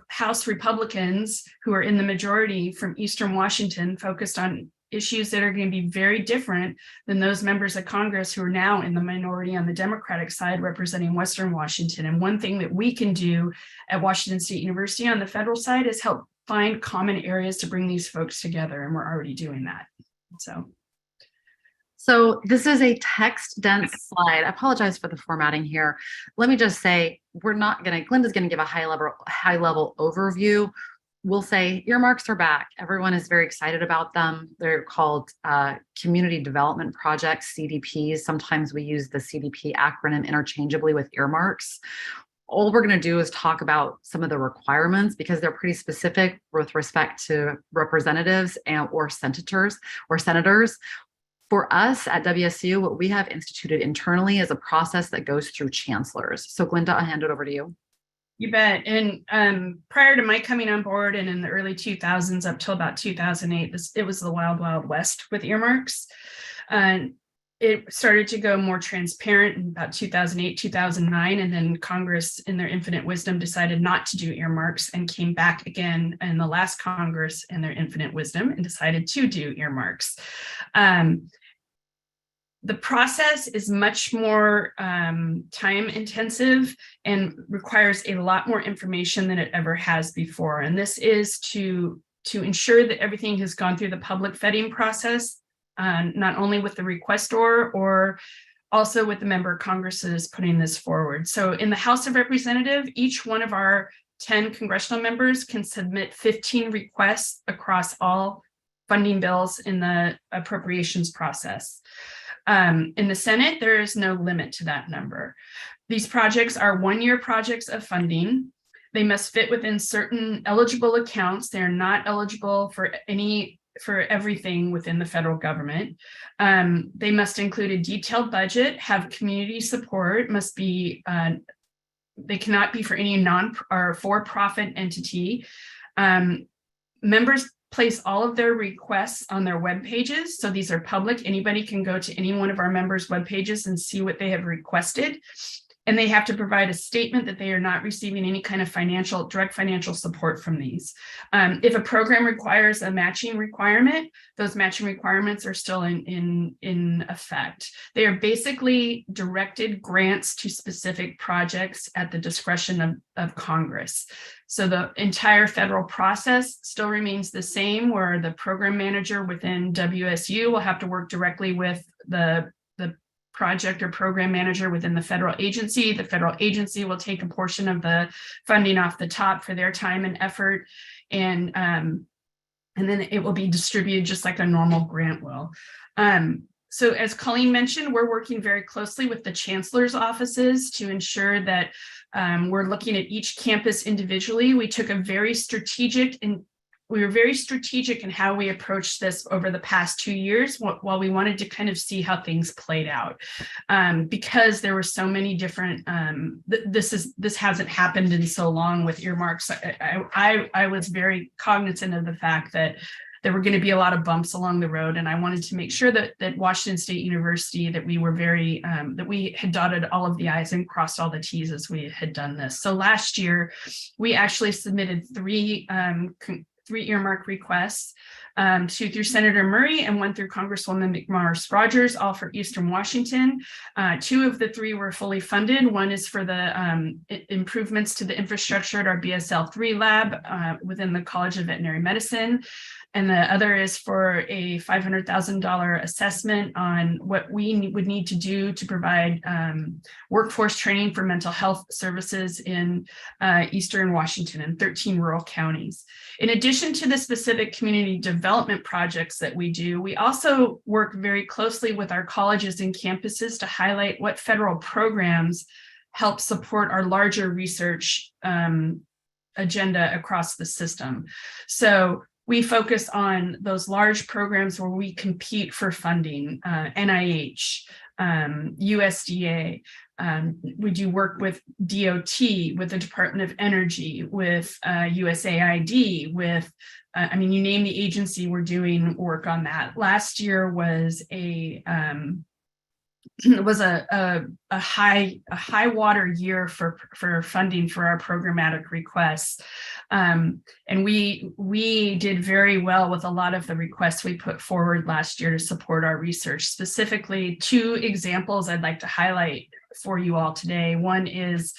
House Republicans who are in the majority from Eastern Washington focused on issues that are going to be very different than those members of Congress who are now in the minority on the Democratic side representing Western Washington. And one thing that we can do at Washington State University on the federal side is help find common areas to bring these folks together. And we're already doing that. So this is a text dense slide. I apologize for the formatting here. Let me just say, Glenda's going to give a high level overview. We'll say earmarks are back. Everyone is very excited about them. They're called community development projects, CDPs. Sometimes we use the CDP acronym interchangeably with earmarks. All we're going to do is talk about some of the requirements because they're pretty specific with respect to representatives or senators. For us at WSU, what we have instituted internally is a process that goes through chancellors. So Glenda, I'll hand it over to you. You bet. And prior to my coming on board and in the early 2000s up till about 2008, it was the wild, wild west with earmarks. And it started to go more transparent in about 2008, 2009, and then Congress, in their infinite wisdom, decided not to do earmarks and came back again in the last Congress in their infinite wisdom and decided to do earmarks. The process is much more time intensive and requires a lot more information than it ever has before. And this is to ensure that everything has gone through the public vetting process, not only with the requestor or also with the member of Congresses putting this forward. So in the House of Representatives, each one of our 10 congressional members can submit 15 requests across all funding bills in the appropriations process. In the Senate, there is no limit to that number. These projects are one-year projects of funding. They must fit within certain eligible accounts. They're not eligible for everything within the federal government. They must include a detailed budget, have community support, they cannot be for any non or for-profit entity. Members place all of their requests on their web pages. So these are public. Anybody can go to any one of our members' web pages and see what they have requested. And they have to provide a statement that they are not receiving any kind of direct financial support from these. If a program requires a matching requirement, those matching requirements are still in effect. They are basically directed grants to specific projects at the discretion of Congress. So the entire federal process still remains the same, where the program manager within WSU will have to work directly with the project or program manager within the federal agency. The federal agency will take a portion of the funding off the top for their time and effort, and then it will be distributed just like a normal grant will. So as Colleen mentioned, we're working very closely with the chancellor's offices to ensure that we're looking at each campus individually. We were very strategic in how we approached this over the past 2 years while we wanted to kind of see how things played out, because there were so many different, this hasn't happened in so long with earmarks. I was very cognizant of the fact that there were going to be a lot of bumps along the road. And I wanted to make sure that Washington State University, that we were that we had dotted all of the I's and crossed all the T's as we had done this. So last year, we actually submitted three earmark requests, two through Senator Murray and one through Congresswoman McMorris Rogers, all for Eastern Washington. Two of the three were fully funded. One is for the improvements to the infrastructure at our BSL-3 lab within the College of Veterinary Medicine. And the other is for a $500,000 assessment on what we would need to do to provide workforce training for mental health services in Eastern Washington and 13 rural counties. In addition to the specific community development projects that we do, we also work very closely with our colleges and campuses to highlight what federal programs help support our larger research agenda across the system. So we focus on those large programs where we compete for funding, NIH, USDA. We do work with DOT, with the Department of Energy, with USAID, with I mean, you name the agency, we're doing work on that. Last year was a high water year for funding for our programmatic requests, and we did very well with a lot of the requests we put forward last year to support our research. Specifically, two examples I'd like to highlight for you all today. One is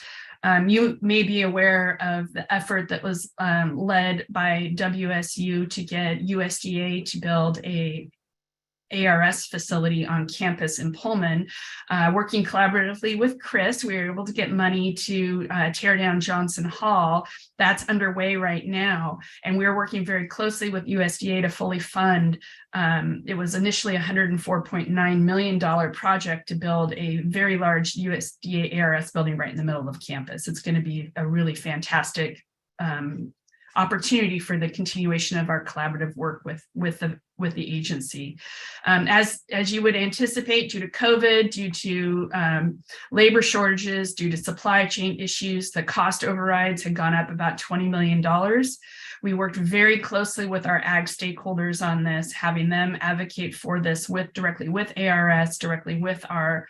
you may be aware of the effort that was led by WSU to get USDA to build a ARS facility on campus in Pullman. Working collaboratively with Chris, we were able to get money to tear down Johnson Hall. That's underway right now. And we're working very closely with USDA to fully fund. It was initially a $104.9 million project to build a very large USDA ARS building right in the middle of campus. It's going to be a really fantastic opportunity for the continuation of our collaborative work with the agency. As you would anticipate, due to COVID, due to labor shortages, due to supply chain issues, the cost overrides had gone up about $20 million. We worked very closely with our ag stakeholders on this, having them advocate for this directly with ARS, directly with our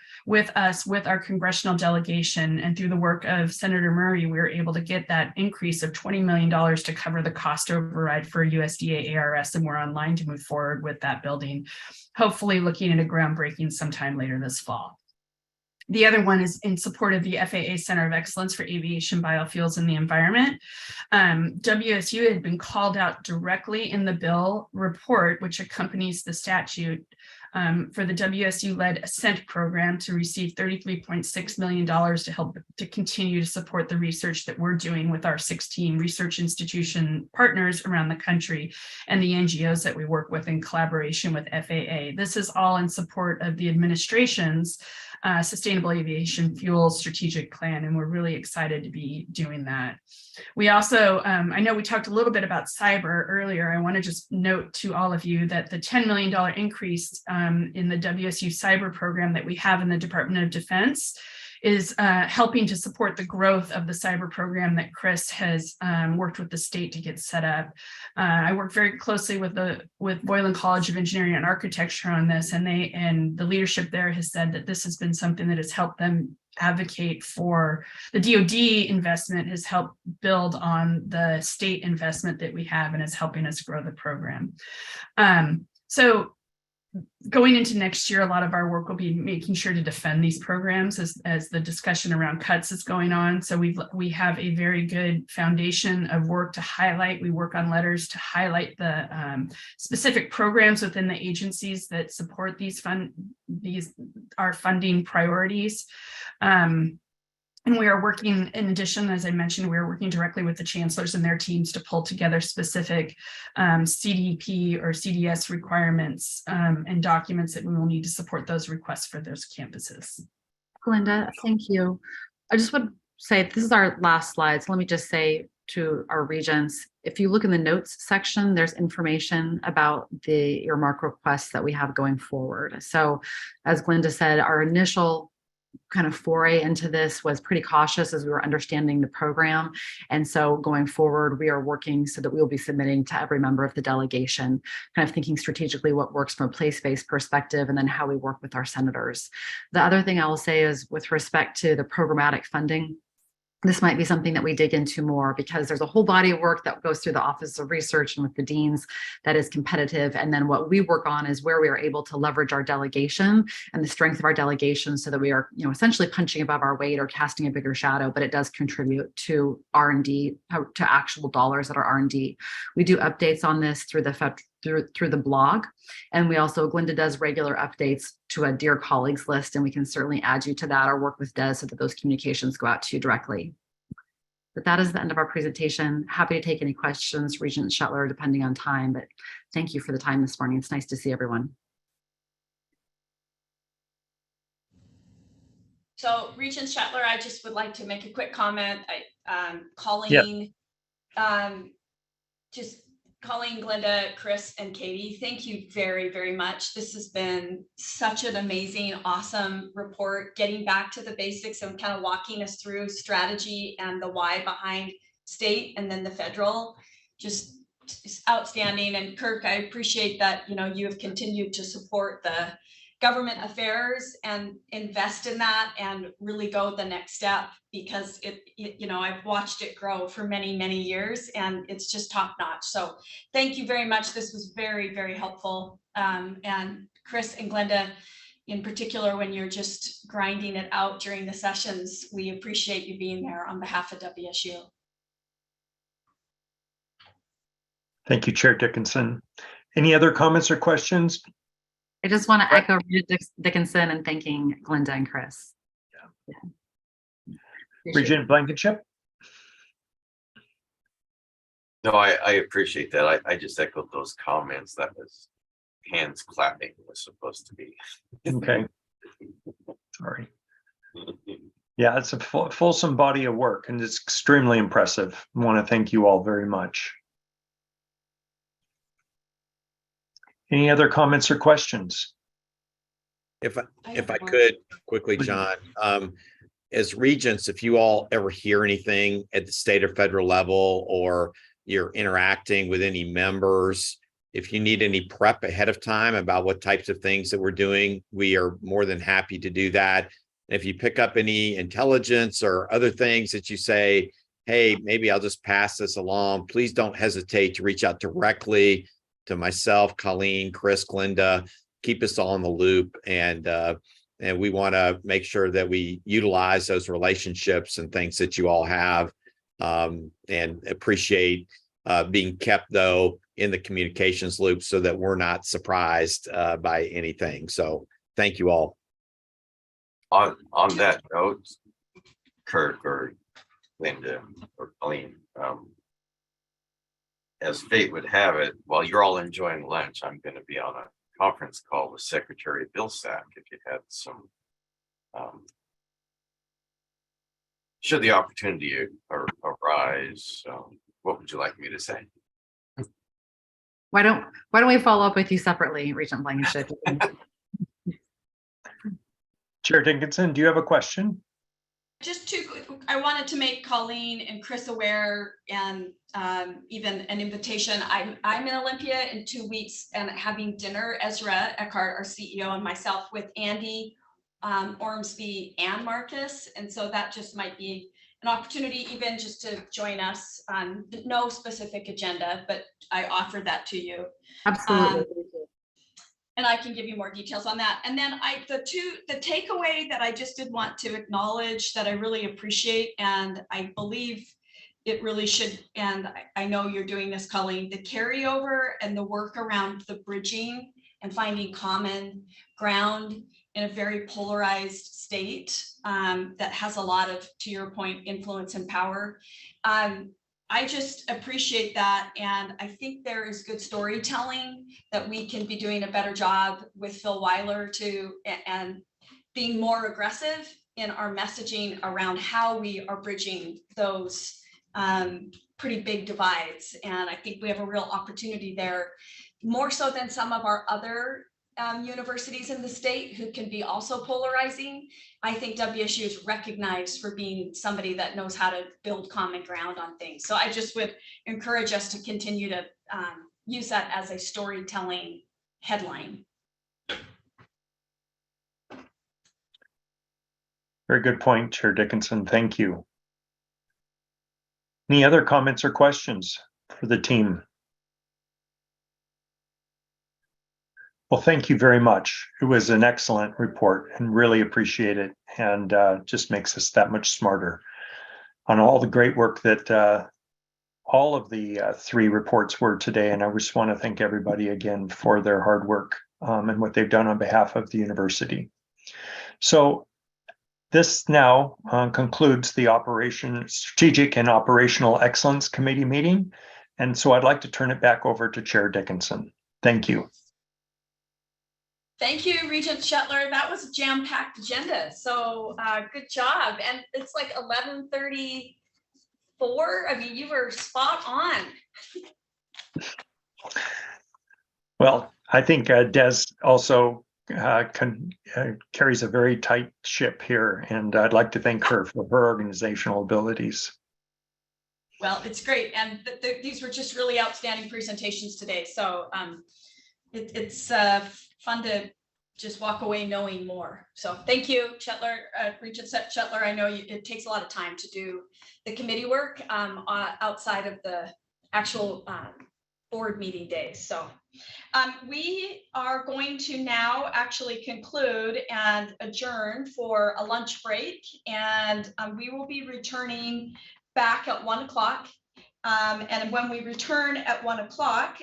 congressional delegation. And through the work of Senator Murray, we were able to get that increase of $20 million to cover the cost override for USDA ARS, and we're online to move forward with that building, hopefully looking at a groundbreaking sometime later this fall. The other one is in support of the FAA Center of Excellence for Aviation, Biofuels, and the Environment. WSU had been called out directly in the bill report, which accompanies the statute, for the WSU-led Ascent program to receive $33.6 million to help to continue to support the research that we're doing with our 16 research institution partners around the country and the NGOs that we work with in collaboration with FAA. This is all in support of the administration's Sustainable Aviation Fuel Strategic Plan, and we're really excited to be doing that. We also, I know we talked a little bit about cyber earlier. I want to just note to all of you that the $10 million increase in the WSU cyber program that we have in the Department of Defense is helping to support the growth of the cyber program that Chris has worked with the state to get set up. I work very closely with Boylan College of Engineering and Architecture on this, and the leadership there has said that this has been something that has helped them advocate for. The DoD investment has helped build on the state investment that we have and is helping us grow the program. So going into next year, a lot of our work will be making sure to defend these programs as the discussion around cuts is going on. So we have a very good foundation of work to highlight. We work on letters to highlight the specific programs within the agencies that support our funding priorities. And we are working, in addition, as I mentioned, we are working directly with the chancellors and their teams to pull together specific CDP or CDS requirements and documents that we will need to support those requests for those campuses. Linda, thank you. I just would say this is our last slide. So let me just say to our regents, if you look in the notes section, there's information about the earmark requests that we have going forward. So as Glinda said, our initial kind of foray into this was pretty cautious as we were understanding the program. And so going forward, we are working so that we will be submitting to every member of the delegation, kind of thinking strategically what works from a place-based perspective and then how we work with our senators. The other thing I will say is with respect to the programmatic funding, this might be something that we dig into more because there's a whole body of work that goes through the Office of Research and with the deans that is competitive. And then what we work on is where we are able to leverage our delegation and the strength of our delegation so that we are, essentially punching above our weight or casting a bigger shadow, but it does contribute to R&D, to actual dollars that are R&D. We do updates on this through the blog. And we also, Glinda does regular updates to a Dear Colleagues list, and we can certainly add you to that or work with Des so that those communications go out to you directly. But that is the end of our presentation. Happy to take any questions, Regent Shetler, depending on time, but thank you for the time this morning. It's nice to see everyone. So Regent Shetler, I just would like to make a quick comment. Colleen, just Colleen, Glenda, Chris, and Katie, thank you very, very much. This has been such an amazing, awesome report, getting back to the basics and kind of walking us through strategy and the why behind state and then the federal. Just outstanding. And Kirk, I appreciate that, you have continued to support the government affairs and invest in that and really go the next step, because I've watched it grow for many, many years and it's just top notch. So thank you very much. This was very, very helpful. And Chris and Glenda, in particular, when you're just grinding it out during the sessions, we appreciate you being there on behalf of WSU. Thank you, Chair Dickinson. Any other comments or questions? I just want to echo Rita Dickinson and thanking Glenda and Chris. Yeah. Regent Blankenship? No, I appreciate that. I just echoed those comments. That was hands clapping was supposed to be. Okay. Sorry. Yeah, it's a fulsome body of work and it's extremely impressive. I want to thank you all very much. Any other comments or questions? If I could quickly, John, as regents, if you all ever hear anything at the state or federal level, or you're interacting with any members, if you need any prep ahead of time about what types of things that we're doing, we are more than happy to do that. And if you pick up any intelligence or other things that you say, hey, maybe I'll just pass this along, please don't hesitate to reach out directly to myself, Colleen, Chris, Glenda. Keep us all in the loop, and we want to make sure that we utilize those relationships and things that you all have, and appreciate being kept though in the communications loop so that we're not surprised by anything. So thank you all. On that note, Kirk or Linda or Colleen, as fate would have it, while you're all enjoying lunch, I'm going to be on a conference call with Secretary Vilsack. If you had some, should the opportunity arise, what would you like me to say? Why don't we follow up with you separately, Regent Blankenship? Chair Dickinson, do you have a question? I wanted to make Colleen and Chris aware, and even an invitation. I'm in Olympia in 2 weeks and having dinner, Ezra Eckhart, our CEO, and myself with Andy Ormsby and Marcus. And so that just might be an opportunity even just to join us on no specific agenda, but I offer that to you. Absolutely. And I can give you more details on that. And then the takeaway that I just did want to acknowledge that I really appreciate, and I believe it really should, and I know you're doing this, Colleen, the carryover and the work around the bridging and finding common ground in a very polarized state that has a lot of, to your point, influence and power. I just appreciate that. And I think there is good storytelling that we can be doing a better job with Phil Weiler and being more aggressive in our messaging around how we are bridging those pretty big divides. And I think we have a real opportunity there, more so than some of our other universities in the state who can be also polarizing. I think WSU is recognized for being somebody that knows how to build common ground on things. So I just would encourage us to continue to use that as a storytelling headline. Very good point, Chair Dickinson. Thank you. Any other comments or questions for the team? Well, thank you very much. It was an excellent report and really appreciate it, and just makes us that much smarter on all the great work that all of the 3 reports were today. And I just want to thank everybody again for their hard work and what they've done on behalf of the university. So this now concludes the Strategic and Operational Excellence Committee meeting. And so I'd like to turn it back over to Chair Dickinson. Thank you. Thank you, Regent Shetler. That was a jam-packed agenda. So good job. And it's like 11:34. I mean, you were spot on. Well, I think Des also carries a very tight ship here, and I'd like to thank her for her organizational abilities. Well, it's great. And these were just really outstanding presentations today. So it's fun to just walk away knowing more. So thank you, Shetler, Regent Shetler. I know it takes a lot of time to do the committee work outside of the actual board meeting days. So we are going to now actually conclude and adjourn for a lunch break. And we will be returning back at 1 o'clock. And when we return at 1 o'clock,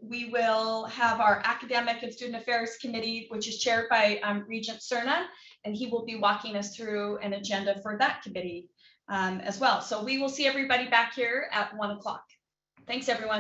we will have our Academic and Student Affairs Committee, which is chaired by Regent Cerna, and he will be walking us through an agenda for that committee as well. So we will see everybody back here at 1 o'clock. Thanks, everyone.